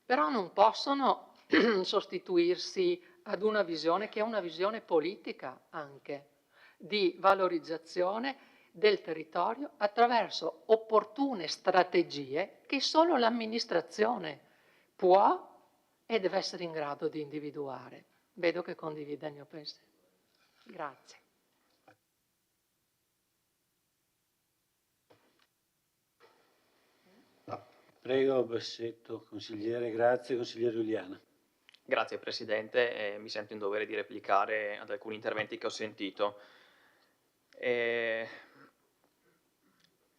però non possono sostituirsi ad una visione che è una visione politica anche, di valorizzazione del territorio attraverso opportune strategie che solo l'amministrazione può e deve essere in grado di individuare. Vedo che condivide il mio pensiero. Grazie. Prego, Bassetto, consigliere, grazie, consigliere Giuliana. Grazie Presidente, mi sento in dovere di replicare ad alcuni interventi che ho sentito.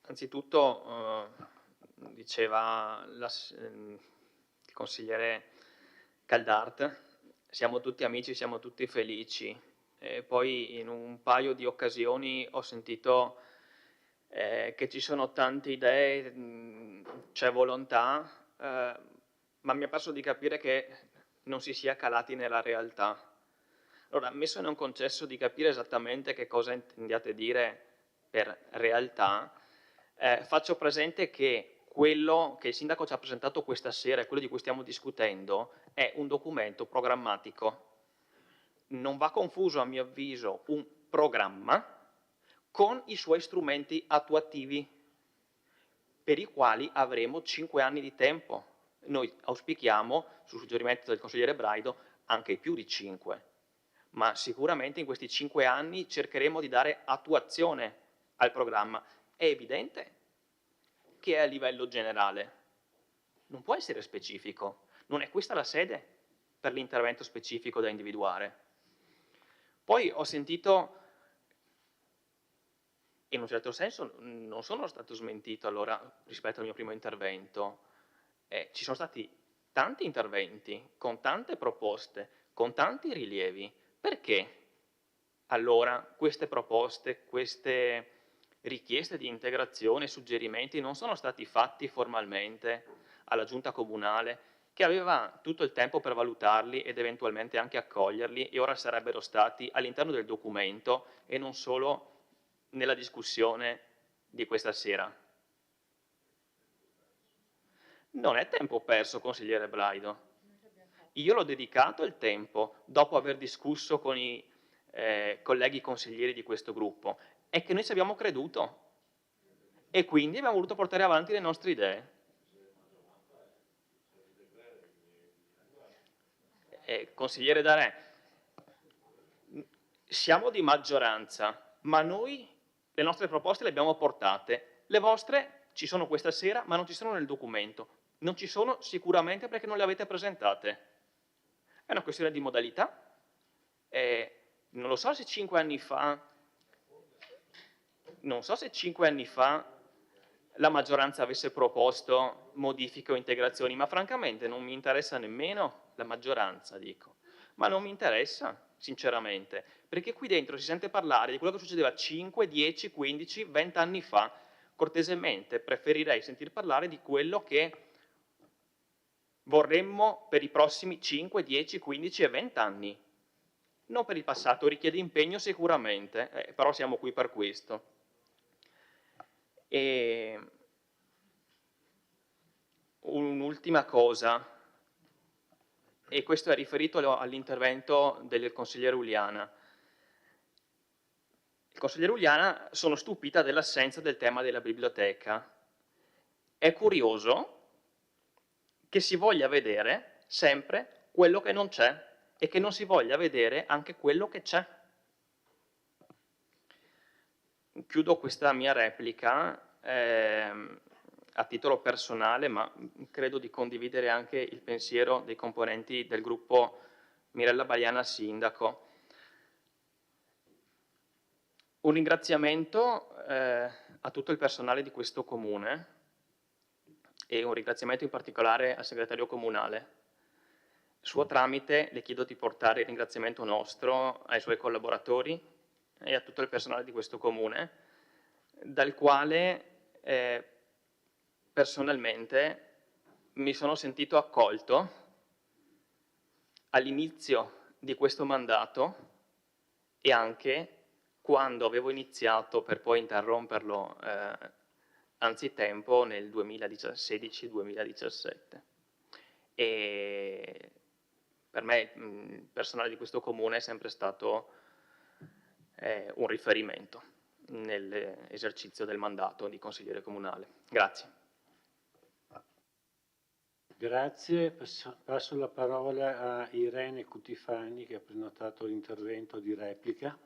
Anzitutto diceva il consigliere Caldart, siamo tutti amici, siamo tutti felici, e poi in un paio di occasioni ho sentito che ci sono tante idee, c'è volontà, ma mi è parso di capire che non si sia calati nella realtà. Allora, messo in un concesso di capire esattamente che cosa intendiate dire per realtà, faccio presente che quello che il sindaco ci ha presentato questa sera e quello di cui stiamo discutendo è un documento programmatico. Non va confuso, a mio avviso, un programma con i suoi strumenti attuativi, per i quali avremo 5 anni di tempo. Noi auspichiamo, su suggerimento del consigliere Braido, anche più di 5, ma sicuramente in questi 5 anni cercheremo di dare attuazione al programma. È evidente che è a livello generale, non può essere specifico, non è questa la sede per l'intervento specifico da individuare. Poi ho sentito, in un certo senso non sono stato smentito allora rispetto al mio primo intervento, ci sono stati tanti interventi, con tante proposte, con tanti rilievi. Perché allora queste proposte, queste richieste di integrazione, suggerimenti non sono stati fatti formalmente alla Giunta Comunale, che aveva tutto il tempo per valutarli ed eventualmente anche accoglierli, e ora sarebbero stati all'interno del documento e non solo nella discussione di questa sera? Non è tempo perso, consigliere Braido. Io l'ho dedicato il tempo, dopo aver discusso con i colleghi consiglieri di questo gruppo, è che noi ci abbiamo creduto e quindi abbiamo voluto portare avanti le nostre idee. Consigliere Darè, siamo di maggioranza, ma noi le nostre proposte le abbiamo portate. Le vostre ci sono questa sera, ma non ci sono nel documento. Non ci sono sicuramente perché non le avete presentate. È una questione di modalità. Non lo so se 5 anni fa, la maggioranza avesse proposto modifiche o integrazioni, ma francamente non mi interessa nemmeno la maggioranza, dico. Ma non mi interessa, sinceramente, perché qui dentro si sente parlare di quello che succedeva 5, 10, 15, 20 anni fa. Cortesemente preferirei sentir parlare di quello che vorremmo per i prossimi 5, 10, 15 e 20 anni. Non per il passato, richiede impegno sicuramente, però siamo qui per questo. E un'ultima cosa, e questo è riferito all'intervento del consigliere Uliana. Il consigliere Uliana, sono stupita dell'assenza del tema della biblioteca. È curioso che si voglia vedere sempre quello che non c'è e che non si voglia vedere anche quello che c'è. Chiudo questa mia replica a titolo personale, ma credo di condividere anche il pensiero dei componenti del gruppo Mirella Baiana Sindaco. Un ringraziamento a tutto il personale di questo comune e un ringraziamento in particolare al segretario comunale. Suo tramite le chiedo di portare il ringraziamento nostro ai suoi collaboratori e a tutto il personale di questo comune, dal quale personalmente mi sono sentito accolto all'inizio di questo mandato e anche quando avevo iniziato per poi interromperlo anzitempo nel 2016-2017. E per me il personale di questo comune è sempre stato un riferimento nell'esercizio del mandato di consigliere comunale. Grazie. Grazie, passo la parola a Irene Cutifani che ha prenotato l'intervento di replica.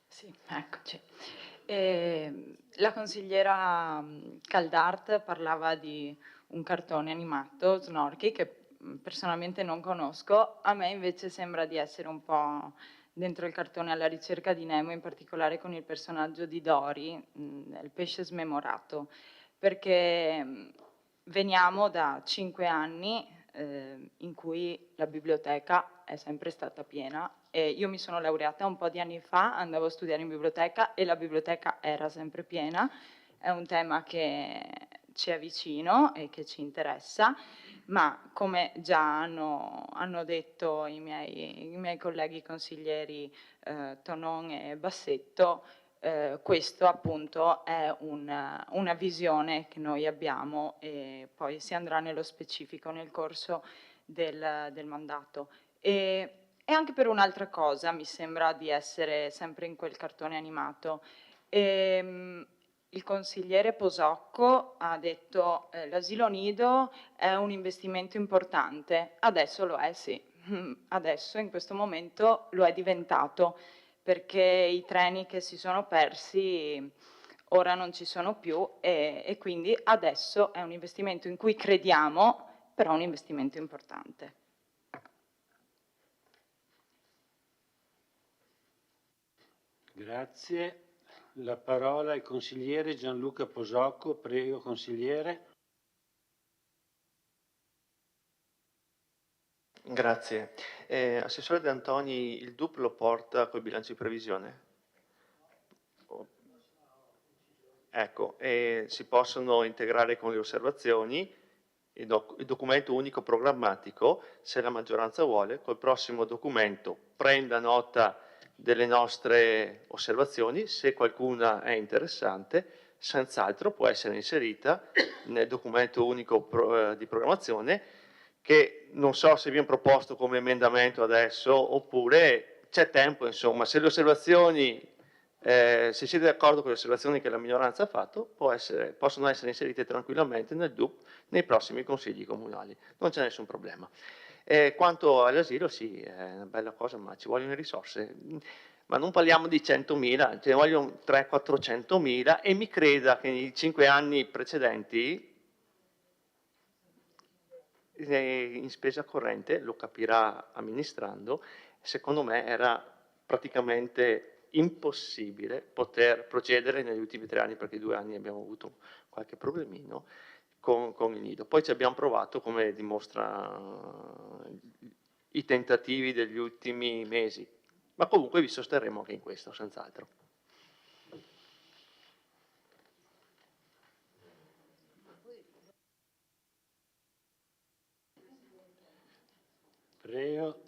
Sì, eccoci. La consigliera Caldart parlava di un cartone animato, Snorky, che personalmente non conosco. A me invece sembra di essere un po' dentro il cartone alla ricerca di Nemo, in particolare con il personaggio di Dory, il pesce smemorato, perché veniamo da 5 anni in cui la biblioteca è sempre stata piena. Io mi sono laureata un po' di anni fa, andavo a studiare in biblioteca e la biblioteca era sempre piena. È un tema che ci è vicino e che ci interessa, ma come già hanno detto i miei colleghi consiglieri Tonon e Bassetto, questo appunto è una visione che noi abbiamo e poi si andrà nello specifico nel corso del mandato. E E anche per un'altra cosa, mi sembra di essere sempre in quel cartone animato. Il consigliere Posocco ha detto l'asilo nido è un investimento importante, adesso lo è, sì, adesso in questo momento lo è diventato, perché i treni che si sono persi ora non ci sono più e quindi adesso è un investimento in cui crediamo, però un investimento importante. Grazie. La parola al consigliere Gianluca Posocco. Prego, consigliere. Grazie. Assessore De Antoni, il DUP lo porta col bilancio di previsione? Ecco, si possono integrare con le osservazioni il documento unico programmatico, se la maggioranza vuole, col prossimo documento prenda nota delle nostre osservazioni, se qualcuna è interessante, senz'altro può essere inserita nel documento unico di programmazione, che non so se viene proposto come emendamento adesso oppure c'è tempo, insomma, se le osservazioni, se siete d'accordo con le osservazioni che la minoranza ha fatto, possono essere inserite tranquillamente nel DUP nei prossimi consigli comunali, non c'è nessun problema. Quanto all'asilo, sì, è una bella cosa, ma ci vogliono risorse. Ma non parliamo di 100.000, ce ne vogliono 300-400.000 e mi creda che nei 5 anni precedenti in spesa corrente, lo capirà amministrando, secondo me era praticamente impossibile poter procedere negli ultimi 3 anni, perché 2 anni abbiamo avuto qualche problemino con il nido. Poi ci abbiamo provato, come dimostra i tentativi degli ultimi mesi, ma comunque vi sosterremo anche in questo, senz'altro. Prego.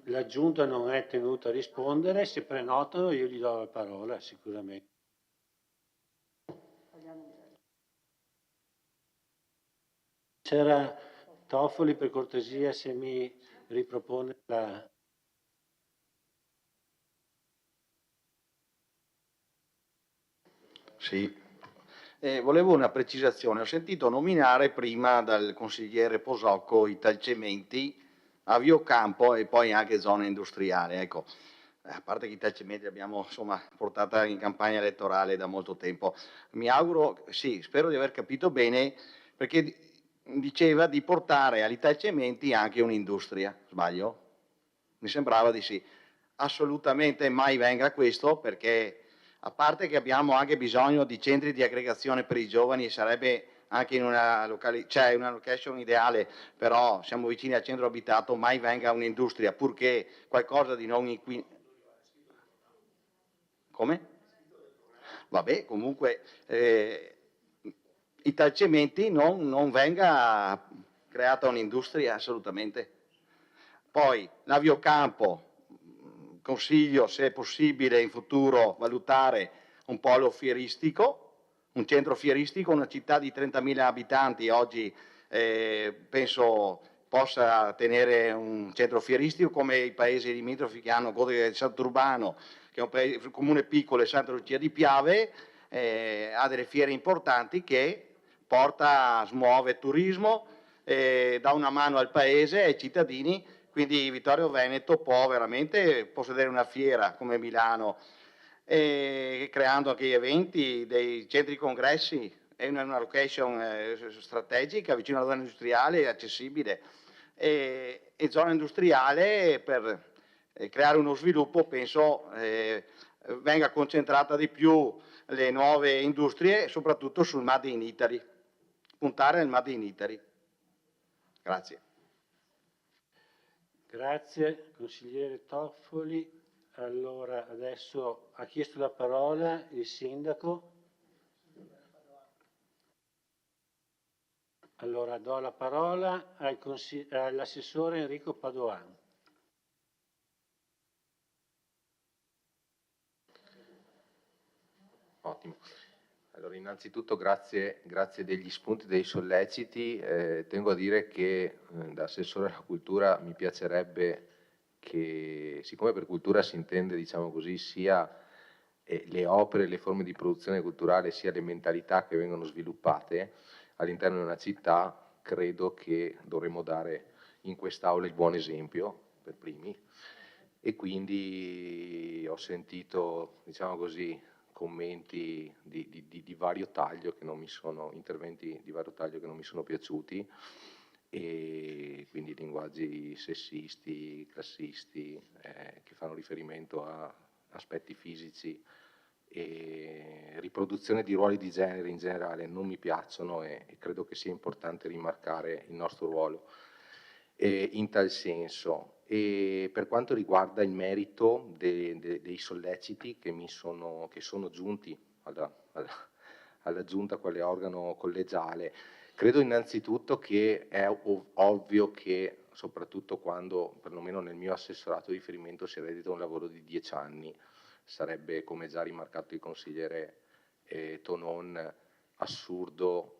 La Giunta non è tenuta a rispondere, se prenotano io gli do la parola sicuramente. C'era Toffoli, per cortesia, se mi ripropone la... Sì. Volevo una precisazione. Ho sentito nominare prima dal consigliere Posocco i talcementi, Aviocampo e poi anche zona industriale. Ecco, a parte che i talcementi li abbiamo insomma portata in campagna elettorale da molto tempo. Mi auguro, sì, spero di aver capito bene, perché diceva di portare agli talcementi anche un'industria, sbaglio? Mi sembrava di sì. Assolutamente mai venga questo, perché a parte che abbiamo anche bisogno di centri di aggregazione per i giovani, sarebbe anche in una location ideale, però siamo vicini al centro abitato, mai venga un'industria, purché qualcosa di non inquinante. Come? Vabbè, comunque i talcementi non venga creata un'industria, assolutamente. Poi l'aviocampo, consiglio, se è possibile in futuro, valutare un polo fieristico, un centro fieristico, una città di 30.000 abitanti oggi penso possa tenere un centro fieristico, come i paesi limitrofi che hanno Godere di Sant'Urbano, che è un comune piccolo, e Santa Lucia di Piave, ha delle fiere importanti che smuove turismo, dà una mano al paese e ai cittadini. Quindi Vittorio Veneto può veramente possedere una fiera come Milano, creando anche eventi, dei centri congressi, è una location strategica vicino alla zona industriale, accessibile, e zona industriale per creare uno sviluppo, penso venga concentrata di più le nuove industrie, soprattutto sul Made in Italy, puntare nel Made in Italy. Grazie. Grazie, consigliere Toffoli. Allora, adesso ha chiesto la parola il sindaco. Allora, do la parola all'assessore Enrico Padoan. Ottimo. Allora, innanzitutto grazie degli spunti, dei solleciti. Tengo a dire che da assessore alla cultura mi piacerebbe che, siccome per cultura si intende, diciamo così, sia le opere, le forme di produzione culturale, sia le mentalità che vengono sviluppate all'interno di una città, credo che dovremmo dare in quest'Aula il buon esempio per primi, e quindi ho sentito, diciamo così, commenti di vario taglio che non mi sono, interventi di vario taglio che non mi sono piaciuti, e quindi linguaggi sessisti, classisti, che fanno riferimento a aspetti fisici e riproduzione di ruoli di genere in generale non mi piacciono, e credo che sia importante rimarcare il nostro ruolo in tal senso. E per quanto riguarda il merito dei solleciti che sono giunti alla Giunta quale organo collegiale, credo innanzitutto che è ovvio che, soprattutto quando, perlomeno nel mio assessorato di riferimento, si eredita un lavoro di 10 anni, sarebbe, come già rimarcato il consigliere Tonon, assurdo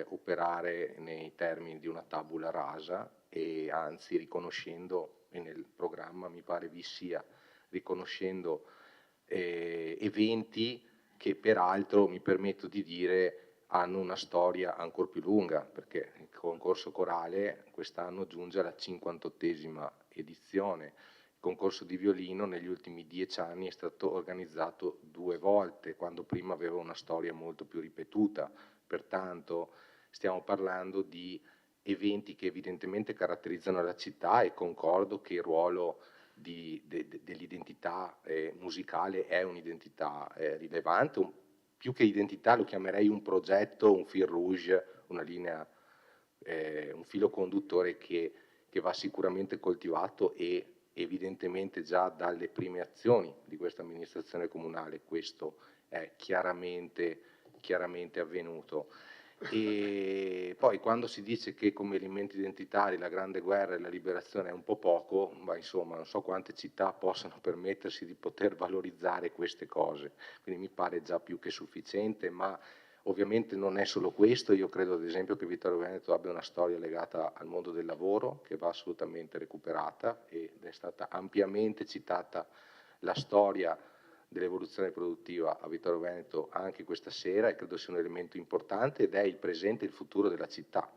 operare nei termini di una tabula rasa, e anzi riconoscendo, e nel programma mi pare vi sia, riconoscendo eventi che peraltro, mi permetto di dire, hanno una storia ancora più lunga, perché il concorso corale quest'anno giunge alla 58esima edizione. Il concorso di violino negli ultimi 10 anni è stato organizzato 2 volte, quando prima aveva una storia molto più ripetuta. Pertanto stiamo parlando di eventi che evidentemente caratterizzano la città, e concordo che il ruolo dell'identità musicale è un'identità rilevante. Più che identità lo chiamerei un progetto, un fil rouge, una linea, un filo conduttore che va sicuramente coltivato, e evidentemente già dalle prime azioni di questa amministrazione comunale questo è chiaramente avvenuto. E poi quando si dice che come elementi identitari la Grande Guerra e la Liberazione è un po' poco, ma insomma non so quante città possano permettersi di poter valorizzare queste cose, quindi mi pare già più che sufficiente. Ma ovviamente non è solo questo. Io credo ad esempio che Vittorio Veneto abbia una storia legata al mondo del lavoro che va assolutamente recuperata, ed è stata ampiamente citata la storia dell'evoluzione produttiva a Vittorio Veneto anche questa sera, e credo sia un elemento importante, ed è il presente e il futuro della città,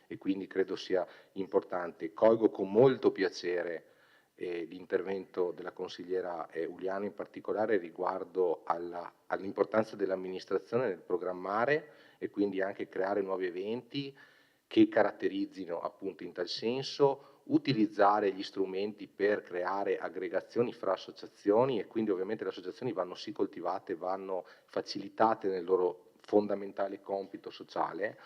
e quindi credo sia importante. Colgo con molto piacere l'intervento della consigliera Uliano, in particolare riguardo all'importanza dell'amministrazione nel programmare e quindi anche creare nuovi eventi che caratterizzino appunto in tal senso, utilizzare gli strumenti per creare aggregazioni fra associazioni, e quindi ovviamente le associazioni vanno sì coltivate, vanno facilitate nel loro fondamentale compito sociale,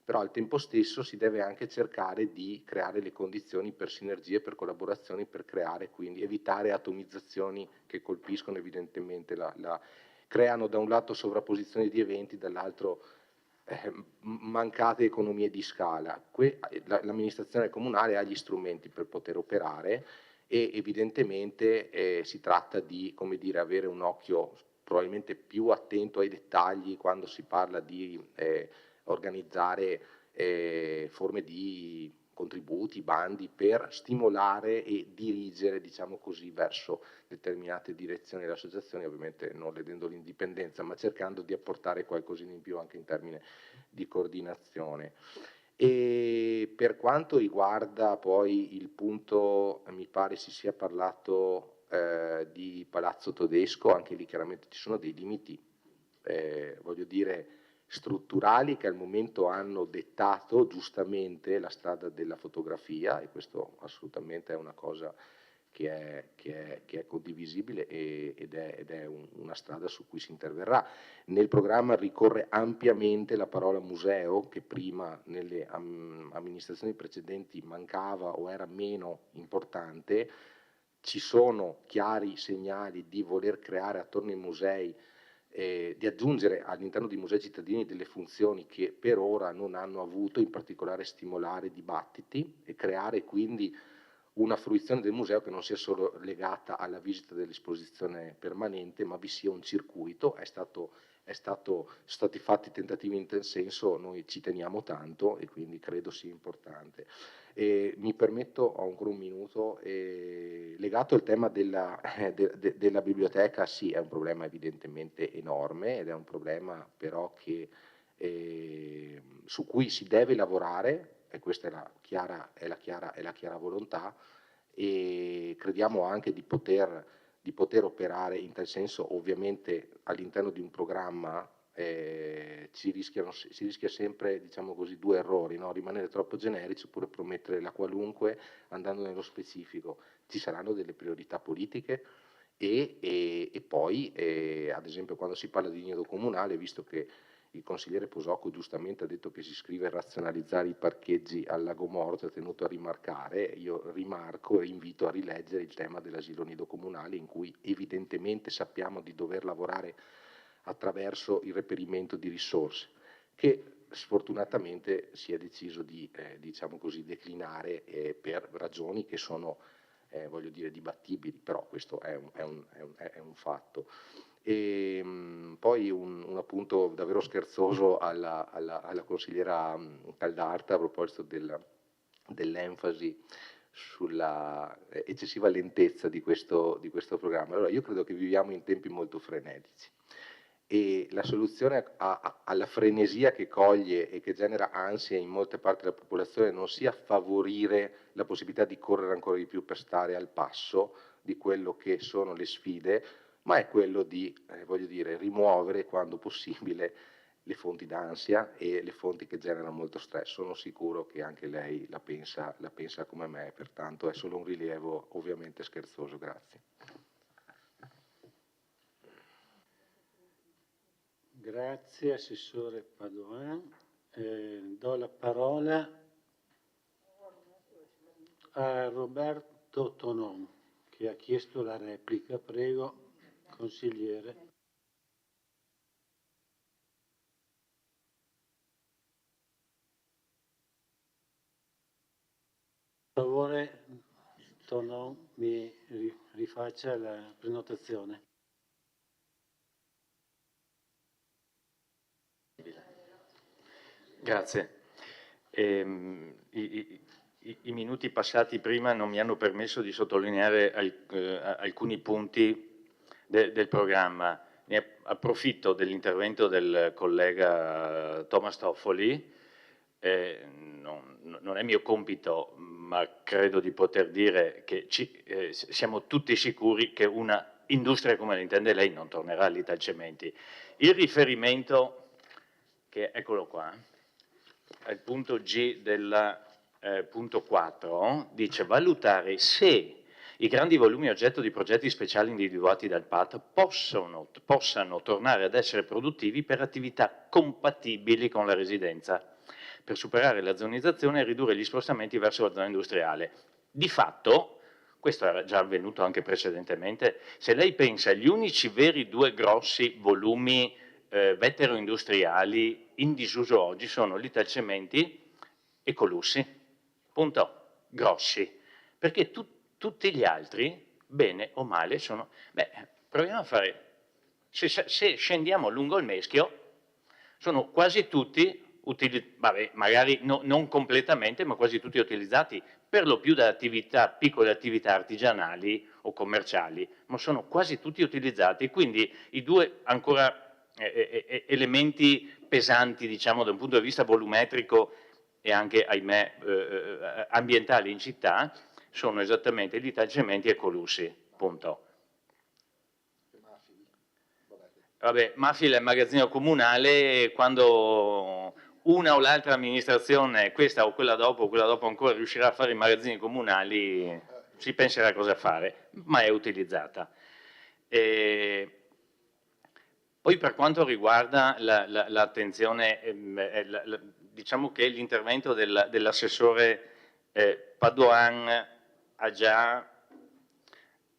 però al tempo stesso si deve anche cercare di creare le condizioni per sinergie, per collaborazioni, per creare, quindi evitare atomizzazioni che colpiscono evidentemente creano da un lato sovrapposizioni di eventi, dall'altro mancate economie di scala. L'amministrazione comunale ha gli strumenti per poter operare, e evidentemente si tratta di, come dire, avere un occhio probabilmente più attento ai dettagli quando si parla di organizzare forme di contributi, bandi, per stimolare e dirigere, diciamo così, verso determinate direzioni delle associazioni, ovviamente non ledendo l'indipendenza, ma cercando di apportare qualcosina in più anche in termini di coordinazione. E per quanto riguarda poi il punto, mi pare si sia parlato di Palazzo Todesco, anche lì chiaramente ci sono dei limiti, voglio dire, strutturali, che al momento hanno dettato giustamente la strada della fotografia, e questo assolutamente è una cosa che è condivisibile, ed è una strada su cui si interverrà. Nel programma ricorre ampiamente la parola museo, che prima nelle amministrazioni precedenti mancava o era meno importante. Ci sono chiari segnali di voler creare attorno ai musei, di aggiungere all'interno dei musei cittadini delle funzioni che per ora non hanno avuto, in particolare stimolare dibattiti e creare quindi una fruizione del museo che non sia solo legata alla visita dell'esposizione permanente, ma vi sia un circuito. È stato sono stati fatti tentativi in tal senso, noi ci teniamo tanto e quindi credo sia importante. Mi permetto, ho ancora un minuto, legato al tema della biblioteca, sì, è un problema evidentemente enorme ed è un problema però che, su cui si deve lavorare, e questa è la chiara volontà, e crediamo anche di poter operare in tal senso. Ovviamente all'interno di un programma si rischia sempre, diciamo così, due errori, no? Rimanere troppo generici oppure promettere la qualunque andando nello specifico. Ci saranno delle priorità politiche e poi, ad esempio, quando si parla di nido comunale, visto che il consigliere Posocco giustamente ha detto che si scrive razionalizzare i parcheggi al Lago Morto, è tenuto a rimarcare, io rimarco e invito a rileggere il tema dell'asilo nido comunale, in cui evidentemente sappiamo di dover lavorare attraverso il reperimento di risorse, che sfortunatamente si è deciso di diciamo così, declinare per ragioni che sono voglio dire dibattibili, però questo è un fatto. E poi un appunto davvero scherzoso alla consigliera Caldarta a proposito dell'enfasi sulla eccessiva lentezza di questo programma. Allora, io credo che viviamo in tempi molto frenetici e la soluzione alla frenesia che coglie e che genera ansia in molte parti della popolazione non sia favorire la possibilità di correre ancora di più per stare al passo di quello che sono le sfide, ma è quello di, voglio dire, rimuovere quando possibile le fonti d'ansia e le fonti che generano molto stress. Sono sicuro che anche lei la pensa come me, pertanto è solo un rilievo ovviamente scherzoso. Grazie. Grazie Assessore Padoan. Do la parola a Roberto Tonon che ha chiesto la replica. Prego. Consigliere. Per favore, Tonon mi rifaccia la prenotazione. Grazie. I minuti passati prima non mi hanno permesso di sottolineare alcuni punti del programma. Ne approfitto dell'intervento del collega Thomas Toffoli. Non è mio compito, ma credo di poter dire che siamo tutti sicuri che una industria come la intende lei non tornerà all'Italcementi. Il riferimento, che eccolo qua, al punto G del punto 4, dice valutare se i grandi volumi oggetto di progetti speciali individuati dal PAT possano tornare ad essere produttivi per attività compatibili con la residenza, per superare la zonizzazione e ridurre gli spostamenti verso la zona industriale. Di fatto, questo era già avvenuto anche precedentemente, se lei pensa agli unici veri due grossi volumi vettero-industriali in disuso oggi sono l'Italcementi e Colussi, punto, grossi, perché tutti gli altri, bene o male, sono... proviamo a fare, se scendiamo lungo il Meschio, sono quasi tutti, magari non completamente, ma quasi tutti utilizzati, per lo più da piccole attività artigianali o commerciali, ma sono quasi tutti utilizzati, quindi i due ancora elementi pesanti, diciamo, da un punto di vista volumetrico e anche, ahimè, ambientali in città, sono esattamente gli Italcementi e Colussi, punto. Vabbè, Mafil è il magazzino comunale, quando una o l'altra amministrazione, questa o quella dopo ancora, riuscirà a fare i magazzini comunali, si penserà cosa fare, ma è utilizzata. Poi per quanto riguarda l'attenzione, diciamo che l'intervento dell'assessore Padoan ha già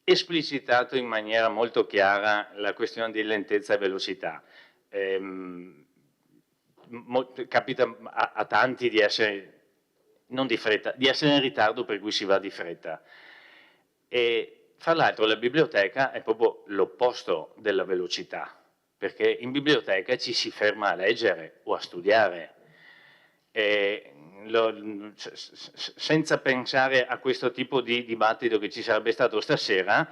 esplicitato in maniera molto chiara la questione di lentezza e velocità. Capita a tanti di essere, non di fretta, di essere in ritardo per cui si va di fretta. E fra l'altro la biblioteca è proprio l'opposto della velocità. perché in biblioteca ci si ferma a leggere o a studiare. Senza pensare a questo tipo di dibattito che ci sarebbe stato stasera,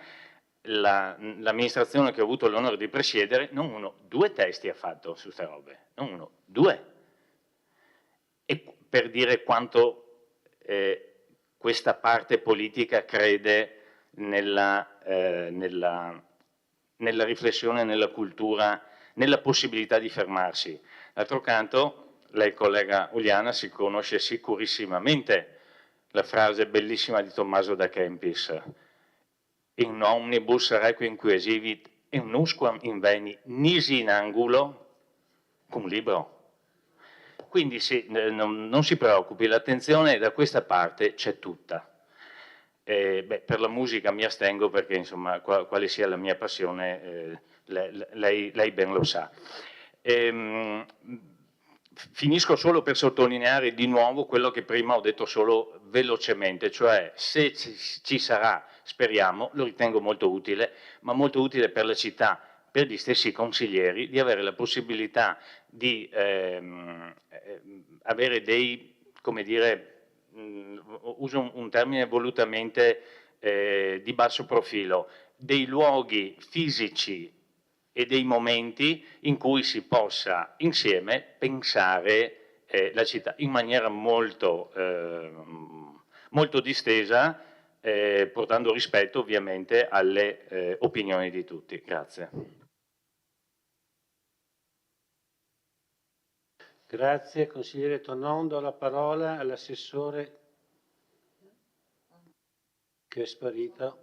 l'amministrazione che ho avuto l'onore di presiedere, non uno, 2 testi ha fatto su queste robe, non uno, 2. E per dire quanto questa parte politica crede nella riflessione, nella cultura, nella possibilità di fermarsi. D'altro canto, lei, collega Uliana, si conosce sicurissimamente la frase bellissima di Tommaso da Kempis: in omnibus requiem quesivit in nusquam inveni nisi in angulo cum libro. Quindi sì, non si preoccupi, l'attenzione da questa parte c'è tutta. Per la musica mi astengo perché, insomma, quale sia la mia passione, lei ben lo sa. Finisco solo per sottolineare di nuovo quello che prima ho detto solo velocemente, cioè se ci sarà, speriamo, lo ritengo molto utile, ma molto utile per la città, per gli stessi consiglieri, di avere la possibilità di avere dei, come dire, uso un termine volutamente di basso profilo, dei luoghi fisici e dei momenti in cui si possa insieme pensare la città in maniera molto, molto distesa, portando rispetto ovviamente alle opinioni di tutti. Grazie. Grazie consigliere Tonon, do la parola all'assessore che è sparito.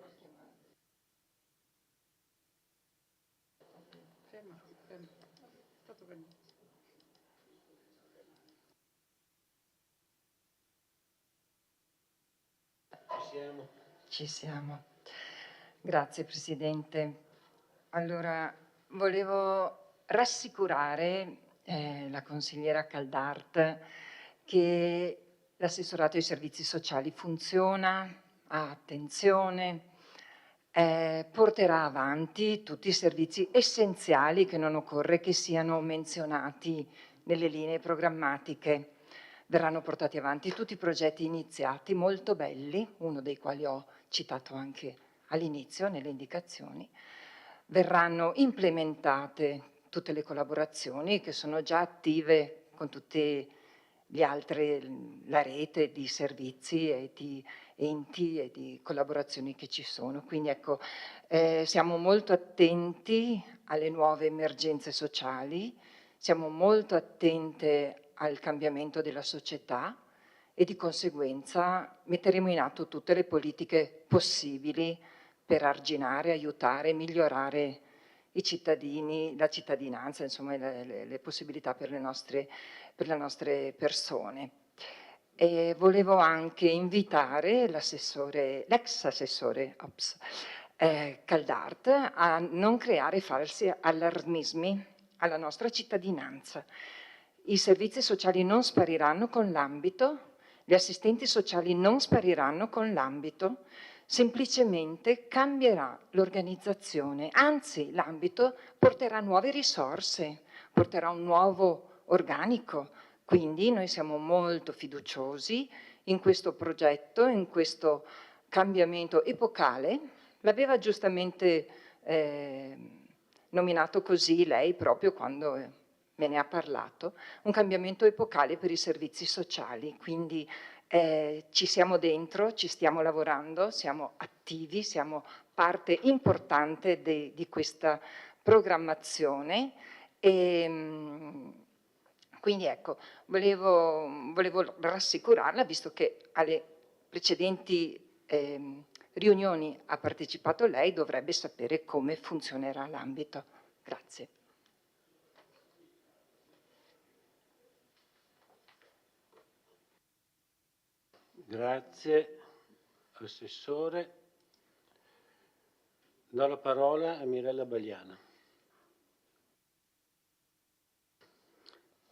Ci siamo. Grazie Presidente. Allora, volevo rassicurare la consigliera Caldart che l'assessorato ai servizi sociali funziona, ha attenzione, porterà avanti tutti i servizi essenziali che non occorre che siano menzionati nelle linee programmatiche. Verranno portati avanti tutti i progetti iniziati, molto belli, uno dei quali ho citato anche all'inizio nelle indicazioni. Verranno implementate tutte le collaborazioni che sono già attive con tutte le altre, la rete di servizi e di enti e di collaborazioni che ci sono. Quindi ecco, siamo molto attenti alle nuove emergenze sociali, siamo molto attente al cambiamento della società e di conseguenza metteremo in atto tutte le politiche possibili per arginare, aiutare, migliorare i cittadini, la cittadinanza, insomma le possibilità per le nostre persone. E volevo anche invitare l'ex assessore Caldart a non creare falsi allarmismi alla nostra cittadinanza. I servizi sociali non spariranno con l'ambito, gli assistenti sociali non spariranno con l'ambito, semplicemente cambierà l'organizzazione, anzi l'ambito porterà nuove risorse, porterà un nuovo organico, quindi noi siamo molto fiduciosi in questo progetto, in questo cambiamento epocale. L'aveva giustamente nominato così lei proprio quando me ne ha parlato, un cambiamento epocale per i servizi sociali, quindi ci siamo dentro, ci stiamo lavorando, siamo attivi, siamo parte importante di questa programmazione e quindi ecco, volevo rassicurarla, visto che alle precedenti riunioni ha partecipato lei, dovrebbe sapere come funzionerà l'ambito. Grazie. Grazie Assessore. Do la parola a Mirella Bagliana.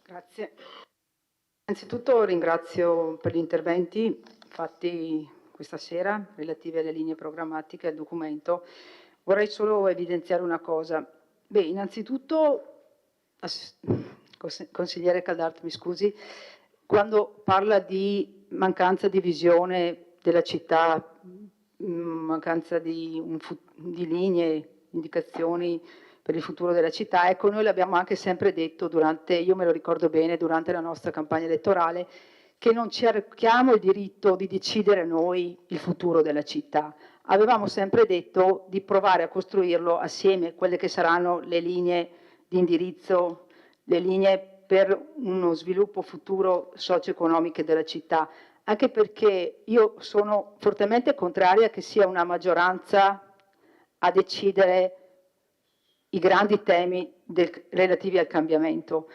Grazie. Innanzitutto ringrazio per gli interventi fatti questa sera relativi alle linee programmatiche e al documento. Vorrei solo evidenziare una cosa. Beh, innanzitutto, consigliere Caldart, mi scusi, quando parla di mancanza di visione della città, mancanza di linee, indicazioni per il futuro della città, ecco, noi l'abbiamo anche sempre detto io me lo ricordo bene, durante la nostra campagna elettorale, che non cerchiamo il diritto di decidere noi il futuro della città. Avevamo sempre detto di provare a costruirlo assieme a quelle che saranno le linee di indirizzo, le linee per uno sviluppo futuro socio-economico della città, anche perché io sono fortemente contraria che sia una maggioranza a decidere i grandi temi relativi al cambiamento.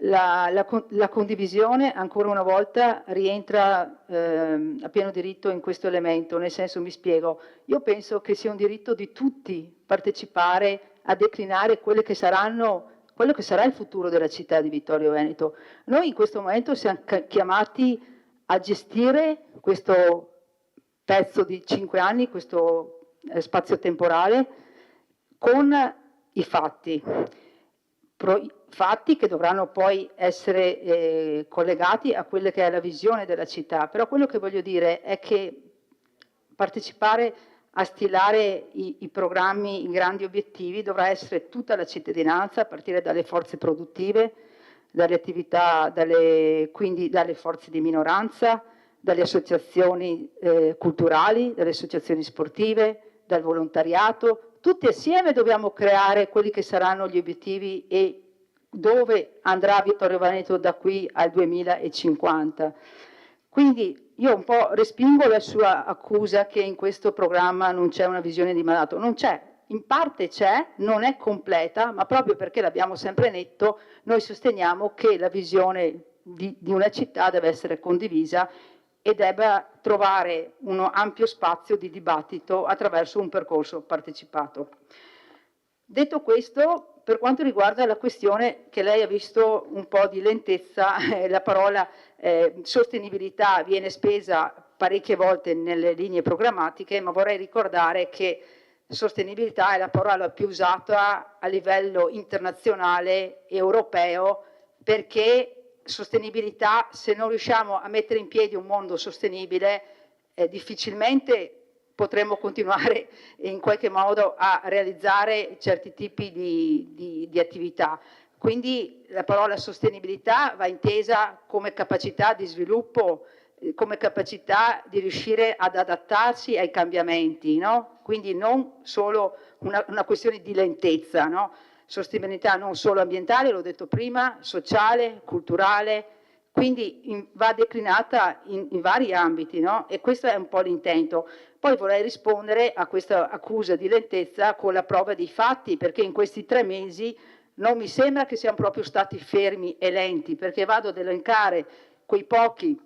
La condivisione, ancora una volta, rientra a pieno diritto in questo elemento, nel senso, mi spiego, io penso che sia un diritto di tutti partecipare a declinare quello che sarà il futuro della città di Vittorio Veneto. Noi in questo momento siamo chiamati a gestire questo pezzo di 5 anni, questo spazio temporale, con i fatti. Fatti che dovranno poi essere collegati a quella che è la visione della città, però quello che voglio dire è che partecipare a stilare i programmi, i grandi obiettivi, dovrà essere tutta la cittadinanza, a partire dalle forze produttive, dalle attività, quindi dalle forze di minoranza, dalle associazioni culturali, dalle associazioni sportive, dal volontariato. Tutti assieme dobbiamo creare quelli che saranno gli obiettivi e dove andrà Vittorio Veneto da qui al 2050. Quindi io un po' respingo la sua accusa che in questo programma non c'è una visione di mandato. Non c'è, in parte c'è, non è completa, ma proprio perché l'abbiamo sempre detto, noi sosteniamo che la visione di una città deve essere condivisa e debba trovare un ampio spazio di dibattito attraverso un percorso partecipato. Detto questo, per quanto riguarda la questione che lei ha visto un po' di lentezza, la parola sostenibilità viene spesa parecchie volte nelle linee programmatiche, ma vorrei ricordare che sostenibilità è la parola più usata a livello internazionale, europeo, perché sostenibilità, se non riusciamo a mettere in piedi un mondo sostenibile, difficilmente potremo continuare in qualche modo a realizzare certi tipi di attività. Quindi la parola sostenibilità va intesa come capacità di sviluppo, come capacità di riuscire ad adattarsi ai cambiamenti, no? Quindi non solo una questione di lentezza, no? Sostenibilità non solo ambientale, l'ho detto prima, sociale, culturale, quindi va declinata in vari ambiti, no? E questo è un po' l'intento. Poi vorrei rispondere a questa accusa di lentezza con la prova dei fatti, perché in questi 3 mesi non mi sembra che siamo proprio stati fermi e lenti, perché vado ad elencare quei pochi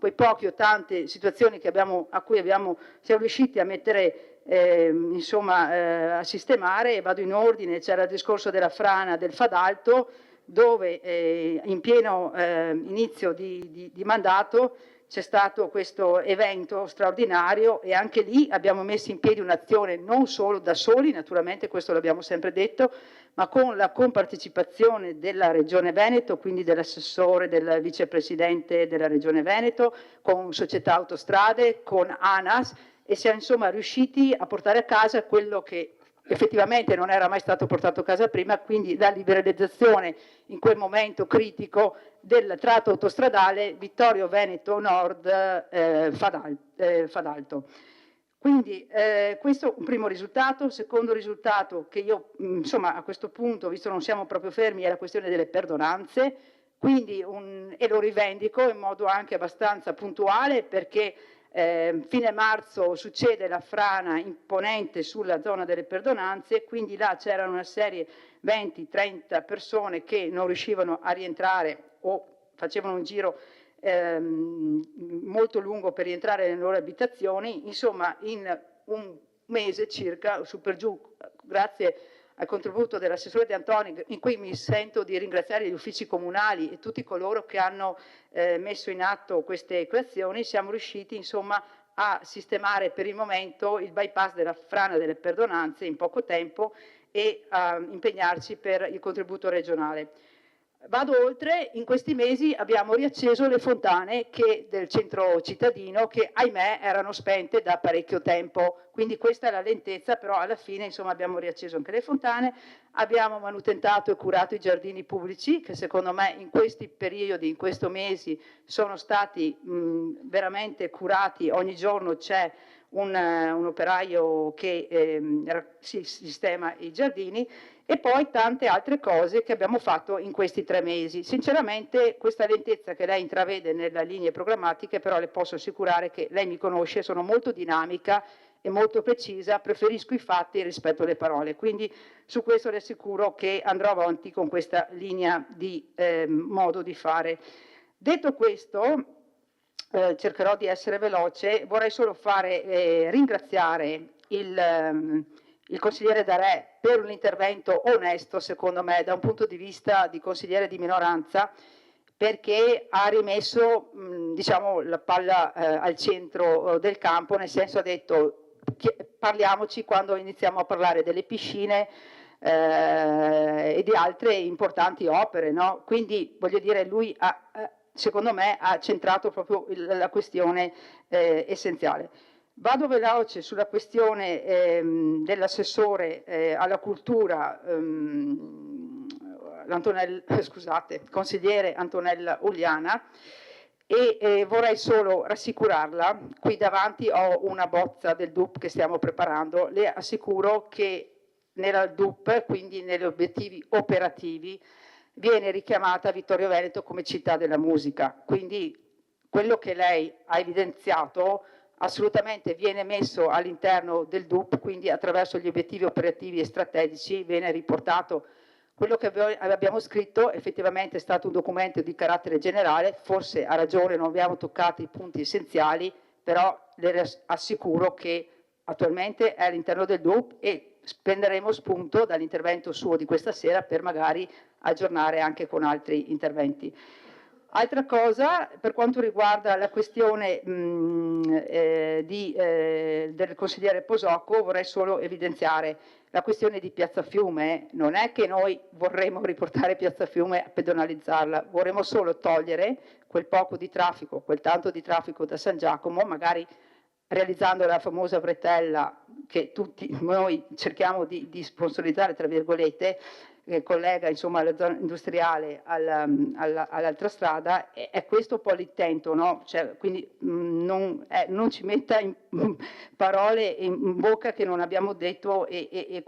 o tante situazioni a cui siamo riusciti a mettere, a sistemare, e vado in ordine. C'era il discorso della frana del Fadalto, dove in pieno inizio di mandato c'è stato questo evento straordinario e anche lì abbiamo messo in piedi un'azione non solo da soli, naturalmente questo l'abbiamo sempre detto, ma con la compartecipazione della Regione Veneto, quindi dell'assessore, del vicepresidente della Regione Veneto, con Società Autostrade, con ANAS, e siamo insomma riusciti a portare a casa quello che effettivamente non era mai stato portato a casa prima, quindi la liberalizzazione in quel momento critico del tratto autostradale Vittorio Veneto Nord Fadalto. Quindi questo è un primo risultato. Secondo risultato che io insomma a questo punto, visto non siamo proprio fermi, è la questione delle perdonanze, quindi e lo rivendico in modo anche abbastanza puntuale, perché fine marzo succede la frana imponente sulla zona delle perdonanze, quindi là c'erano una serie 20-30 persone che non riuscivano a rientrare o facevano un giro molto lungo per rientrare nelle loro abitazioni. Insomma, in un mese circa, su per giù, grazie al contributo dell'assessore De Antoni, in cui mi sento di ringraziare gli uffici comunali e tutti coloro che hanno messo in atto queste equazioni, siamo riusciti insomma a sistemare per il momento il bypass della frana delle perdonanze in poco tempo, e a impegnarci per il contributo regionale. Vado oltre, in questi mesi abbiamo riacceso le fontane del centro cittadino che ahimè erano spente da parecchio tempo, quindi questa è la lentezza, però alla fine insomma abbiamo riacceso anche le fontane, abbiamo manutentato e curato i giardini pubblici che secondo me in questi periodi, in questi mesi sono stati veramente curati, ogni giorno c'è un operaio che sistema i giardini e poi tante altre cose che abbiamo fatto in questi 3 mesi. Sinceramente questa lentezza che lei intravede nelle linee programmatiche, però le posso assicurare che lei mi conosce, sono molto dinamica e molto precisa, preferisco i fatti rispetto alle parole, quindi su questo le assicuro che andrò avanti con questa linea di modo di fare. Detto questo, cercherò di essere veloce, vorrei solo ringraziare il consigliere Darè per un intervento onesto, secondo me, da un punto di vista di consigliere di minoranza, perché ha rimesso diciamo, la palla al centro del campo, nel senso ha detto parliamoci quando iniziamo a parlare delle piscine e di altre importanti opere, no? Quindi voglio dire, lui secondo me ha centrato proprio la questione essenziale. Vado veloce sulla questione dell'assessore alla cultura, consigliere Antonella Uliana, e vorrei solo rassicurarla, qui davanti ho una bozza del DUP che stiamo preparando, le assicuro che nella DUP, quindi negli obiettivi operativi, viene richiamata Vittorio Veneto come città della musica, quindi quello che lei ha evidenziato assolutamente viene messo all'interno del DUP, quindi attraverso gli obiettivi operativi e strategici viene riportato. Quello che abbiamo scritto effettivamente è stato un documento di carattere generale, forse ha ragione, non abbiamo toccato i punti essenziali, però le assicuro che attualmente è all'interno del DUP e prenderemo spunto dall'intervento suo di questa sera per magari aggiornare anche con altri interventi. Altra cosa, per quanto riguarda la questione del consigliere Posocco, vorrei solo evidenziare la questione di Piazza Fiume. Non è che noi vorremmo riportare Piazza Fiume a pedonalizzarla, vorremmo solo togliere quel poco di traffico, quel tanto di traffico da San Giacomo, magari realizzando la famosa bretella che tutti noi cerchiamo di sponsorizzare, tra virgolette, che collega insomma la zona industriale all'altra strada, è questo un po' l'intento, no? Cioè, quindi non ci metta parole in bocca che non abbiamo detto e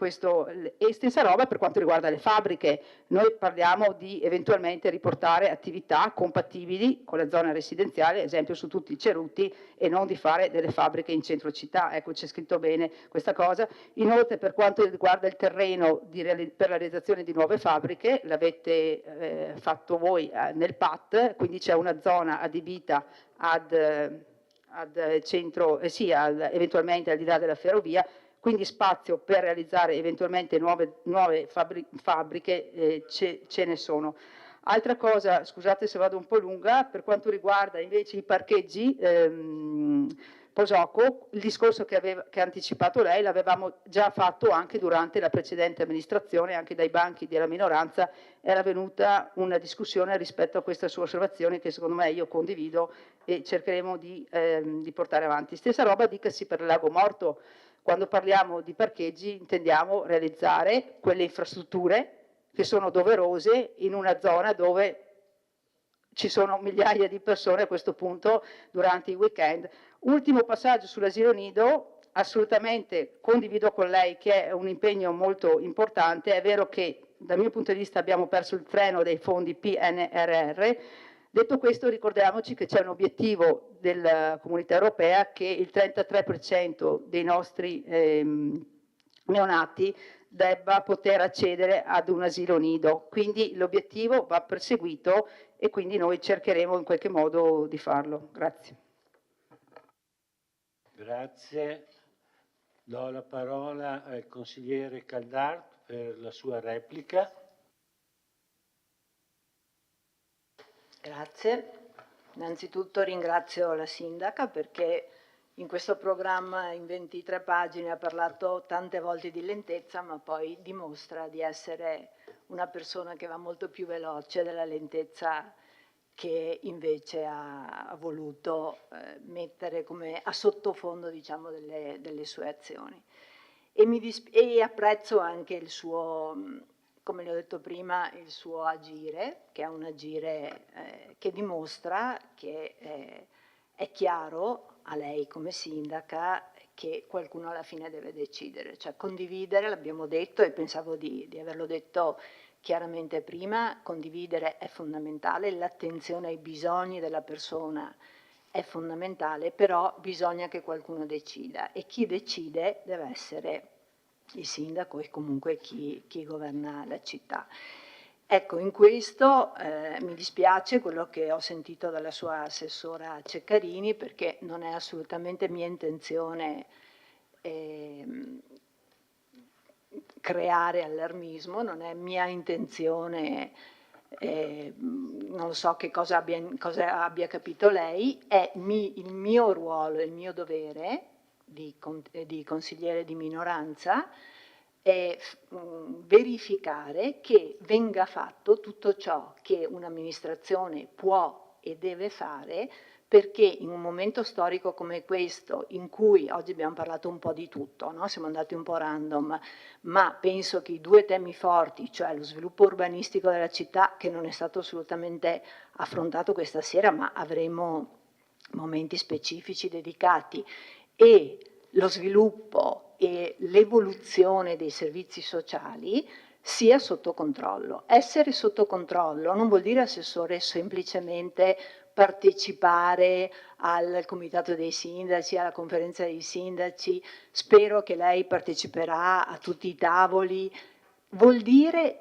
stessa roba per quanto riguarda le fabbriche. Noi parliamo di eventualmente riportare attività compatibili con la zona residenziale, ad esempio su tutti i ceruti, e non di fare delle fabbriche in centro città. Ecco, c'è scritto bene questa cosa. Inoltre, per quanto riguarda il terreno per la realizzazione di nuove fabbriche, l'avete fatto voi nel PAT, quindi c'è una zona adibita ad centro, eventualmente al di là della ferrovia, quindi spazio per realizzare eventualmente nuove fabbriche ce ne sono. Altra cosa, scusate se vado un po' lunga, per quanto riguarda invece i parcheggi, Posocco, il discorso che ha anticipato lei l'avevamo già fatto anche durante la precedente amministrazione, anche dai banchi della minoranza era venuta una discussione rispetto a questa sua osservazione che secondo me io condivido e cercheremo di portare avanti. Stessa roba dicasi per il Lago Morto, quando parliamo di parcheggi intendiamo realizzare quelle infrastrutture che sono doverose in una zona dove ci sono migliaia di persone a questo punto durante i weekend. Ultimo passaggio sull'asilo nido, assolutamente condivido con lei che è un impegno molto importante. È vero che dal mio punto di vista abbiamo perso il treno dei fondi PNRR. Detto questo, ricordiamoci che c'è un obiettivo della Comunità Europea che il 33% dei nostri neonati debba poter accedere ad un asilo nido. Quindi l'obiettivo va perseguito e quindi noi cercheremo in qualche modo di farlo. Grazie. Grazie. Do la parola al consigliere Caldart per la sua replica. Grazie. Innanzitutto ringrazio la sindaca perché in questo programma in 23 pagine ha parlato tante volte di lentezza, ma poi dimostra di essere una persona che va molto più veloce della lentezza che invece ha voluto mettere come a sottofondo, diciamo, delle sue azioni. E apprezzo anche il suo, come le ho detto prima, il suo agire, che è un agire che dimostra che è chiaro a lei come sindaca che qualcuno alla fine deve decidere, cioè condividere, l'abbiamo detto e pensavo di averlo detto chiaramente prima, condividere è fondamentale, l'attenzione ai bisogni della persona è fondamentale, però bisogna che qualcuno decida e chi decide deve essere il sindaco e comunque chi governa la città. Ecco, in questo mi dispiace quello che ho sentito dalla sua assessora Ceccarini, perché non è assolutamente mia intenzione creare allarmismo, non è mia intenzione, non lo so che cosa abbia capito lei, è il mio ruolo, il mio dovere di consigliere di minoranza è verificare che venga fatto tutto ciò che un'amministrazione può e deve fare, perché in un momento storico come questo, in cui oggi abbiamo parlato un po' di tutto, no? Siamo andati un po' random, ma penso che i due temi forti, cioè lo sviluppo urbanistico della città, che non è stato assolutamente affrontato questa sera, ma avremo momenti specifici dedicati, e lo sviluppo e l'evoluzione dei servizi sociali sia sotto controllo. Essere sotto controllo non vuol dire, assessore, semplicemente partecipare al comitato dei sindaci, alla conferenza dei sindaci, spero che lei parteciperà a tutti i tavoli. Vuol dire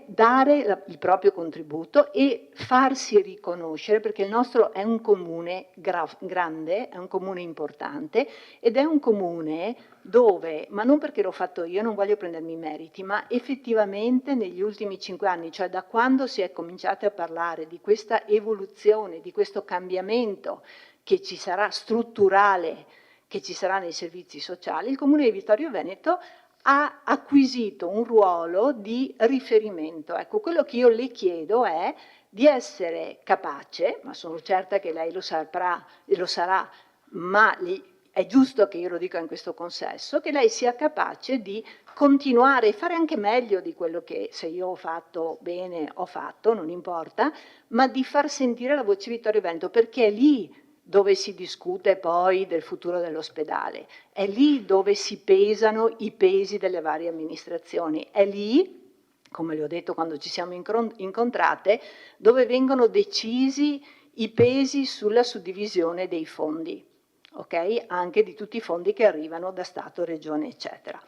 dare il proprio contributo e farsi riconoscere, perché il nostro è un comune grande, è un comune importante ed è un comune dove, ma non perché l'ho fatto io, non voglio prendermi i meriti, ma effettivamente negli ultimi 5 anni, cioè da quando si è cominciato a parlare di questa evoluzione, di questo cambiamento che ci sarà strutturale, che ci sarà nei servizi sociali, il comune di Vittorio Veneto ha acquisito un ruolo di riferimento. Ecco, quello che io le chiedo è di essere capace, ma sono certa che lei lo sarà, ma è giusto che io lo dica in questo consesso, che lei sia capace di continuare e fare anche meglio di quello che, se io ho fatto bene, ho fatto, non importa, ma di far sentire la voce Vittorio Veneto, perché è lì dove si discute poi del futuro dell'ospedale, è lì dove si pesano i pesi delle varie amministrazioni, è lì, come le ho detto quando ci siamo incontrate, dove vengono decisi i pesi sulla suddivisione dei fondi, ok? Anche di tutti i fondi che arrivano da Stato, Regione, eccetera.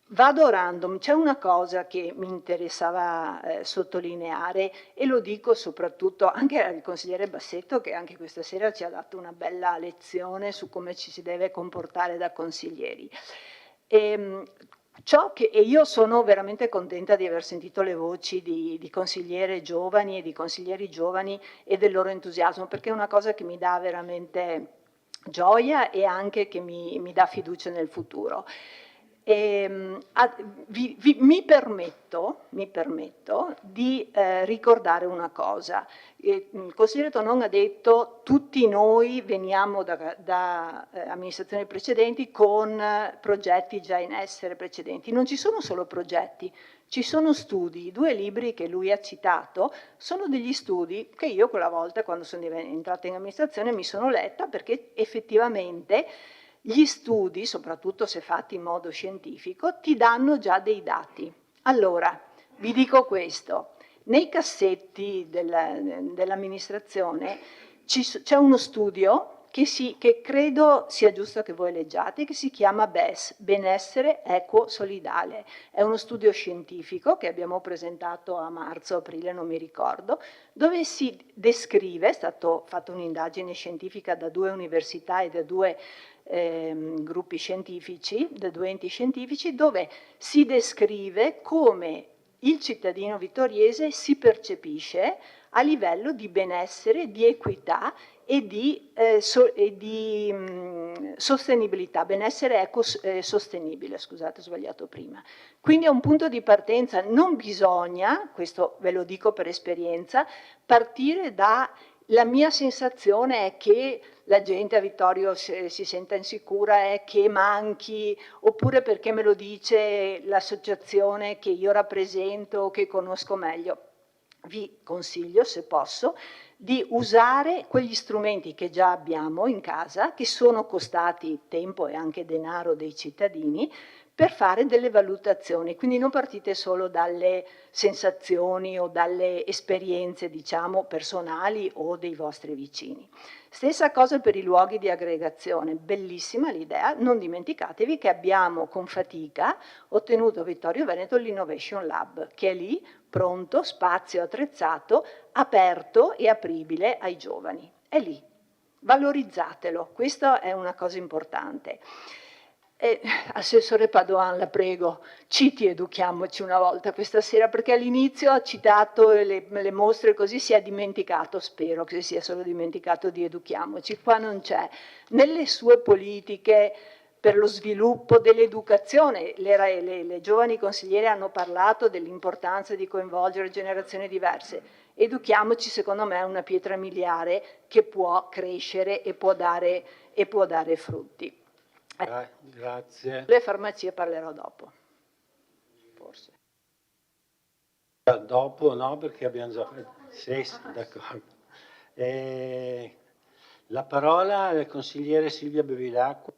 Vado random, c'è una cosa che mi interessava sottolineare e lo dico soprattutto anche al consigliere Bassetto, che anche questa sera ci ha dato una bella lezione su come ci si deve comportare da consiglieri. E io sono veramente contenta di aver sentito le voci di consigliere giovani e di consiglieri giovani e del loro entusiasmo, perché è una cosa che mi dà veramente gioia e anche che mi dà fiducia nel futuro. Mi permetto di ricordare una cosa. Il consigliere Tonon ha detto tutti noi veniamo da amministrazioni precedenti con progetti già in essere precedenti. Non ci sono solo progetti, ci sono studi. I 2 libri che lui ha citato sono degli studi che io quella volta, quando sono entrata in amministrazione, mi sono letta, perché effettivamente gli studi, soprattutto se fatti in modo scientifico, ti danno già dei dati. Allora, vi dico questo, nei cassetti dell'amministrazione c'è uno studio che credo sia giusto che voi leggiate, che si chiama BES, Benessere Equo Solidale. È uno studio scientifico che abbiamo presentato a marzo, aprile, non mi ricordo, dove si descrive, è stata fatta un'indagine scientifica da 2 università e da 2 gruppi scientifici, da 2 enti scientifici, dove si descrive come il cittadino vittoriese si percepisce a livello di benessere, di equità e di sostenibilità, benessere ecosostenibile, scusate, ho sbagliato prima. Quindi è un punto di partenza, non bisogna, questo ve lo dico per esperienza, partire da la mia sensazione è che la gente a Vittorio si senta insicura, è che manchi, oppure perché me lo dice l'associazione che io rappresento, che conosco meglio. Vi consiglio, se posso, di usare quegli strumenti che già abbiamo in casa, che sono costati tempo e anche denaro dei cittadini, per fare delle valutazioni. Quindi non partite solo dalle sensazioni o dalle esperienze, diciamo, personali o dei vostri vicini. Stessa cosa per i luoghi di aggregazione, bellissima l'idea, non dimenticatevi che abbiamo con fatica ottenuto a Vittorio Veneto l'Innovation Lab, che è lì, pronto, spazio attrezzato, aperto e apribile ai giovani. È lì, valorizzatelo, questa è una cosa importante. Assessore Padoan, la prego, citi Educhiamoci una volta questa sera, perché all'inizio ha citato le mostre così, si è dimenticato, spero che si sia solo dimenticato di Educhiamoci, qua non c'è. Nelle sue politiche per lo sviluppo dell'educazione, le giovani consigliere hanno parlato dell'importanza di coinvolgere generazioni diverse. Educhiamoci, secondo me, è una pietra miliare che può crescere e può dare frutti. Grazie. Le farmacie parlerò dopo, forse. Dopo no, perché abbiamo già fatto. Sì, d'accordo. La parola al consigliere Silvia Bevilacqua.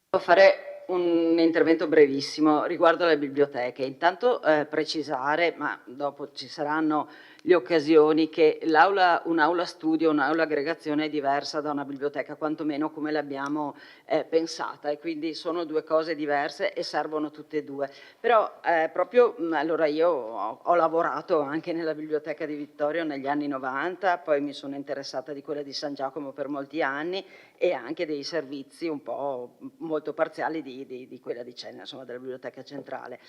Devo fare un intervento brevissimo riguardo alle biblioteche. Intanto precisare, ma dopo ci saranno le occasioni, che un'aula studio, un'aula aggregazione è diversa da una biblioteca, quantomeno come l'abbiamo pensata, e quindi sono due cose diverse e servono tutte e due. Però allora io ho lavorato anche nella biblioteca di Vittorio negli anni 90, poi mi sono interessata di quella di San Giacomo per molti anni e anche dei servizi un po' molto parziali di quella di Cena, insomma della biblioteca centrale.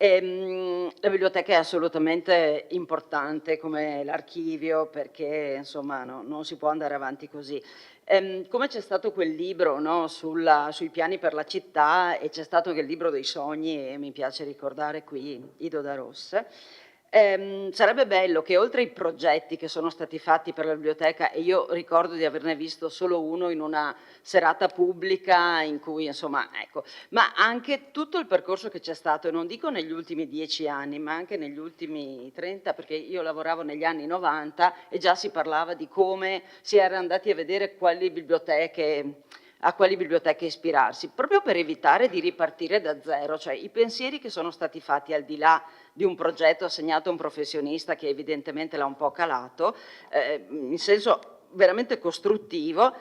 La biblioteca è assolutamente importante come l'archivio, perché insomma non si può andare avanti così. Come c'è stato quel libro, no, sui piani per la città, e c'è stato anche il libro dei sogni, e mi piace ricordare qui Ido da Rosse. Sarebbe bello che oltre ai progetti che sono stati fatti per la biblioteca, e io ricordo di averne visto solo uno in una serata pubblica in cui, insomma, ecco, ma anche tutto il percorso che c'è stato, e non dico negli ultimi 10 anni, ma anche negli ultimi 30, perché io lavoravo negli anni 90 e già si parlava di come si era andati a vedere a quali biblioteche ispirarsi, proprio per evitare di ripartire da zero, cioè i pensieri che sono stati fatti al di là di un progetto assegnato a un professionista che evidentemente l'ha un po' calato, in senso veramente costruttivo,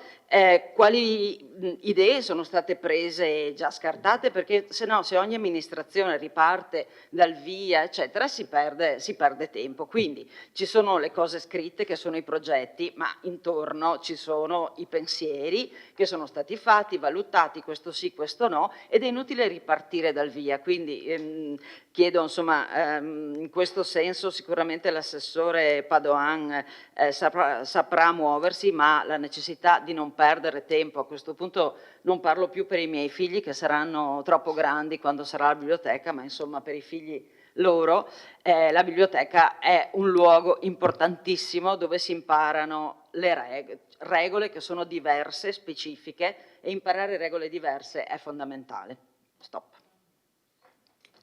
quali idee sono state prese e già scartate, perché se no, se ogni amministrazione riparte dal via, eccetera, si perde tempo. Quindi ci sono le cose scritte, che sono i progetti, ma intorno ci sono i pensieri che sono stati fatti, valutati, questo sì, questo no, ed è inutile ripartire dal via. Quindi chiedo, insomma, in questo senso sicuramente l'assessore Padoan saprà muoversi, ma la necessità di non perdere tempo, a questo punto non parlo più per i miei figli che saranno troppo grandi quando sarà la biblioteca, ma insomma per i figli loro, la biblioteca è un luogo importantissimo dove si imparano le regole che sono diverse, specifiche, e imparare regole diverse è fondamentale. Stop.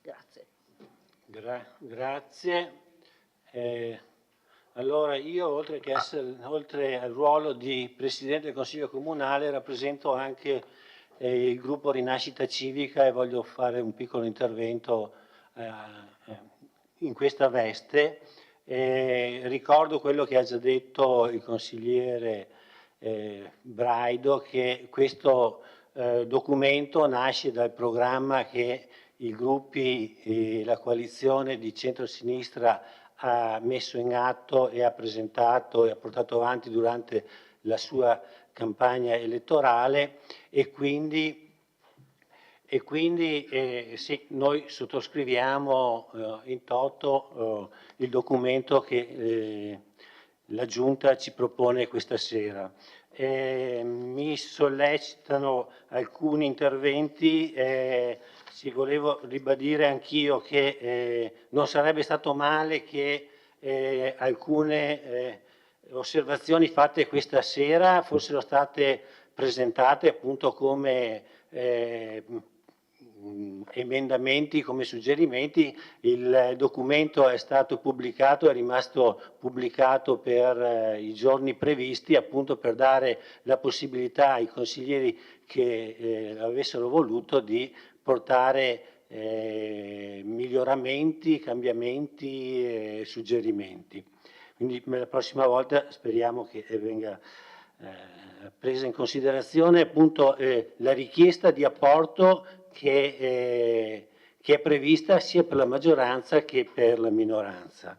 Grazie. Grazie. Allora io, oltre al ruolo di Presidente del Consiglio Comunale, rappresento anche il gruppo Rinascita Civica e voglio fare un piccolo intervento in questa veste. Ricordo quello che ha già detto il consigliere Braido, che questo documento nasce dal programma che i gruppi e la coalizione di centrosinistra ha messo in atto e ha presentato e ha portato avanti durante la sua campagna elettorale, e quindi sì, noi sottoscriviamo in toto il documento che la Giunta ci propone questa sera. Mi sollecitano alcuni interventi, volevo ribadire anch'io che non sarebbe stato male che alcune osservazioni fatte questa sera fossero state presentate appunto come emendamenti, come suggerimenti. Il documento è stato pubblicato, è rimasto pubblicato per i giorni previsti, appunto per dare la possibilità ai consiglieri che avessero voluto di portare miglioramenti, cambiamenti e suggerimenti. Quindi la prossima volta speriamo che venga presa in considerazione appunto la richiesta di apporto che è prevista sia per la maggioranza che per la minoranza.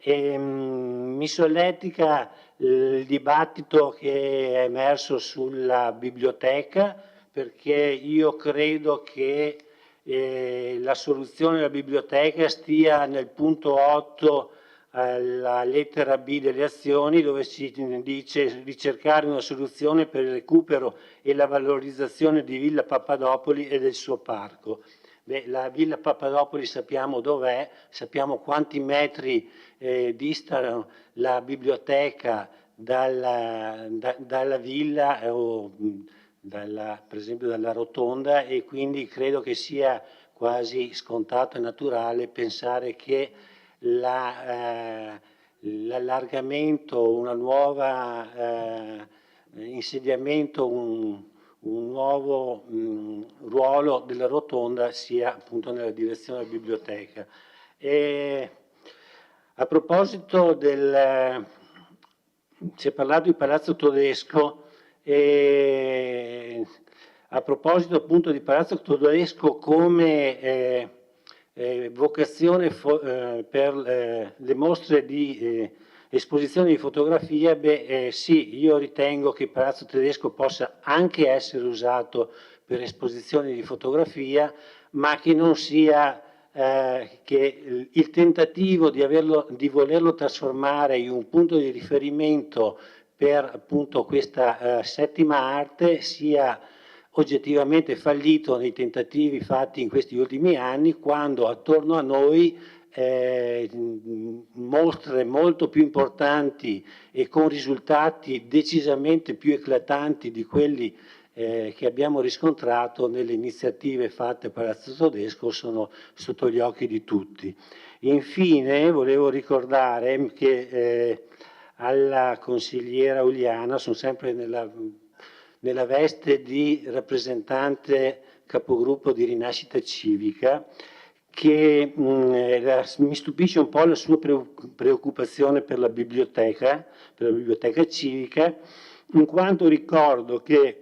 Mi solletica il dibattito che è emerso sulla biblioteca, perché io credo che la soluzione della biblioteca stia nel punto 8 alla lettera B delle azioni, dove si dice ricercare una soluzione per il recupero e la valorizzazione di Villa Papadopoli e del suo parco. Beh, la Villa Papadopoli sappiamo dov'è, sappiamo quanti metri distano la biblioteca dalla villa o per esempio dalla rotonda, e quindi credo che sia quasi scontato e naturale pensare che l'allargamento, una nuova insediamento, un nuovo ruolo della rotonda sia appunto nella direzione della biblioteca. A proposito si è parlato di Palazzo Todesco, a proposito appunto di Palazzo Todesco come vocazione per le mostre di esposizione di fotografia, sì, io ritengo che il Palazzo Tedesco possa anche essere usato per esposizioni di fotografia, ma che non sia che il tentativo di volerlo trasformare in un punto di riferimento per appunto questa settima arte sia oggettivamente fallito nei tentativi fatti in questi ultimi anni, quando attorno a noi mostre molto più importanti e con risultati decisamente più eclatanti di quelli che abbiamo riscontrato nelle iniziative fatte a Palazzo Todesco sono sotto gli occhi di tutti. Infine volevo ricordare che alla consigliera Uliana, sono sempre nella veste di rappresentante capogruppo di Rinascita Civica, che mi stupisce un po' la sua preoccupazione per la biblioteca civica, in quanto ricordo che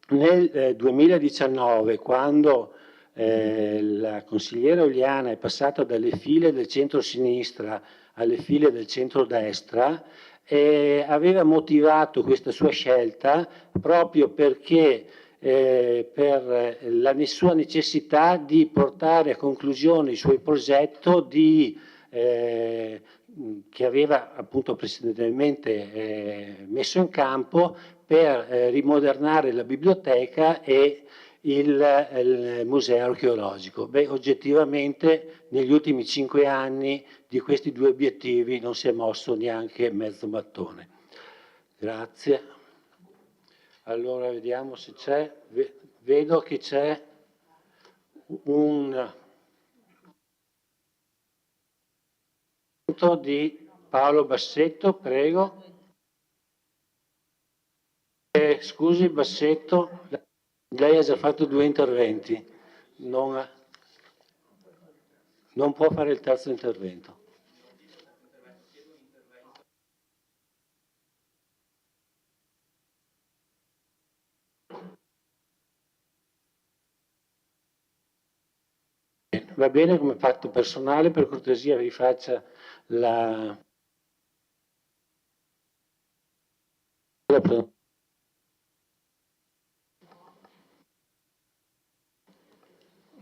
nel 2019, quando la consigliera Uliana è passata dalle file del centro-sinistra alle file del centro-destra, aveva motivato questa sua scelta proprio perché per la sua necessità di portare a conclusione il suo progetto che aveva appunto precedentemente messo in campo per rimodernare la biblioteca e il museo archeologico. Beh, oggettivamente negli ultimi 5 anni di questi due obiettivi non si è mosso neanche mezzo mattone. Grazie. Allora vediamo se c'è, vedo che c'è un intervento di Paolo Bassetto, prego. Scusi Bassetto, lei ha già fatto 2 interventi, non può fare il terzo intervento. Va bene, come fatto personale, per cortesia rifaccia la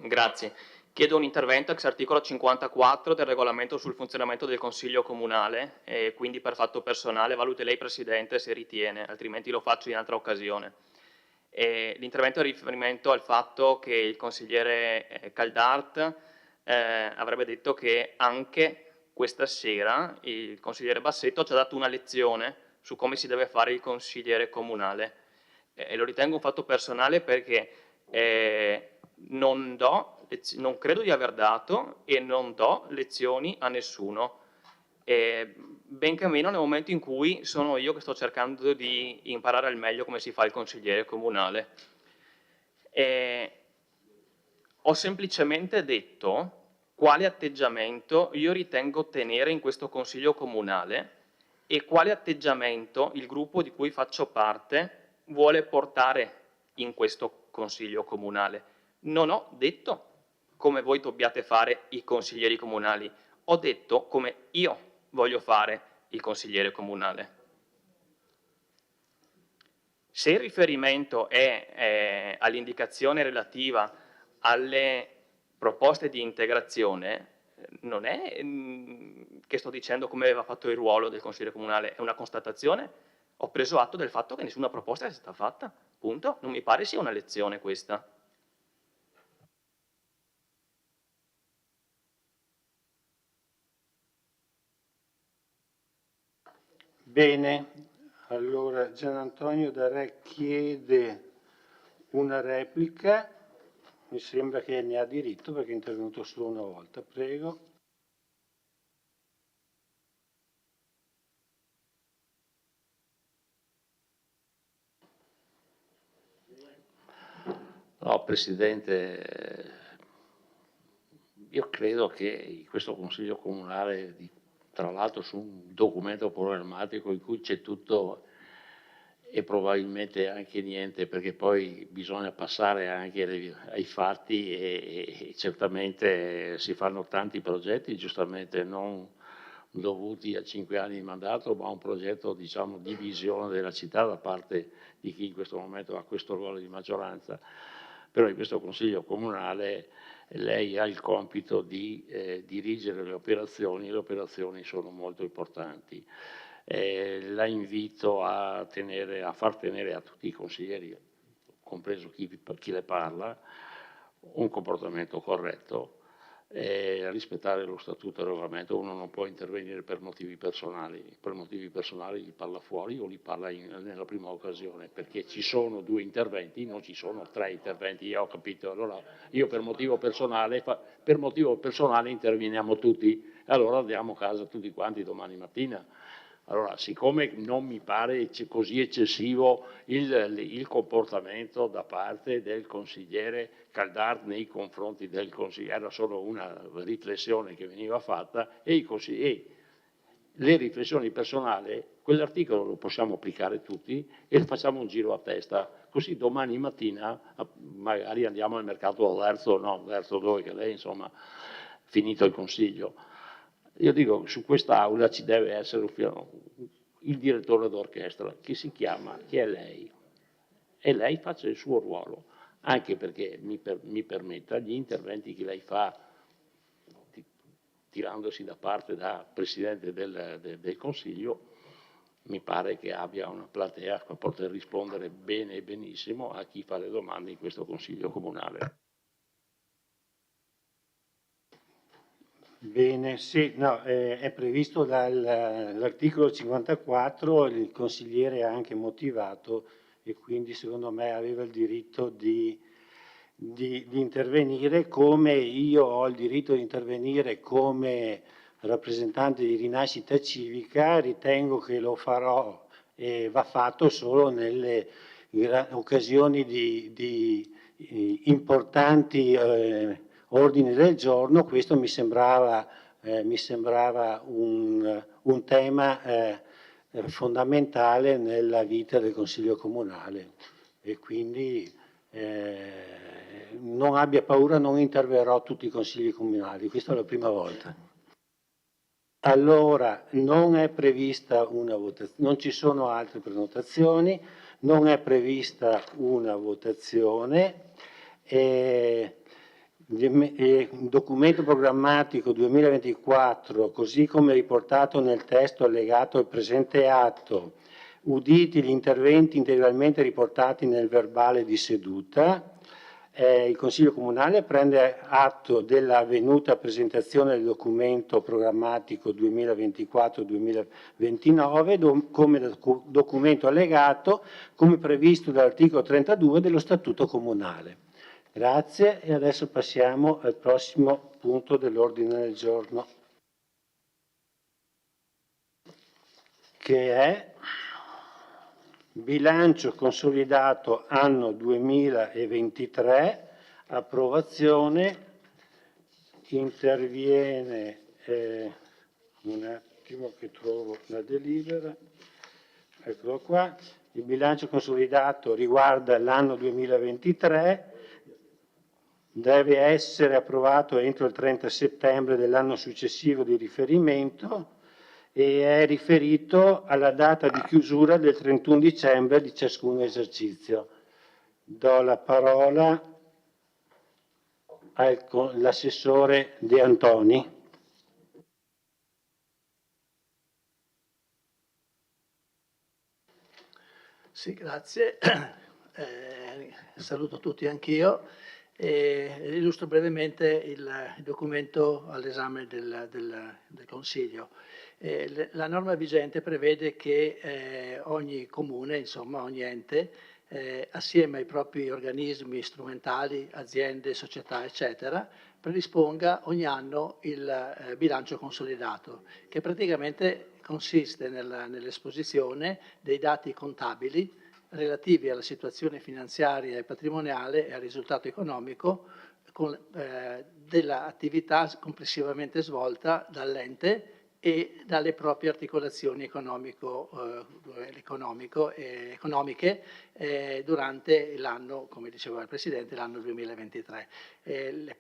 Grazie. Chiedo un intervento ex articolo 54 del regolamento sul funzionamento del Consiglio Comunale e quindi per fatto personale valuti lei Presidente se ritiene, altrimenti lo faccio in altra occasione. L'intervento è riferimento al fatto che il consigliere Caldart avrebbe detto che anche questa sera il consigliere Bassetto ci ha dato una lezione su come si deve fare il consigliere comunale. E lo ritengo un fatto personale perché non credo di aver dato e non do lezioni a nessuno, benché meno nel momento in cui sono io che sto cercando di imparare al meglio come si fa il consigliere comunale. Ho semplicemente detto quale atteggiamento io ritengo tenere in questo consiglio comunale e quale atteggiamento il gruppo di cui faccio parte vuole portare in questo consiglio comunale. Non ho detto come voi dobbiate fare i consiglieri comunali, ho detto come io voglio fare il consigliere comunale. Se il riferimento è all'indicazione relativa alle proposte di integrazione, non è che sto dicendo come aveva fatto il ruolo del consigliere comunale, è una constatazione. Ho preso atto del fatto che nessuna proposta è stata fatta, punto. Non mi pare sia una lezione questa. Bene, allora Gian Antonio da Re chiede una replica, mi sembra che ne ha diritto perché è intervenuto solo una volta, prego. No, Presidente, io credo che questo Consiglio Comunale, tra l'altro su un documento programmatico in cui c'è tutto e probabilmente anche niente, perché poi bisogna passare anche ai fatti e certamente si fanno tanti progetti, giustamente non dovuti a 5 anni di mandato, ma a un progetto, diciamo, di visione della città da parte di chi in questo momento ha questo ruolo di maggioranza. Però in questo Consiglio Comunale lei ha il compito di dirigere le operazioni sono molto importanti. La invito a far tenere a tutti i consiglieri, compreso chi le parla, un comportamento corretto, rispettare lo statuto e il regolamento. Uno non può intervenire per motivi personali li parla fuori o li parla nella prima occasione, perché ci sono 2 interventi, non ci sono 3 interventi, io ho capito. Allora io per motivo personale interveniamo tutti, allora andiamo a casa tutti quanti domani mattina. Allora, siccome non mi pare così eccessivo il comportamento da parte del consigliere Caldart nei confronti del consigliere, era solo una riflessione che veniva fatta e le riflessioni personali, quell'articolo lo possiamo applicare tutti e facciamo un giro a testa, così domani mattina magari andiamo al mercato all'Erzo dove che lei, insomma, finito il consiglio. Io dico, su quest'aula ci deve essere il direttore d'orchestra, che è lei, e lei faccia il suo ruolo, anche perché mi permetta gli interventi che lei fa, tirandosi da parte da Presidente del Consiglio, mi pare che abbia una platea per poter rispondere bene e benissimo a chi fa le domande in questo Consiglio Comunale. Bene, sì, no, è previsto dall'articolo 54, il consigliere ha anche motivato e quindi secondo me aveva il diritto di intervenire, come io ho il diritto di intervenire come rappresentante di Rinascita Civica. Ritengo che lo farò e va fatto solo nelle occasioni di importanti ordini del giorno. Questo mi sembrava un tema fondamentale nella vita del Consiglio Comunale e quindi non abbia paura, non interverrò a tutti i consigli comunali, questa è la prima volta. Allora, non è prevista una votazione, non ci sono altre prenotazioni, non è prevista una votazione. Il documento programmatico 2024, così come riportato nel testo allegato al presente atto, uditi gli interventi integralmente riportati nel verbale di seduta, il Consiglio Comunale prende atto della avvenuta presentazione del documento programmatico 2024-2029 come documento allegato, come previsto dall'articolo 32 dello Statuto Comunale. Grazie e adesso passiamo al prossimo punto dell'ordine del giorno, che è bilancio consolidato anno 2023, approvazione. Interviene, un attimo che trovo la delibera, eccolo qua. Il bilancio consolidato riguarda l'anno 2023, deve essere approvato entro il 30 settembre dell'anno successivo di riferimento e è riferito alla data di chiusura del 31 dicembre di ciascun esercizio. Do la parola all'assessore De Antoni. Sì, grazie. Saluto tutti anch'io e illustro brevemente il documento all'esame del Consiglio. La norma vigente prevede che ogni comune, insomma ogni ente, assieme ai propri organismi strumentali, aziende, società, eccetera, predisponga ogni anno il bilancio consolidato, che praticamente consiste nell'esposizione dei dati contabili relativi alla situazione finanziaria e patrimoniale e al risultato economico dell'attività complessivamente svolta dall'ente e dalle proprie articolazioni economiche durante l'anno, come diceva il Presidente, l'anno 2023. Le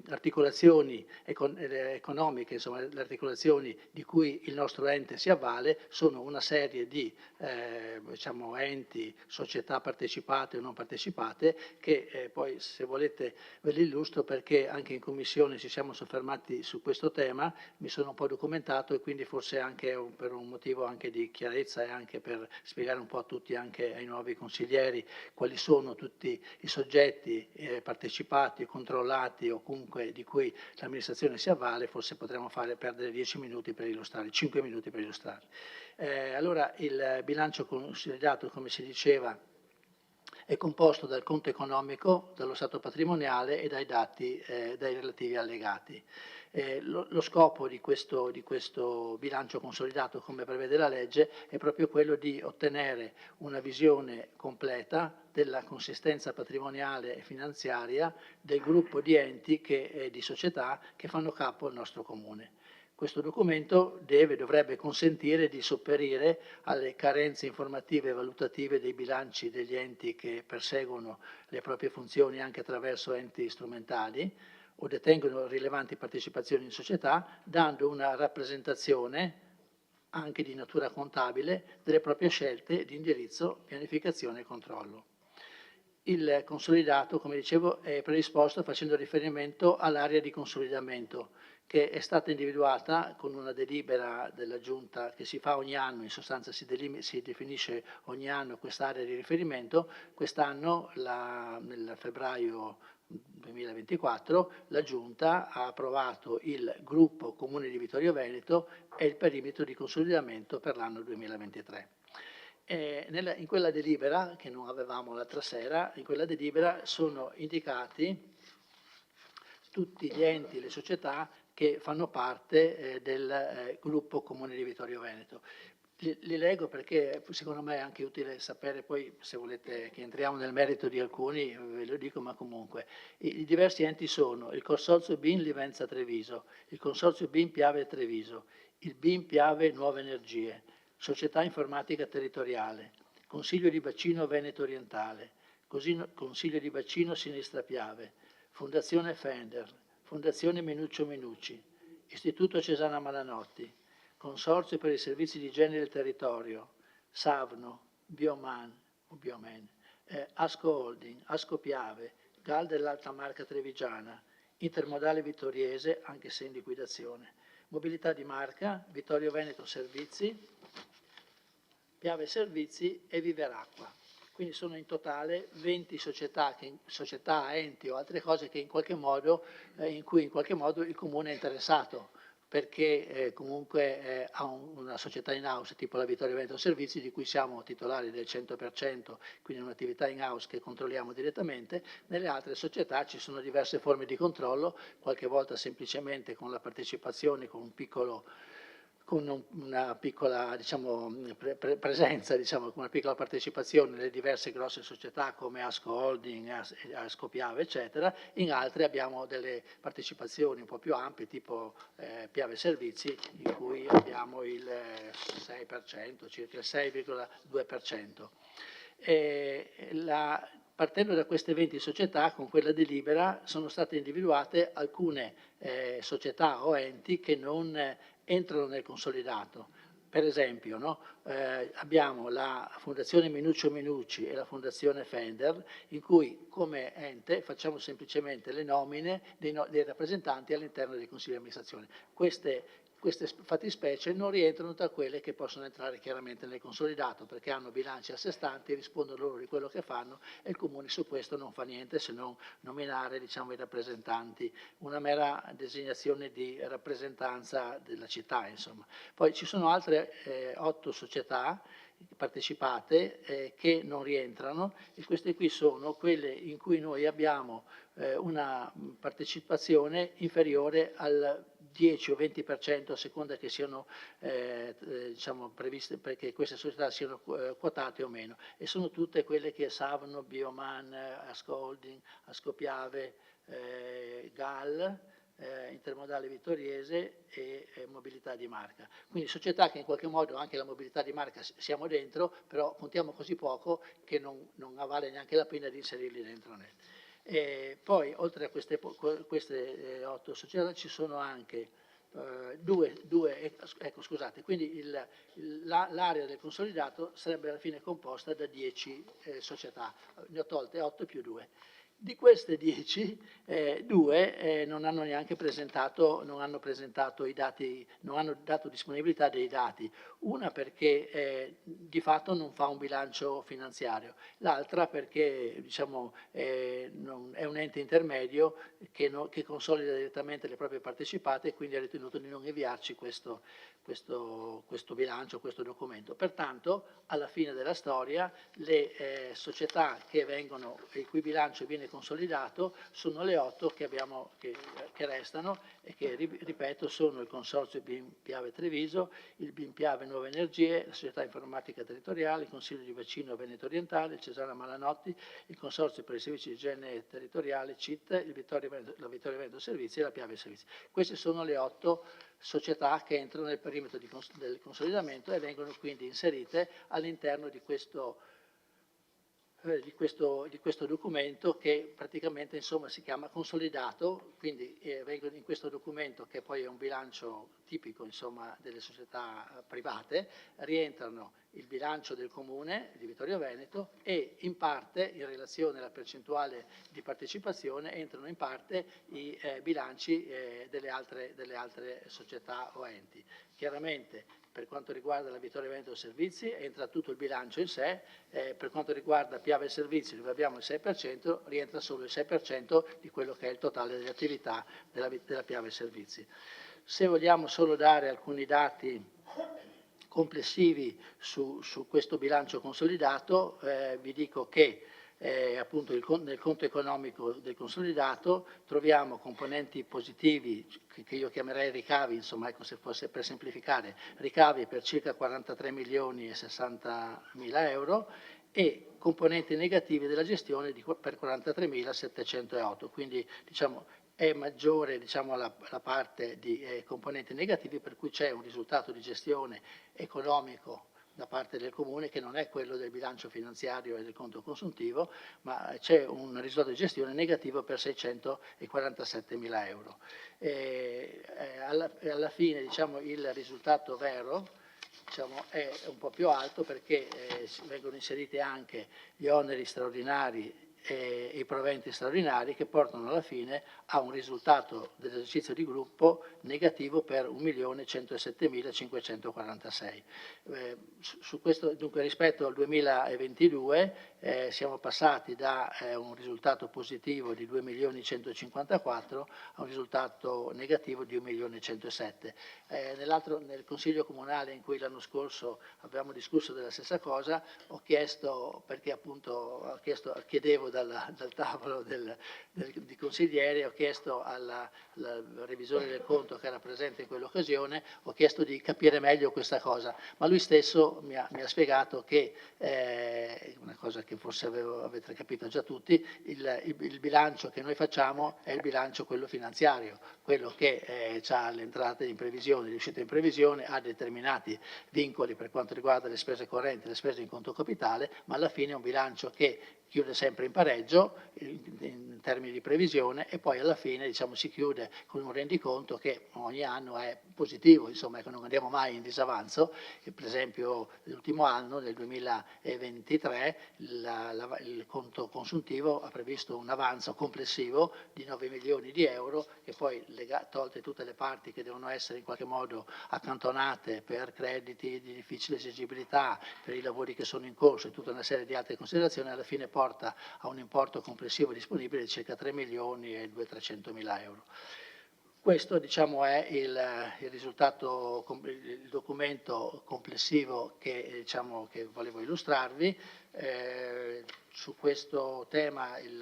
articolazioni economiche, insomma, le articolazioni di cui il nostro ente si avvale sono una serie di enti, società partecipate o non partecipate, che poi se volete ve li illustro perché anche in Commissione ci siamo soffermati su questo tema, mi sono un po' documentato e quindi forse anche per un motivo anche di chiarezza e anche per spiegare un po' a tutti, anche ai nuovi consiglieri, quali sono tutti i soggetti partecipati, controllati o comunque di cui l'amministrazione si avvale, forse potremmo perdere 10 minuti per illustrarli, 5 minuti per illustrarli. Allora il bilancio consolidato, come si diceva, è composto dal conto economico, dallo stato patrimoniale e dai dati, dai relativi allegati. Lo scopo di questo bilancio consolidato, come prevede la legge, è proprio quello di ottenere una visione completa della consistenza patrimoniale e finanziaria del gruppo di enti di società che fanno capo al nostro comune. Questo documento dovrebbe consentire di sopperire alle carenze informative e valutative dei bilanci degli enti che perseguono le proprie funzioni anche attraverso enti strumentali o detengono rilevanti partecipazioni in società, dando una rappresentazione anche di natura contabile delle proprie scelte di indirizzo, pianificazione e controllo. Il consolidato, come dicevo, è predisposto facendo riferimento all'area di consolidamento, che è stata individuata con una delibera della Giunta che si fa ogni anno, in sostanza si definisce ogni anno quest'area di riferimento. Quest'anno, nel febbraio 2024, la Giunta ha approvato il gruppo Comune di Vittorio Veneto e il perimetro di consolidamento per l'anno 2023. In quella delibera, che non avevamo l'altra sera, in quella delibera sono indicati tutti gli enti, le società che fanno parte del gruppo Comune di Vittorio Veneto. Li leggo perché secondo me è anche utile sapere, poi se volete che entriamo nel merito di alcuni ve lo dico, ma comunque. I diversi enti sono il Consorzio BIN Livenza Treviso, il Consorzio BIN Piave Treviso, il BIN Piave Nuove Energie, Società Informatica Territoriale, Consiglio di Bacino Veneto Orientale, Consiglio di Bacino Sinistra Piave, Fondazione Fender, Fondazione Menuccio Menucci, Istituto Cesana Malanotti, Consorzio per i servizi di igiene del territorio, Savno, Bioman, Asco Holding, Asco Piave, GAL dell'Alta Marca Trevigiana, Intermodale Vittoriese, anche se in liquidazione, Mobilità di Marca, Vittorio Veneto Servizi, Piave Servizi e Viveracqua. Quindi sono in totale 20 società, enti o altre cose che in cui in qualche modo il Comune è interessato, perché comunque ha una società in house tipo la Vittorio Veneto Servizi, di cui siamo titolari del 100%, quindi un'attività in house che controlliamo direttamente. Nelle altre società ci sono diverse forme di controllo, qualche volta semplicemente con la partecipazione, con una piccola presenza, con una piccola partecipazione nelle diverse grosse società come Asco Holding, Asco Piave, eccetera. In altre abbiamo delle partecipazioni un po' più ampie, tipo Piave Servizi, in cui abbiamo il 6%, circa il 6,2%. Partendo da queste 20 società, con quella delibera sono state individuate alcune società o enti che non entrano nel consolidato. Per esempio, abbiamo la Fondazione Minuccio Minucci e la Fondazione Fender, in cui come ente facciamo semplicemente le nomine dei rappresentanti all'interno dei consigli di amministrazione. Queste fattispecie non rientrano tra quelle che possono entrare chiaramente nel consolidato, perché hanno bilanci a sé stanti, rispondono loro di quello che fanno e il Comune su questo non fa niente se non nominare i rappresentanti, una mera designazione di rappresentanza della città, insomma. Poi ci sono altre 8 società partecipate che non rientrano, e queste qui sono quelle in cui noi abbiamo una partecipazione inferiore al 10 o 20% a seconda che siano previste, perché queste società siano quotate o meno, e sono tutte quelle che Savno, Bioman, Asco Holding, Asco Piave, GAL, Intermodale Vittoriese e Mobilità di Marca. Quindi società che in qualche modo, anche la Mobilità di Marca siamo dentro, però contiamo così poco che non vale neanche la pena di inserirli dentro. Poi oltre a queste 8 società ci sono anche quindi l'area del consolidato sarebbe alla fine composta da 10 società, ne ho tolte 8 più 2. Di queste 10, 2 non hanno neanche presentato i dati, non hanno dato disponibilità dei dati. Una perché di fatto non fa un bilancio finanziario, l'altra perché è un ente intermedio che consolida direttamente le proprie partecipate e quindi ha ritenuto di non inviarci questo bilancio, questo documento. Pertanto, alla fine della storia, le società il cui bilancio viene consolidato sono le 8 che restano e che, ripeto, sono il Consorzio BIM Piave Treviso, il BIM Piave Nuove Energie, la Società Informatica Territoriale, il Consiglio di Bacino Veneto Orientale, il Cesana Malanotti, il Consorzio per i Servizi di Igiene Territoriale, CIT, la Vittorio Veneto Servizi e la Piave Servizi. Queste sono le 8 società che entrano nel perimetro del consolidamento e vengono quindi inserite all'interno di questo documento, che praticamente si chiama consolidato. Quindi in questo documento, che poi è un bilancio tipico delle società private, rientrano il bilancio del Comune di Vittorio Veneto e in parte, in relazione alla percentuale di partecipazione, entrano in parte i bilanci delle altre società o enti. Chiaramente, per quanto riguarda la Vittorio Veneto Servizi, entra tutto il bilancio in sé, per quanto riguarda Piave Servizi, dove abbiamo il 6%, rientra solo il 6% di quello che è il totale delle attività della Piave Servizi. Se vogliamo solo dare alcuni dati complessivi su questo bilancio consolidato, vi dico che appunto nel conto economico del consolidato troviamo componenti positivi che io chiamerei ricavi, se fosse per semplificare, ricavi per circa 43 milioni e 60 mila euro e componenti negativi della gestione per 43.708, quindi è maggiore la parte di componenti negativi, per cui c'è un risultato di gestione economico da parte del Comune che non è quello del bilancio finanziario e del conto consuntivo, ma c'è un risultato di gestione negativo per 647 mila euro. Alla fine il risultato vero è un po' più alto, perché vengono inseriti anche gli oneri straordinari e i proventi straordinari che portano alla fine a un risultato dell'esercizio di gruppo negativo per 1.107.546. Su questo, dunque, rispetto al 2022 siamo passati da un risultato positivo di 2.154.000 a un risultato negativo di 1.107.000. Nel Consiglio Comunale in cui l'anno scorso abbiamo discusso della stessa cosa, ho chiesto, perché appunto chiedevo dal tavolo di consiglieri, ho chiesto al revisore del conto che era presente in quell'occasione, ho chiesto di capire meglio questa cosa, ma lui stesso mi ha spiegato che, una cosa che forse avete capito già tutti, il bilancio che noi facciamo è il bilancio quello finanziario, quello che ha le entrate in previsione, le uscite in previsione, ha determinati vincoli per quanto riguarda le spese correnti, le spese in conto capitale, ma alla fine è un bilancio che chiude sempre in pareggio in termini di previsione e poi alla fine, diciamo, si chiude con un rendiconto che ogni anno è positivo, insomma, che non andiamo mai in disavanzo. E per esempio l'ultimo anno, nel 2023, il conto consuntivo ha previsto un avanzo complessivo di 9 milioni di euro che poi, tolte tutte le parti che devono essere in qualche modo accantonate per crediti di difficile esigibilità, per i lavori che sono in corso e tutta una serie di altre considerazioni, alla fine porta a un importo complessivo disponibile di circa 3.200.000 euro. Questo, diciamo, è il risultato, il documento complessivo che, diciamo, che volevo illustrarvi. Su questo tema i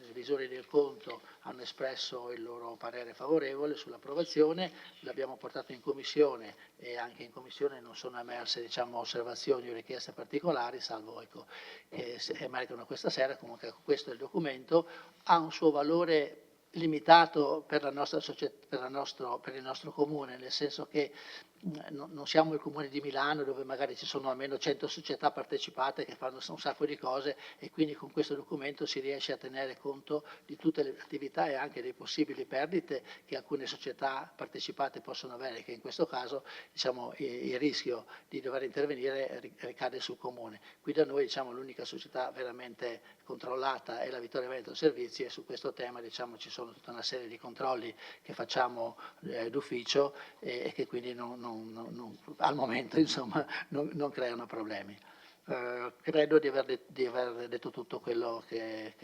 revisori del conto hanno espresso il loro parere favorevole sull'approvazione, l'abbiamo portato in commissione e anche in commissione non sono emerse, diciamo, osservazioni o richieste particolari, salvo, ecco, che emergono questa sera. Comunque questo è il documento, ha un suo valore limitato per la nostra società, per il nostro comune, nel senso che non siamo il comune di Milano dove magari ci sono almeno 100 società partecipate che fanno un sacco di cose e quindi con questo documento si riesce a tenere conto di tutte le attività e anche dei possibili perdite che alcune società partecipate possono avere, che in questo caso, diciamo, il rischio di dover intervenire ricade sul comune. Qui da noi, diciamo, l'unica società veramente controllata è la Vittoria Veneto Servizi e su questo tema, diciamo, ci sono tutta una serie di controlli che facciamo d'ufficio e che quindi al momento, insomma, non creano problemi. Credo di aver detto tutto quello che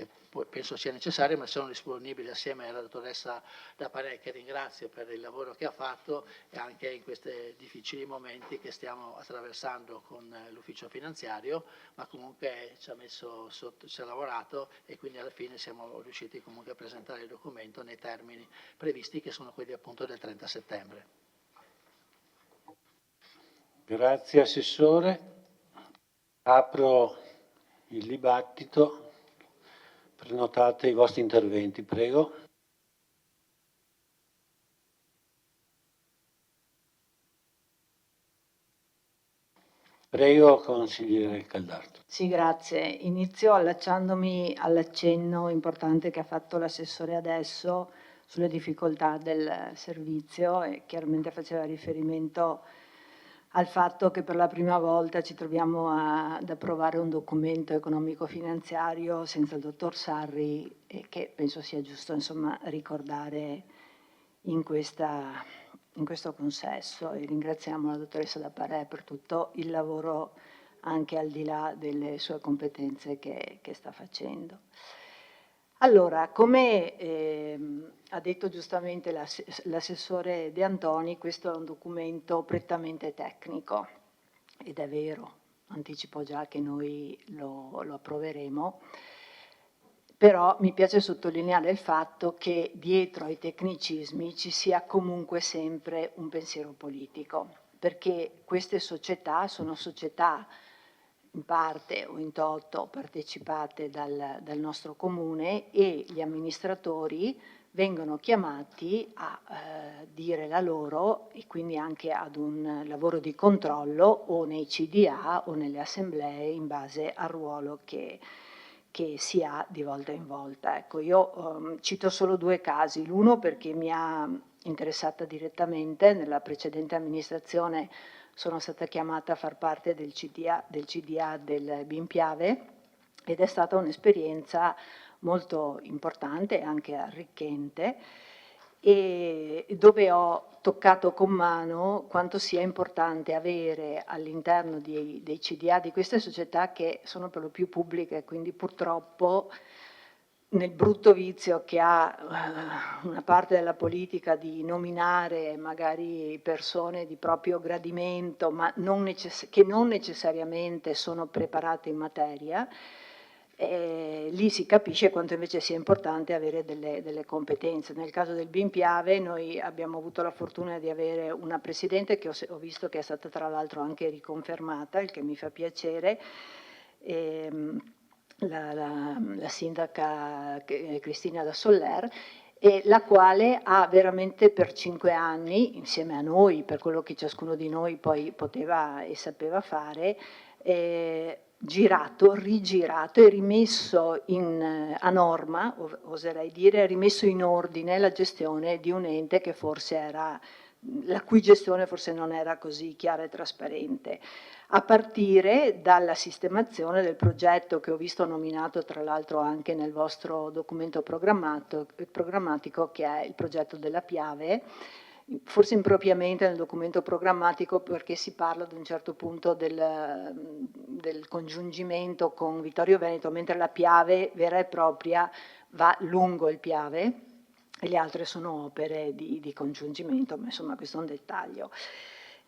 penso sia necessario, ma sono disponibile assieme alla dottoressa D'Apparet, che ringrazio per il lavoro che ha fatto e anche in questi difficili momenti che stiamo attraversando con l'ufficio finanziario, ma comunque ci ha lavorato e quindi alla fine siamo riusciti comunque a presentare il documento nei termini previsti, che sono quelli appunto del 30 settembre. Grazie Assessore. Apro il dibattito. Prenotate i vostri interventi, prego. Prego, consigliere Caldarto. Sì, grazie. Inizio allacciandomi all'accenno importante che ha fatto l'assessore adesso sulle difficoltà del servizio e chiaramente faceva riferimento al fatto che per la prima volta ci troviamo ad approvare un documento economico-finanziario senza il dottor Sarri e che penso sia giusto, insomma, ricordare in questo consesso, e ringraziamo la dottoressa D'Apparet per tutto il lavoro anche al di là delle sue competenze che sta facendo. Allora, come ha detto giustamente l'assessore De Antoni, questo è un documento prettamente tecnico ed è vero, anticipo già che noi lo approveremo, però mi piace sottolineare il fatto che dietro ai tecnicismi ci sia comunque sempre un pensiero politico, perché queste società sono società in parte o in toto partecipate dal nostro comune e gli amministratori vengono chiamati a dire la loro e quindi anche ad un lavoro di controllo o nei CDA o nelle assemblee in base al ruolo che si ha di volta in volta. Ecco, io cito solo due casi, l'uno perché mi ha interessata direttamente. Nella precedente amministrazione sono stata chiamata a far parte del CDA del Bimpiave ed è stata un'esperienza molto importante e anche arricchente, e dove ho toccato con mano quanto sia importante avere all'interno dei CDA di queste società, che sono per lo più pubbliche, quindi purtroppo nel brutto vizio che ha una parte della politica di nominare magari persone di proprio gradimento, ma che non necessariamente sono preparate in materia, lì si capisce quanto invece sia importante avere delle competenze. Nel caso del BIM Piave noi abbiamo avuto la fortuna di avere una presidente che ho visto che è stata tra l'altro anche riconfermata, il che mi fa piacere, la sindaca Cristina da Soller, e la quale ha veramente per 5 anni, insieme a noi, per quello che ciascuno di noi poi poteva e sapeva fare, girato, rigirato e rimesso a norma, oserei dire, rimesso in ordine la gestione di un ente che forse la cui gestione forse non era così chiara e trasparente, a partire dalla sistemazione del progetto che ho visto nominato tra l'altro anche nel vostro documento programmatico, che è il progetto della Piave, forse impropriamente nel documento programmatico perché si parla ad un certo punto del congiungimento con Vittorio Veneto, mentre la Piave vera e propria va lungo il Piave e le altre sono opere di congiungimento, ma insomma questo è un dettaglio.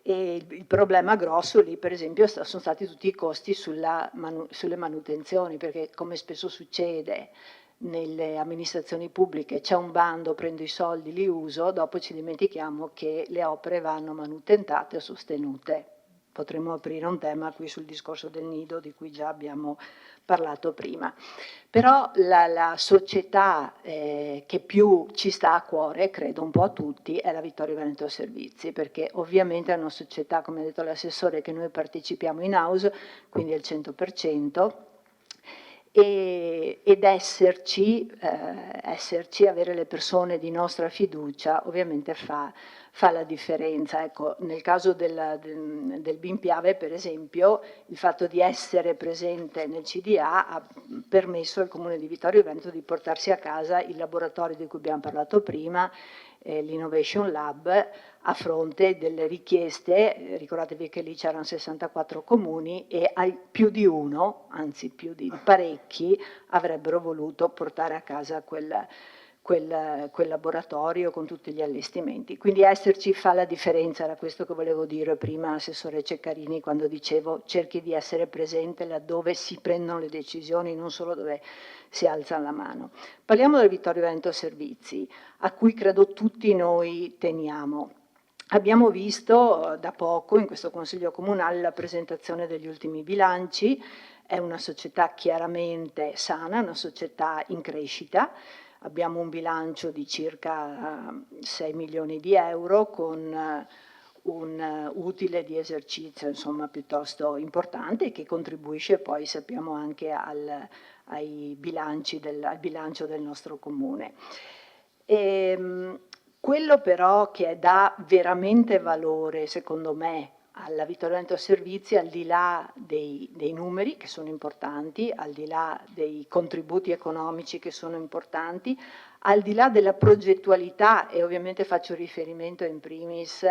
E il problema grosso lì, per esempio, sono stati tutti i costi sulle manutenzioni, perché come spesso succede nelle amministrazioni pubbliche c'è un bando, prendo i soldi, li uso, dopo ci dimentichiamo che le opere vanno manutentate e sostenute. Potremmo aprire un tema qui sul discorso del nido di cui già abbiamo parlato prima. Però la società che più ci sta a cuore, credo un po' a tutti, è la Vittorio Veneto Servizi, perché ovviamente è una società, come ha detto l'assessore, che noi partecipiamo in house, quindi al 100%, ed esserci, avere le persone di nostra fiducia, ovviamente fa la differenza. Ecco, nel caso del BIM Piave, per esempio, il fatto di essere presente nel CDA ha permesso al Comune di Vittorio Veneto di portarsi a casa il laboratorio di cui abbiamo parlato prima, l'Innovation Lab, a fronte delle richieste. Ricordatevi che lì c'erano 64 comuni e più di uno, anzi più di parecchi, avrebbero voluto portare a casa quel laboratorio con tutti gli allestimenti. Quindi esserci fa la differenza, era questo che volevo dire prima, assessore Ceccarini, quando dicevo cerchi di essere presente laddove si prendono le decisioni, non solo dove si alza la mano. Parliamo del Vittorio Veneto Servizi, a cui credo tutti noi teniamo. Abbiamo visto da poco in questo Consiglio Comunale la presentazione degli ultimi bilanci, è una società chiaramente sana, una società in crescita. Abbiamo un bilancio di circa 6 milioni di euro con un utile di esercizio insomma piuttosto importante, che contribuisce poi, sappiamo, anche al bilancio del nostro comune. Quello però che dà veramente valore, secondo me, alla Vittorio Veneto Servizi, al di là dei numeri che sono importanti, al di là dei contributi economici che sono importanti, al di là della progettualità, e ovviamente faccio riferimento in primis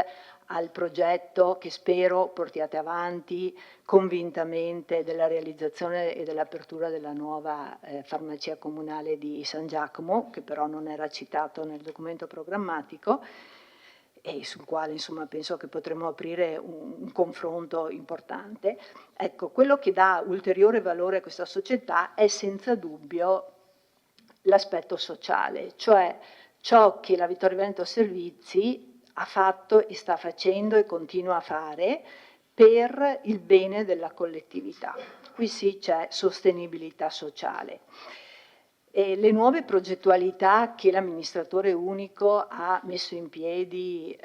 al progetto che spero portiate avanti convintamente della realizzazione e dell'apertura della nuova farmacia comunale di San Giacomo, che però non era citato nel documento programmatico, e sul quale insomma penso che potremo aprire un confronto importante. Ecco, quello che dà ulteriore valore a questa società è senza dubbio l'aspetto sociale, cioè ciò che la Vittorio Veneto Servizi ha fatto e sta facendo e continua a fare per il bene della collettività. Qui sì c'è sostenibilità sociale. E le nuove progettualità che l'amministratore unico ha messo in piedi,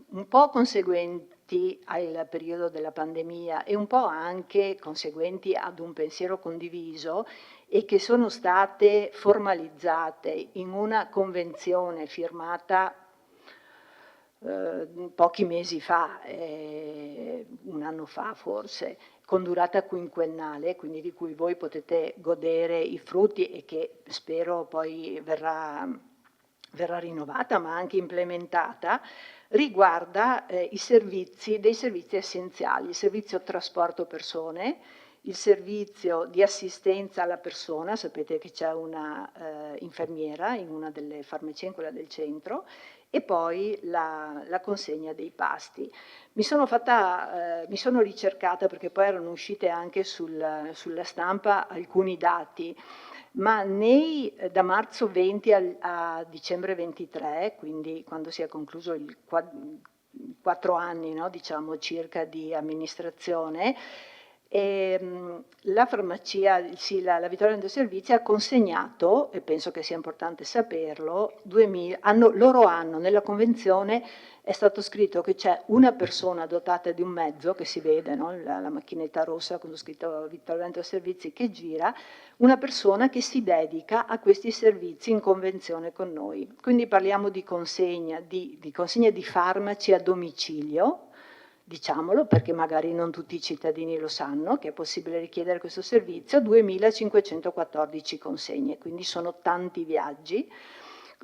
un po' conseguenti al periodo della pandemia e un po' anche conseguenti ad un pensiero condiviso, e che sono state formalizzate in una convenzione firmata pochi mesi fa, un anno fa forse, con durata quinquennale, quindi di cui voi potete godere i frutti e che spero poi verrà rinnovata ma anche implementata, riguarda i servizi, dei servizi essenziali, il servizio trasporto persone, il servizio di assistenza alla persona, sapete che c'è una infermiera in una delle farmacie, in quella del centro, e poi la consegna dei pasti. Mi sono ricercata, perché poi erano uscite anche sulla stampa alcuni dati, ma da marzo 20 a dicembre 23, quindi quando si è concluso il 4 anni, no, diciamo, circa di amministrazione, la farmacia, sì, la Vittorio Veneto Servizi ha consegnato, e penso che sia importante saperlo, loro hanno nella convenzione è stato scritto che c'è una persona dotata di un mezzo, che si vede, no? la macchinetta rossa con scritto Vittorio Veneto Servizi che gira, una persona che si dedica a questi servizi in convenzione con noi. Quindi parliamo di consegna di farmaci a domicilio, diciamolo perché magari non tutti i cittadini lo sanno, che è possibile richiedere questo servizio, 2514 consegne, quindi sono tanti viaggi.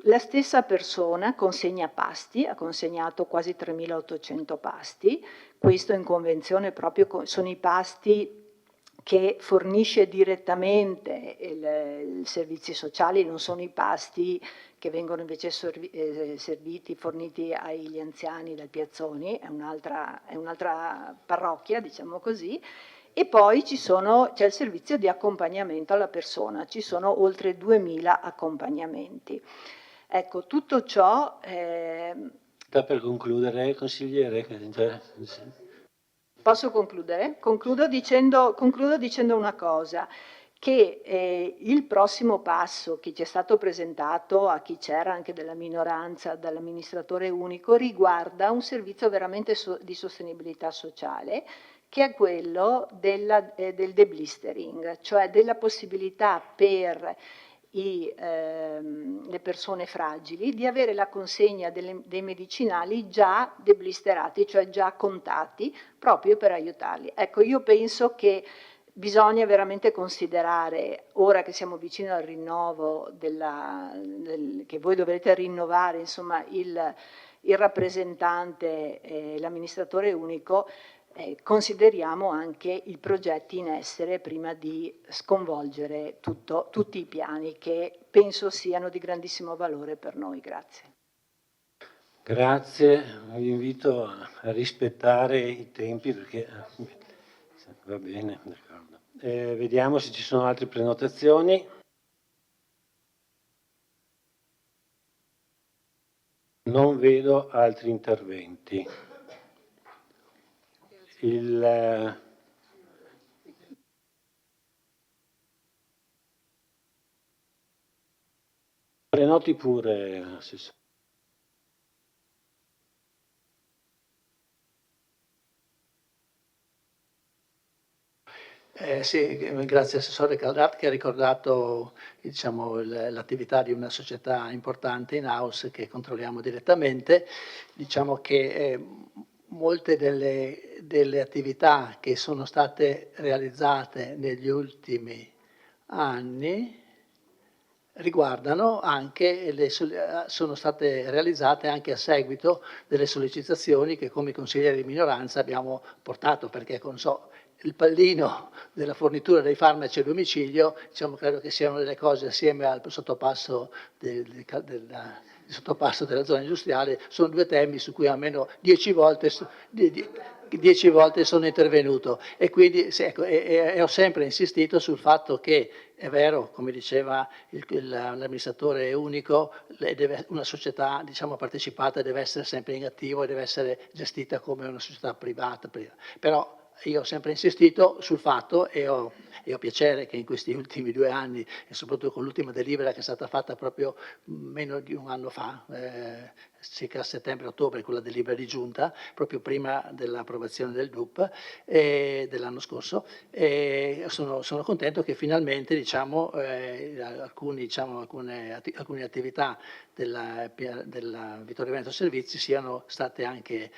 La stessa persona consegna pasti, ha consegnato quasi 3800 pasti, questo in convenzione proprio sono i pasti che fornisce direttamente i servizi sociali, non sono i pasti che vengono invece forniti agli anziani dal Piazzoni, è un'altra parrocchia, diciamo così, e poi c'è il servizio di accompagnamento alla persona, ci sono oltre 2000 accompagnamenti. Ecco, tutto ciò... Sta per concludere, consigliere? Posso concludere? Concludo dicendo una cosa, che il prossimo passo che ci è stato presentato a chi c'era anche della minoranza, dall'amministratore unico, riguarda un servizio veramente di sostenibilità sociale, che è quello del deblistering, cioè della possibilità per le persone fragili di avere la consegna dei medicinali già deblisterati, cioè già contati, proprio per aiutarli. Ecco, io penso che bisogna veramente considerare, ora che siamo vicini al rinnovo, che voi dovrete rinnovare, insomma, il rappresentante, l'amministratore unico, consideriamo anche i progetti in essere prima di sconvolgere tutti i piani che penso siano di grandissimo valore per noi. Grazie. Grazie, vi invito a rispettare i tempi perché va bene, d'accordo. Vediamo se ci sono altre prenotazioni. Non vedo altri interventi. Prenoti pure, assessore. Sì, grazie Assessore Caldart che ha ricordato, diciamo, l'attività di una società importante in house che controlliamo direttamente. Diciamo che molte delle attività che sono state realizzate negli ultimi anni riguardano anche sono state realizzate anche a seguito delle sollecitazioni che come consigliere di minoranza abbiamo portato, perché il pallino della fornitura dei farmaci a domicilio, diciamo, credo che siano delle cose assieme al sottopasso della zona industriale, sono due temi su cui almeno 10 volte sono intervenuto e quindi ho sempre insistito sul fatto che è vero, come diceva l'amministratore unico, una società, diciamo, partecipata deve essere sempre in attivo e deve essere gestita come una società privata, però io ho sempre insistito sul fatto e ho piacere che in questi ultimi 2 anni e soprattutto con l'ultima delibera che è stata fatta proprio meno di un anno fa, circa a settembre-ottobre con la delibera di giunta, proprio prima dell'approvazione del DUP dell'anno scorso. Sono contento che finalmente alcune attività della Vittorio Veneto Servizi siano state anche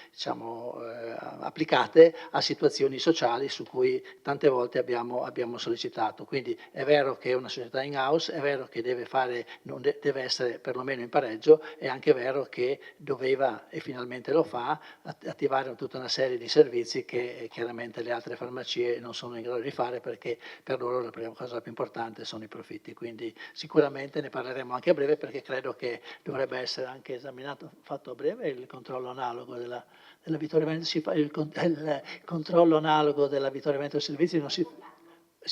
applicate a situazioni sociali su cui tante volte abbiamo sollecitato. Quindi è vero che è una società in house, è vero che deve essere perlomeno in pareggio, è anche vero che doveva, e finalmente lo fa, attivare tutta una serie di servizi che chiaramente le altre farmacie non sono in grado di fare, perché per loro la prima cosa più importante sono i profitti. Quindi sicuramente ne parleremo anche a breve, perché credo che dovrebbe essere anche fatto a breve il controllo analogo della Vittorio Veneto. Il controllo analogo della Vittorio Veneto Servizi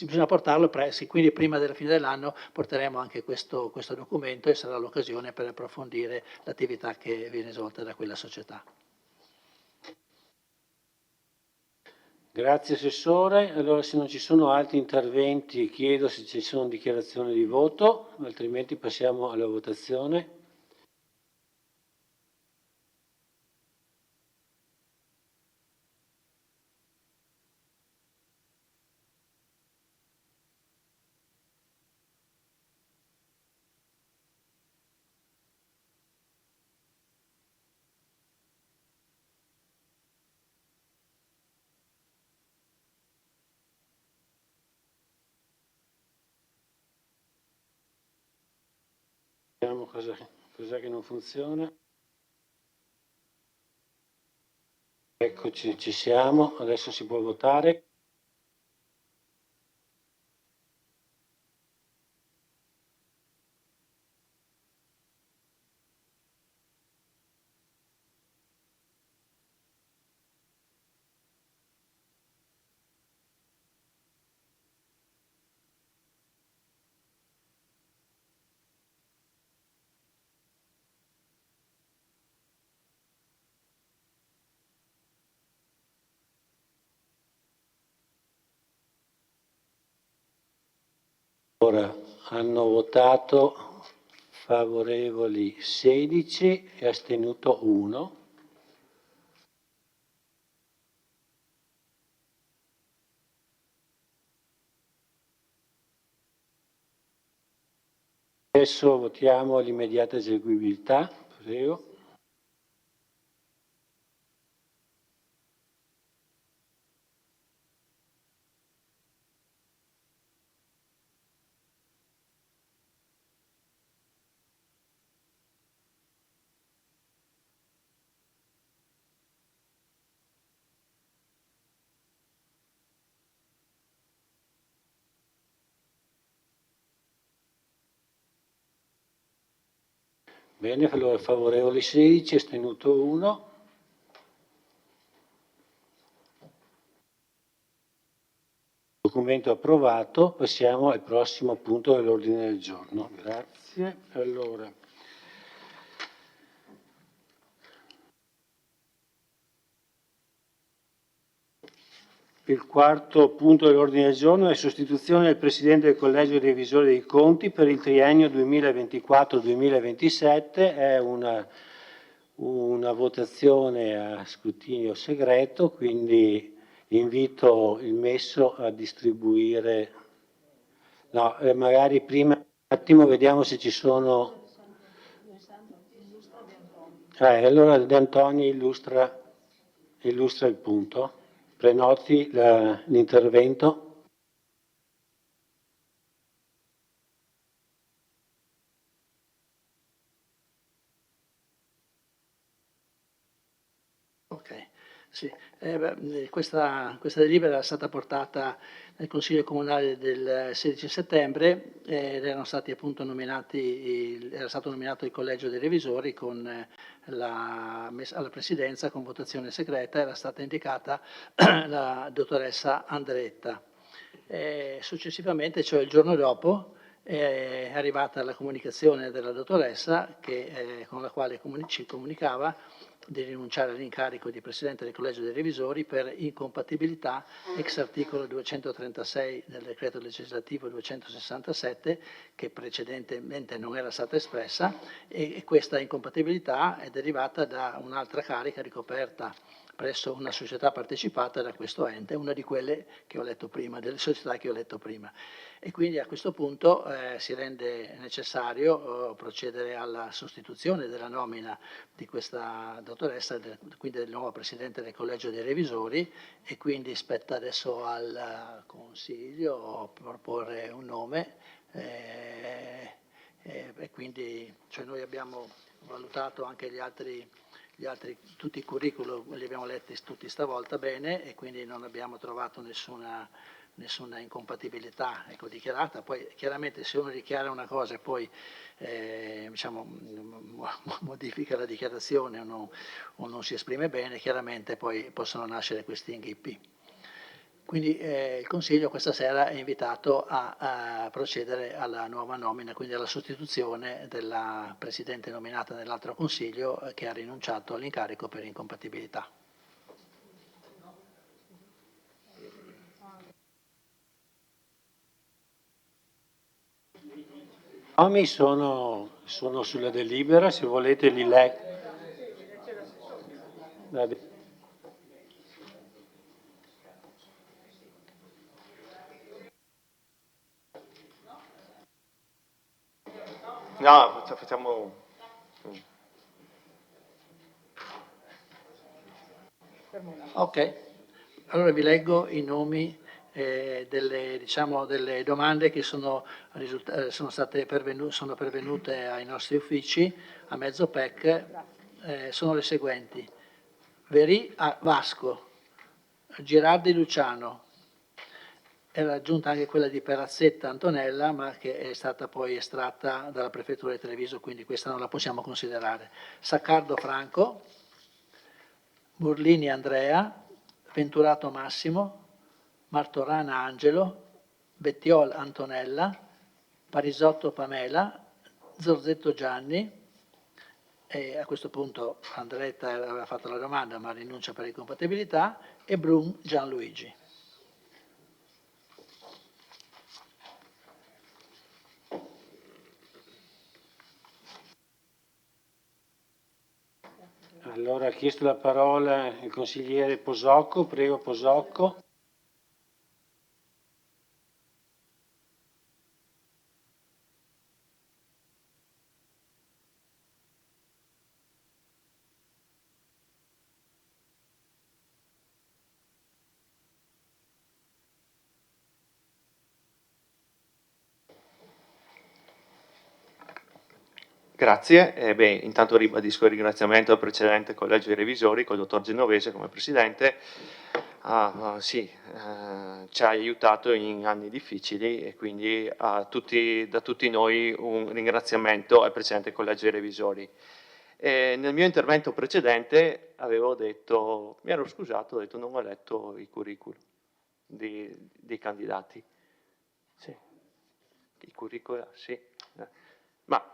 bisogna portarlo presto, quindi prima della fine dell'anno porteremo anche questo documento e sarà l'occasione per approfondire l'attività che viene svolta da quella società. Grazie Assessore. Allora, se non ci sono altri interventi, chiedo se ci sono dichiarazioni di voto, altrimenti passiamo alla votazione. Vediamo cos'è che non funziona. Eccoci, ci siamo, adesso si può votare. Ora hanno votato favorevoli 16 e astenuto 1. Adesso votiamo l'immediata eseguibilità, prego. Bene, allora favorevoli 16, astenuto 1. Documento approvato, passiamo al prossimo punto dell'ordine del giorno. Grazie. Allora, il quarto punto dell'ordine del giorno è sostituzione del Presidente del Collegio dei Revisori dei Conti per il triennio 2024-2027. È una votazione a scrutinio segreto, quindi invito il Messo a distribuire. No, magari prima un attimo vediamo se ci sono. Allora De Antoni illustra il punto. Prenoti l'intervento. Ok, sì. Questa delibera è stata portata nel Consiglio Comunale del 16 settembre ed erano stati appunto era stato nominato il Collegio dei Revisori con alla Presidenza con votazione segreta, era stata indicata la dottoressa Andretta. Successivamente, cioè il giorno dopo, è arrivata la comunicazione della dottoressa con la quale ci comunicava di rinunciare all'incarico di Presidente del Collegio dei Revisori per incompatibilità ex articolo 236 del decreto legislativo 267, che precedentemente non era stata espressa, e questa incompatibilità è derivata da un'altra carica ricoperta presso una società partecipata da questo ente, una di quelle che ho letto prima, delle società che ho letto prima. E quindi a questo punto si rende necessario procedere alla sostituzione della nomina di questa dottoressa, quindi del nuovo Presidente del Collegio dei Revisori, e quindi spetta adesso al Consiglio proporre un nome e quindi cioè noi abbiamo valutato anche gli altri, tutti i curriculum, li abbiamo letti tutti stavolta bene e quindi non abbiamo trovato nessuna incompatibilità, ecco, dichiarata. Poi chiaramente se uno dichiara una cosa e poi diciamo, modifica la dichiarazione o non si esprime bene, chiaramente poi possono nascere questi inghippi. Quindi il Consiglio questa sera è invitato a procedere alla nuova nomina, quindi alla sostituzione della Presidente nominata nell'altro Consiglio che ha rinunciato all'incarico per incompatibilità. I nomi sono sulla delibera, se volete li leggo. No, facciamo... Ok, allora vi leggo i nomi delle domande che sono pervenute ai nostri uffici a mezzo PEC. Sono le seguenti: Verì Vasco, Girardi Luciano, era aggiunta anche quella di Perazzetta Antonella, ma che è stata poi estratta dalla Prefettura di Treviso, quindi questa non la possiamo considerare. Saccardo Franco, Burlini Andrea, Venturato Massimo, Martorana Angelo, Bettiol Antonella, Parisotto Pamela, Zorzetto Gianni, e a questo punto Andretta aveva fatto la domanda ma rinuncia per incompatibilità, e Brum Gianluigi. Allora ha chiesto la parola il consigliere Posocco, prego Posocco. Grazie, intanto ribadisco il ringraziamento al precedente collegio dei revisori col dottor Genovese come presidente, ci ha aiutato in anni difficili e quindi da tutti noi un ringraziamento al precedente collegio dei revisori. Nel mio intervento precedente avevo detto, mi ero scusato, ho detto non ho letto i curriculum dei candidati. Sì, i curriculum, sì. Ma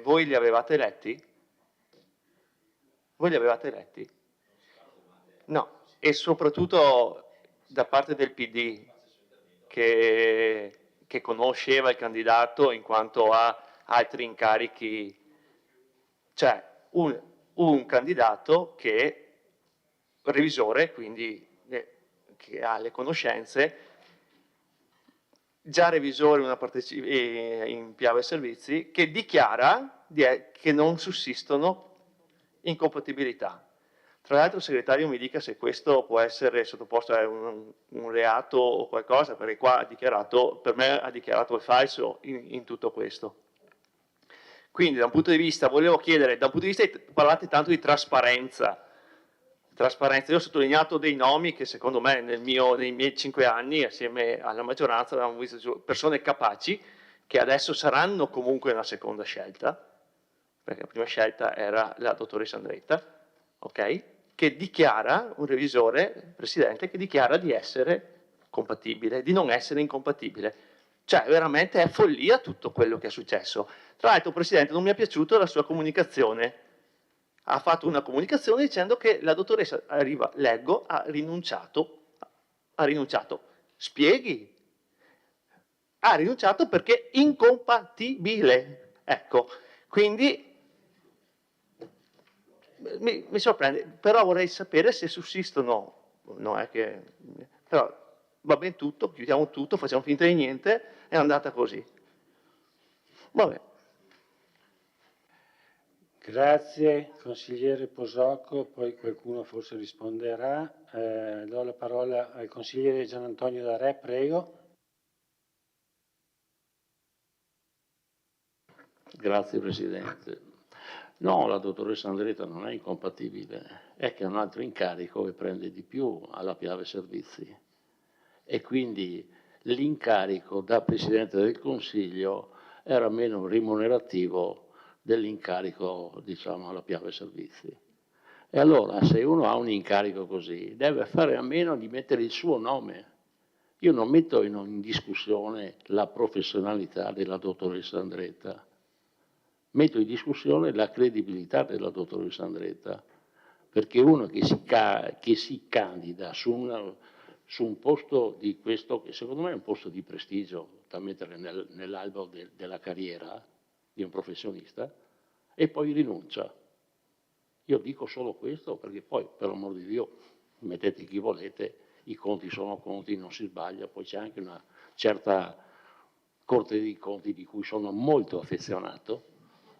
voi li avevate letti? Voi li avevate letti? No, e soprattutto da parte del PD che conosceva il candidato in quanto ha altri incarichi, cioè un candidato che revisore, quindi che ha le conoscenze, già revisore in Piave Servizi, che dichiara che non sussistono incompatibilità. Tra l'altro il segretario mi dica se questo può essere sottoposto a un reato o qualcosa, perché qua per me ha dichiarato il falso in tutto questo. Quindi da un punto di vista, volevo chiedere, da un punto di vista, parlate tanto di trasparenza, io ho sottolineato dei nomi che secondo me nei miei 5 anni assieme alla maggioranza avevamo visto persone capaci che adesso saranno comunque una seconda scelta, perché la prima scelta era la dottoressa Andretta, ok? Che dichiara, un revisore, presidente, che dichiara di essere compatibile, di non essere incompatibile. Cioè veramente è follia tutto quello che è successo. Tra l'altro, Presidente, non mi è piaciuta la sua comunicazione ha fatto una comunicazione dicendo che la dottoressa, leggo, ha rinunciato. Spieghi. Ha rinunciato perché incompatibile. Ecco, quindi mi sorprende, però vorrei sapere se sussistono, no è che, però va bene tutto, chiudiamo tutto, facciamo finta di niente, è andata così. Vabbè. Grazie consigliere Posocco, poi qualcuno forse risponderà. Do la parola al consigliere Gian Antonio Darè, prego. Grazie Presidente. No, la dottoressa Andretta non è incompatibile, è che ha un altro incarico e prende di più alla Piave Servizi. E quindi l'incarico da Presidente del Consiglio era meno remunerativo dell'incarico, diciamo, alla Piave Servizi. E allora, se uno ha un incarico così, deve fare a meno di mettere il suo nome. Io non metto in discussione la professionalità della dottoressa Andretta, metto in discussione la credibilità della dottoressa Andretta, perché uno che si candida su un posto di questo, che secondo me è un posto di prestigio da mettere nell'albero della carriera di un professionista, e poi rinuncia. Io dico solo questo perché poi, per l'amor di Dio, mettete chi volete, i conti sono conti, non si sbaglia, poi c'è anche una certa Corte dei Conti di cui sono molto affezionato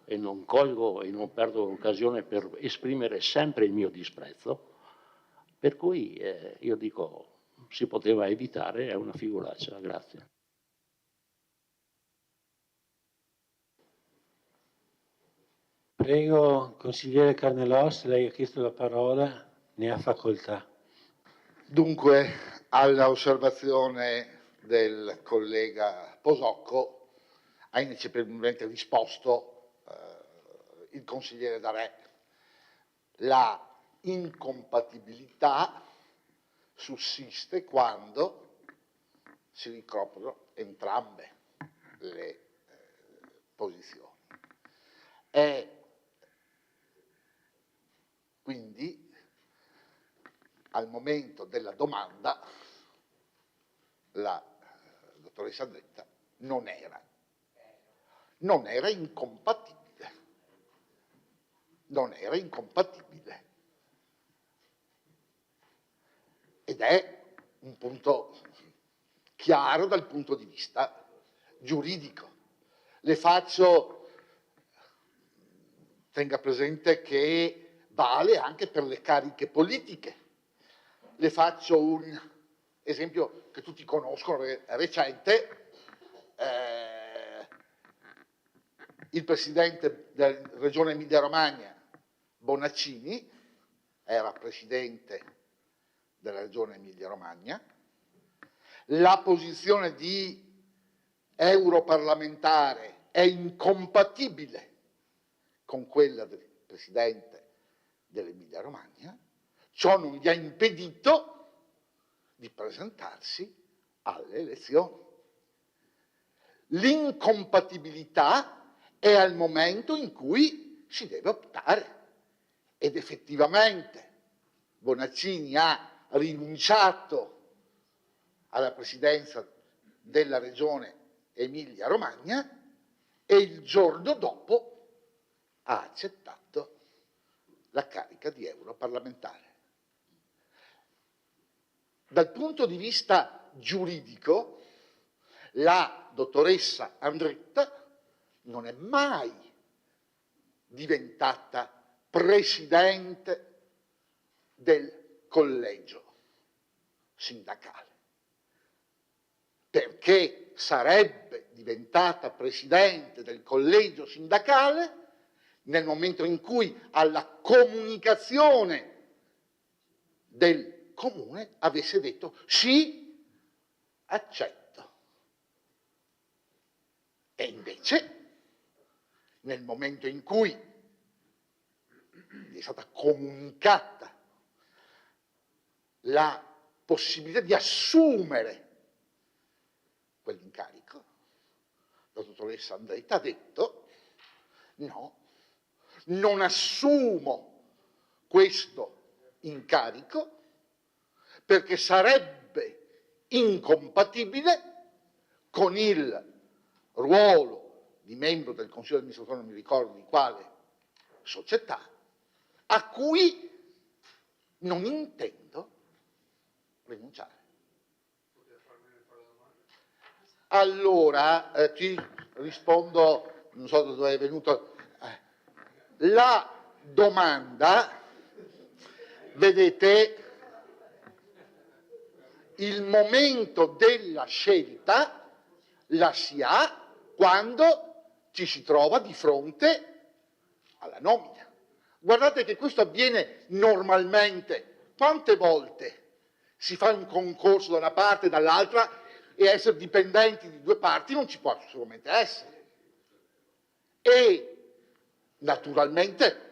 e non colgo e non perdo l'occasione per esprimere sempre il mio disprezzo, per cui io dico si poteva evitare, è una figuraccia, grazie. Prego, consigliere Carnellos, lei ha chiesto la parola, ne ha facoltà. Dunque, alla osservazione del collega Posocco ha ineccepibilmente risposto il consigliere Darè. La incompatibilità sussiste quando si ricoprono entrambe le posizioni. È quindi al momento della domanda la dottoressa Andretta non era incompatibile. Non era incompatibile. Ed è un punto chiaro dal punto di vista giuridico. Le faccio, tenga presente che vale anche per le cariche politiche. Le faccio un esempio che tutti conoscono, recente. Il presidente della regione Emilia-Romagna, Bonaccini, era presidente della regione Emilia-Romagna. La posizione di europarlamentare è incompatibile con quella del presidente dell'Emilia-Romagna, ciò non gli ha impedito di presentarsi alle elezioni. L'incompatibilità è al momento in cui si deve optare ed effettivamente Bonaccini ha rinunciato alla presidenza della regione Emilia-Romagna e il giorno dopo ha accettato la carica di europarlamentare. Dal punto di vista giuridico, la dottoressa Andretta non è mai diventata presidente del collegio sindacale, perché sarebbe diventata presidente del collegio sindacale nel momento in cui alla comunicazione del comune avesse detto sì, accetto. E invece, nel momento in cui è stata comunicata la possibilità di assumere quell'incarico, la dottoressa Andretta ha detto no, non assumo questo incarico perché sarebbe incompatibile con il ruolo di membro del Consiglio di amministrazione, non mi ricordo di quale società, a cui non intendo rinunciare. Allora, ti rispondo, non so da dove è venuto, la domanda, vedete, il momento della scelta la si ha quando ci si trova di fronte alla nomina. Guardate che questo avviene normalmente. Quante volte si fa un concorso da una parte e dall'altra e essere dipendenti di due parti non ci può assolutamente essere. E naturalmente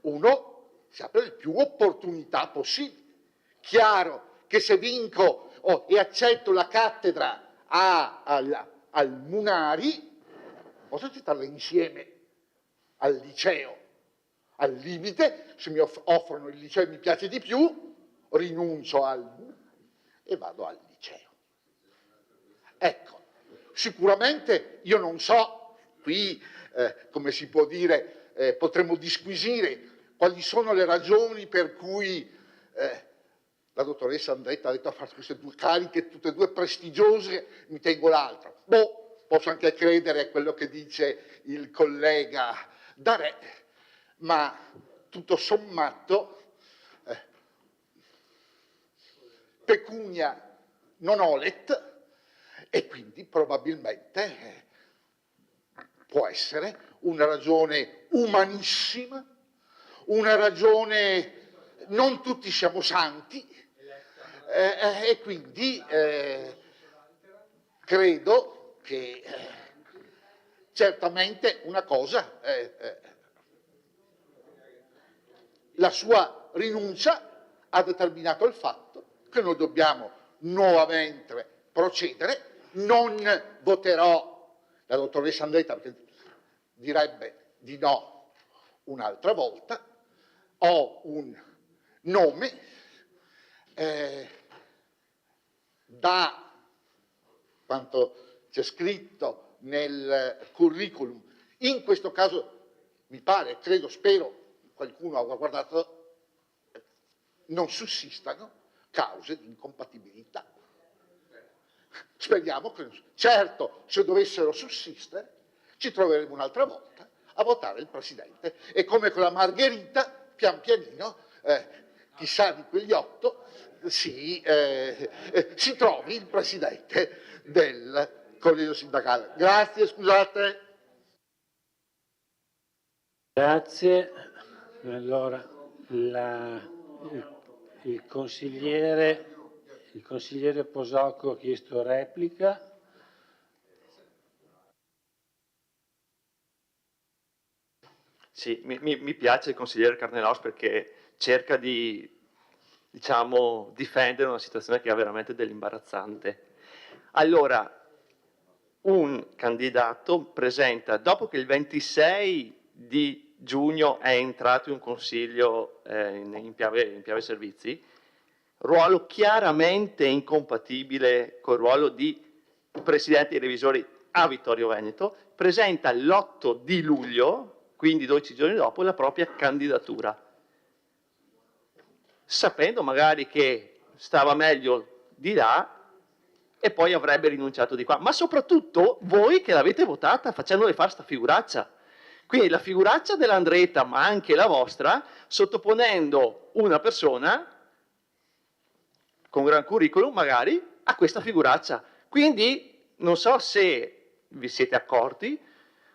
uno si apre le più opportunità possibili. Chiaro che se vinco e accetto la cattedra al Munari, posso accettarla insieme al liceo. Al limite, se mi offrono il liceo e mi piace di più, rinuncio e vado al liceo. Ecco, sicuramente io non so, qui come si può dire, potremmo disquisire quali sono le ragioni per cui la dottoressa Andretta ha detto a fare queste due cariche, tutte e due prestigiose, mi tengo l'altra. Boh, posso anche credere a quello che dice il collega Darè, ma tutto sommato pecunia non olet, e quindi probabilmente può essere una ragione umanissima, una ragione, non tutti siamo santi, e quindi credo che certamente una cosa, la sua rinuncia ha determinato il fatto che noi dobbiamo nuovamente procedere. Non voterò la dottoressa Andretta perché direbbe di no un'altra volta. Ho un nome da quanto c'è scritto nel curriculum. In questo caso mi pare, credo, spero, qualcuno avrà guardato, non sussistano cause di incompatibilità. Speriamo che, certo, se dovessero sussistere, ci troveremo un'altra volta a votare il Presidente. E come con la Margherita, pian pianino, chissà di quegli 8, si trovi il Presidente del Collegio Sindacale. Grazie, scusate. Grazie. Allora, il consigliere Posocco ha chiesto replica. Sì, mi piace il consigliere Carnelaus perché cerca di, diciamo, difendere una situazione che è veramente dell'imbarazzante. Allora, un candidato presenta, dopo che il 26 di giugno è entrato in un consiglio in Piave Servizi, ruolo chiaramente incompatibile col ruolo di presidente dei revisori a Vittorio Veneto, presenta l'8 di luglio, quindi 12 giorni dopo, la propria candidatura, sapendo magari che stava meglio di là e poi avrebbe rinunciato di qua, ma soprattutto voi che l'avete votata facendole fare sta figuraccia. Quindi la figuraccia dell'Andretta, ma anche la vostra, sottoponendo una persona con gran curriculum magari a questa figuraccia. Quindi non so se vi siete accorti,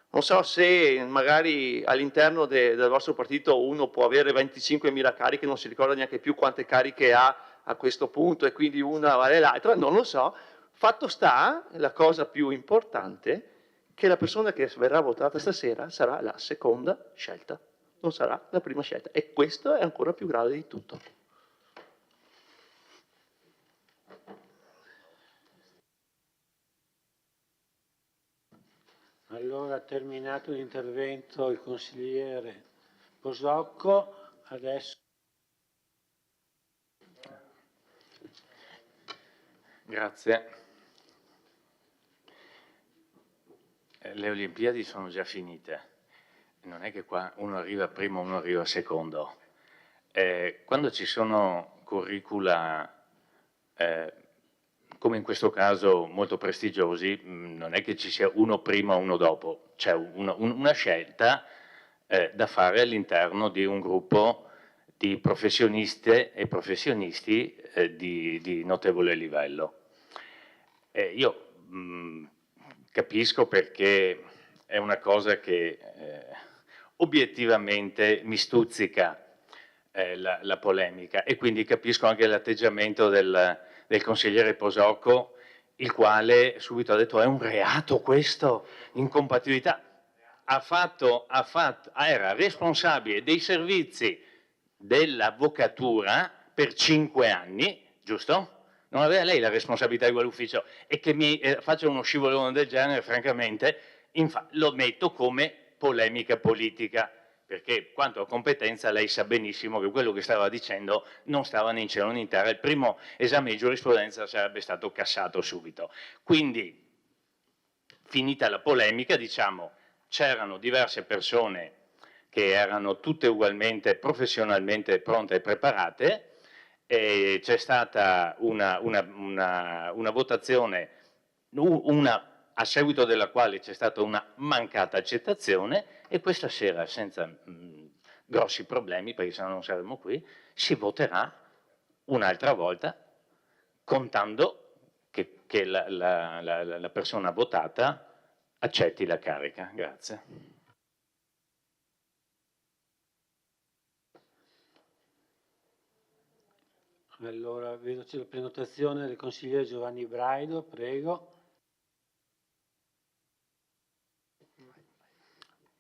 non so se magari all'interno del vostro partito uno può avere 25.000 cariche, non si ricorda neanche più quante cariche ha a questo punto e quindi una vale l'altra, non lo so. Fatto sta, la cosa più importante, che la persona che verrà votata stasera sarà la seconda scelta, non sarà la prima scelta. E questo è ancora più grave di tutto. Allora, terminato l'intervento il consigliere Posocco, adesso Grazie. Le Olimpiadi sono già finite. Non è che qua uno arriva primo, uno arriva secondo. Quando ci sono curricula, come in questo caso, molto prestigiosi, non è che ci sia uno prima o uno dopo, c'è una scelta da fare all'interno di un gruppo di professioniste e professionisti di notevole livello. Io capisco perché è una cosa che obiettivamente mi stuzzica la polemica, e quindi capisco anche l'atteggiamento del consigliere Posocco, il quale subito ha detto: è un reato questo, incompatibilità. Era responsabile dei servizi dell'avvocatura per 5 anni, giusto? Non aveva lei la responsabilità di quell'ufficio, e che mi faccia uno scivolone del genere, francamente, lo metto come polemica politica, perché quanto a competenza lei sa benissimo che quello che stava dicendo non stava né in cielo né in terra. Il primo esame di giurisprudenza sarebbe stato cassato subito. Quindi, finita la polemica, diciamo, c'erano diverse persone che erano tutte ugualmente professionalmente pronte e preparate, e c'è stata una votazione, a seguito della quale c'è stata una mancata accettazione, e questa sera, senza grossi problemi, perché sennò non saremmo qui, si voterà un'altra volta, contando che la persona votata accetti la carica. Grazie. Allora, vedo c'è la prenotazione del consigliere Giovanni Braido, prego.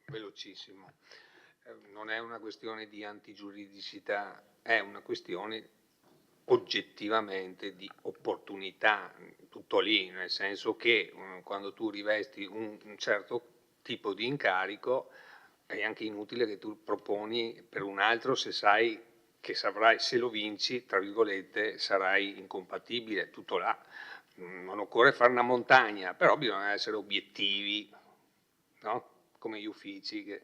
Velocissimo. Non è una questione di antigiuridicità, è una questione oggettivamente di opportunità, tutto lì, nel senso che quando tu rivesti un certo tipo di incarico è anche inutile che tu proponi per un altro se sai che saprai, se lo vinci, tra virgolette, sarai incompatibile, tutto là. Non occorre fare una montagna, però bisogna essere obiettivi, no? Come gli uffici che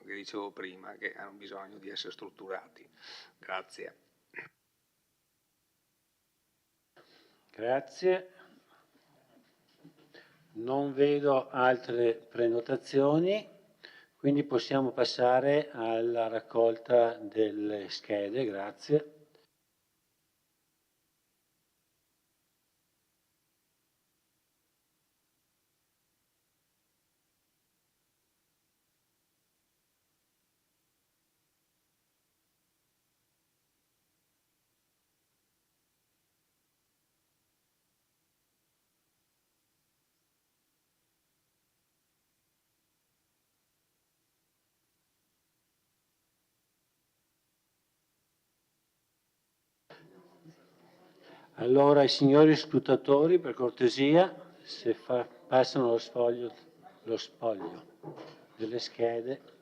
dicevo prima, che hanno bisogno di essere strutturati. Grazie. Grazie. Non vedo altre prenotazioni, quindi possiamo passare alla raccolta delle schede. Grazie. Allora i signori scrutatori, per cortesia, se passano lo spoglio delle schede.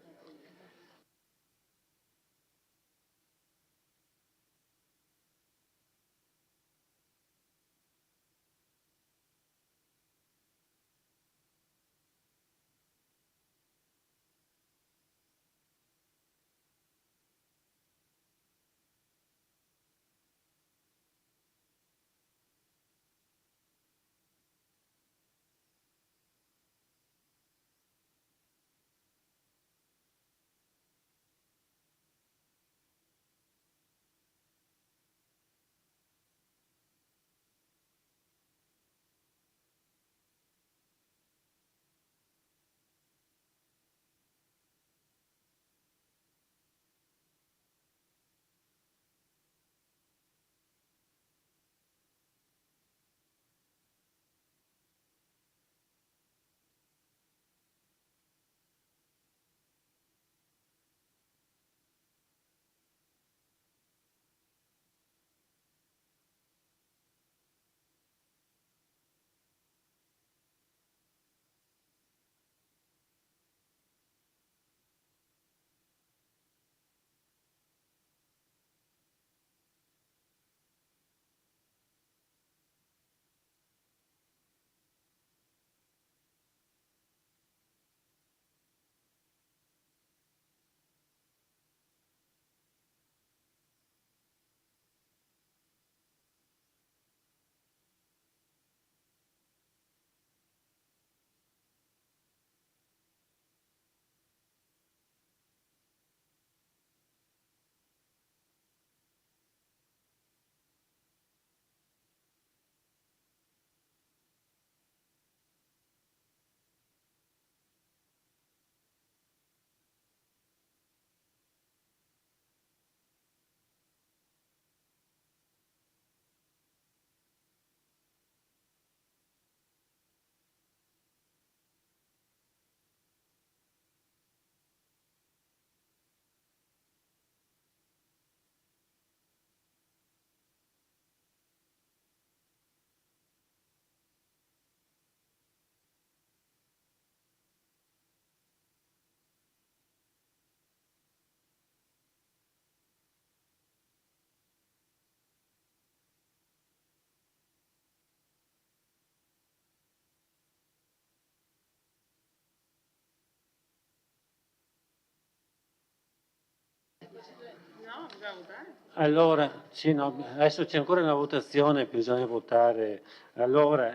Allora, sì, no, adesso c'è ancora una votazione, bisogna votare. Allora,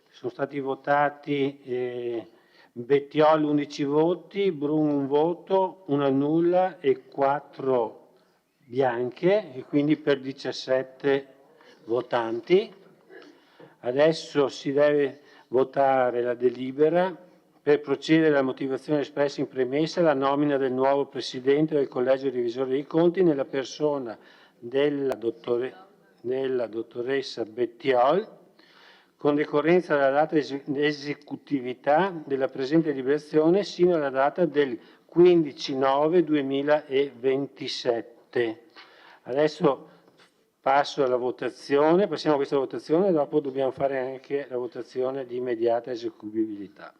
sono stati votati Bettiol 11 voti, Bruno 1 voto, 1 nulla e 4 bianche, e quindi per 17 votanti. Adesso si deve votare la delibera per procedere alla motivazione espressa in premessa la nomina del nuovo Presidente del Collegio Revisore dei Conti nella persona della dottoressa Bettiol, con decorrenza dalla data di esecutività della presente deliberazione sino alla data del 15/9/2027. Adesso passo alla votazione, passiamo a questa votazione, dopo dobbiamo fare anche la votazione di immediata esecuibilità.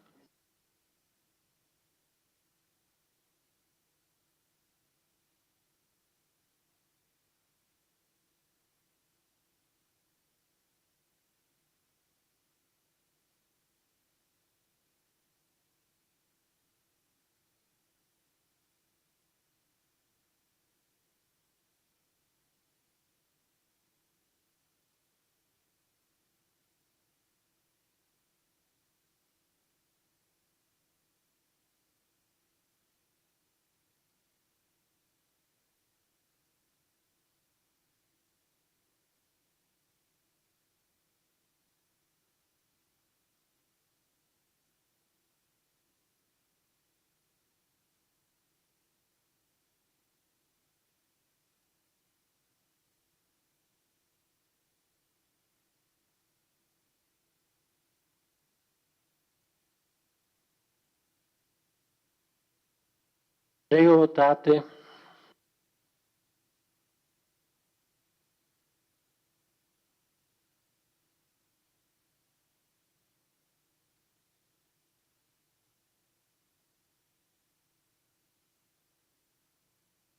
Prego, votate.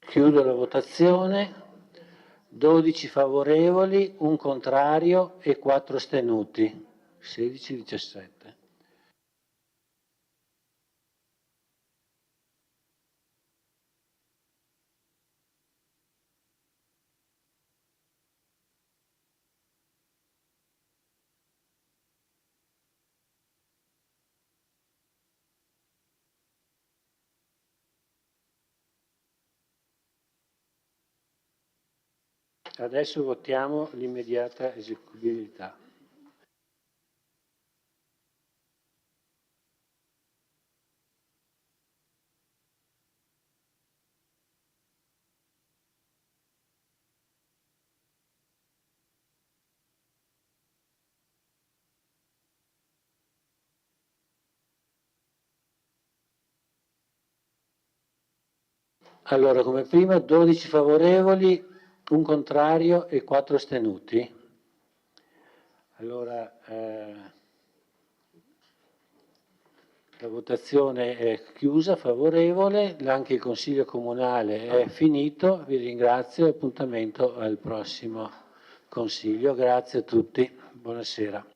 Chiudo la votazione. 12 favorevoli, 1 contrario e 4 astenuti. 16-17. Adesso votiamo l'immediata esecuibilità. Allora, come prima, 12 favorevoli, 1 contrario e 4 astenuti. Allora, la votazione è chiusa, favorevole, anche il Consiglio Comunale è finito, vi ringrazio e appuntamento al prossimo Consiglio. Grazie a tutti, buonasera.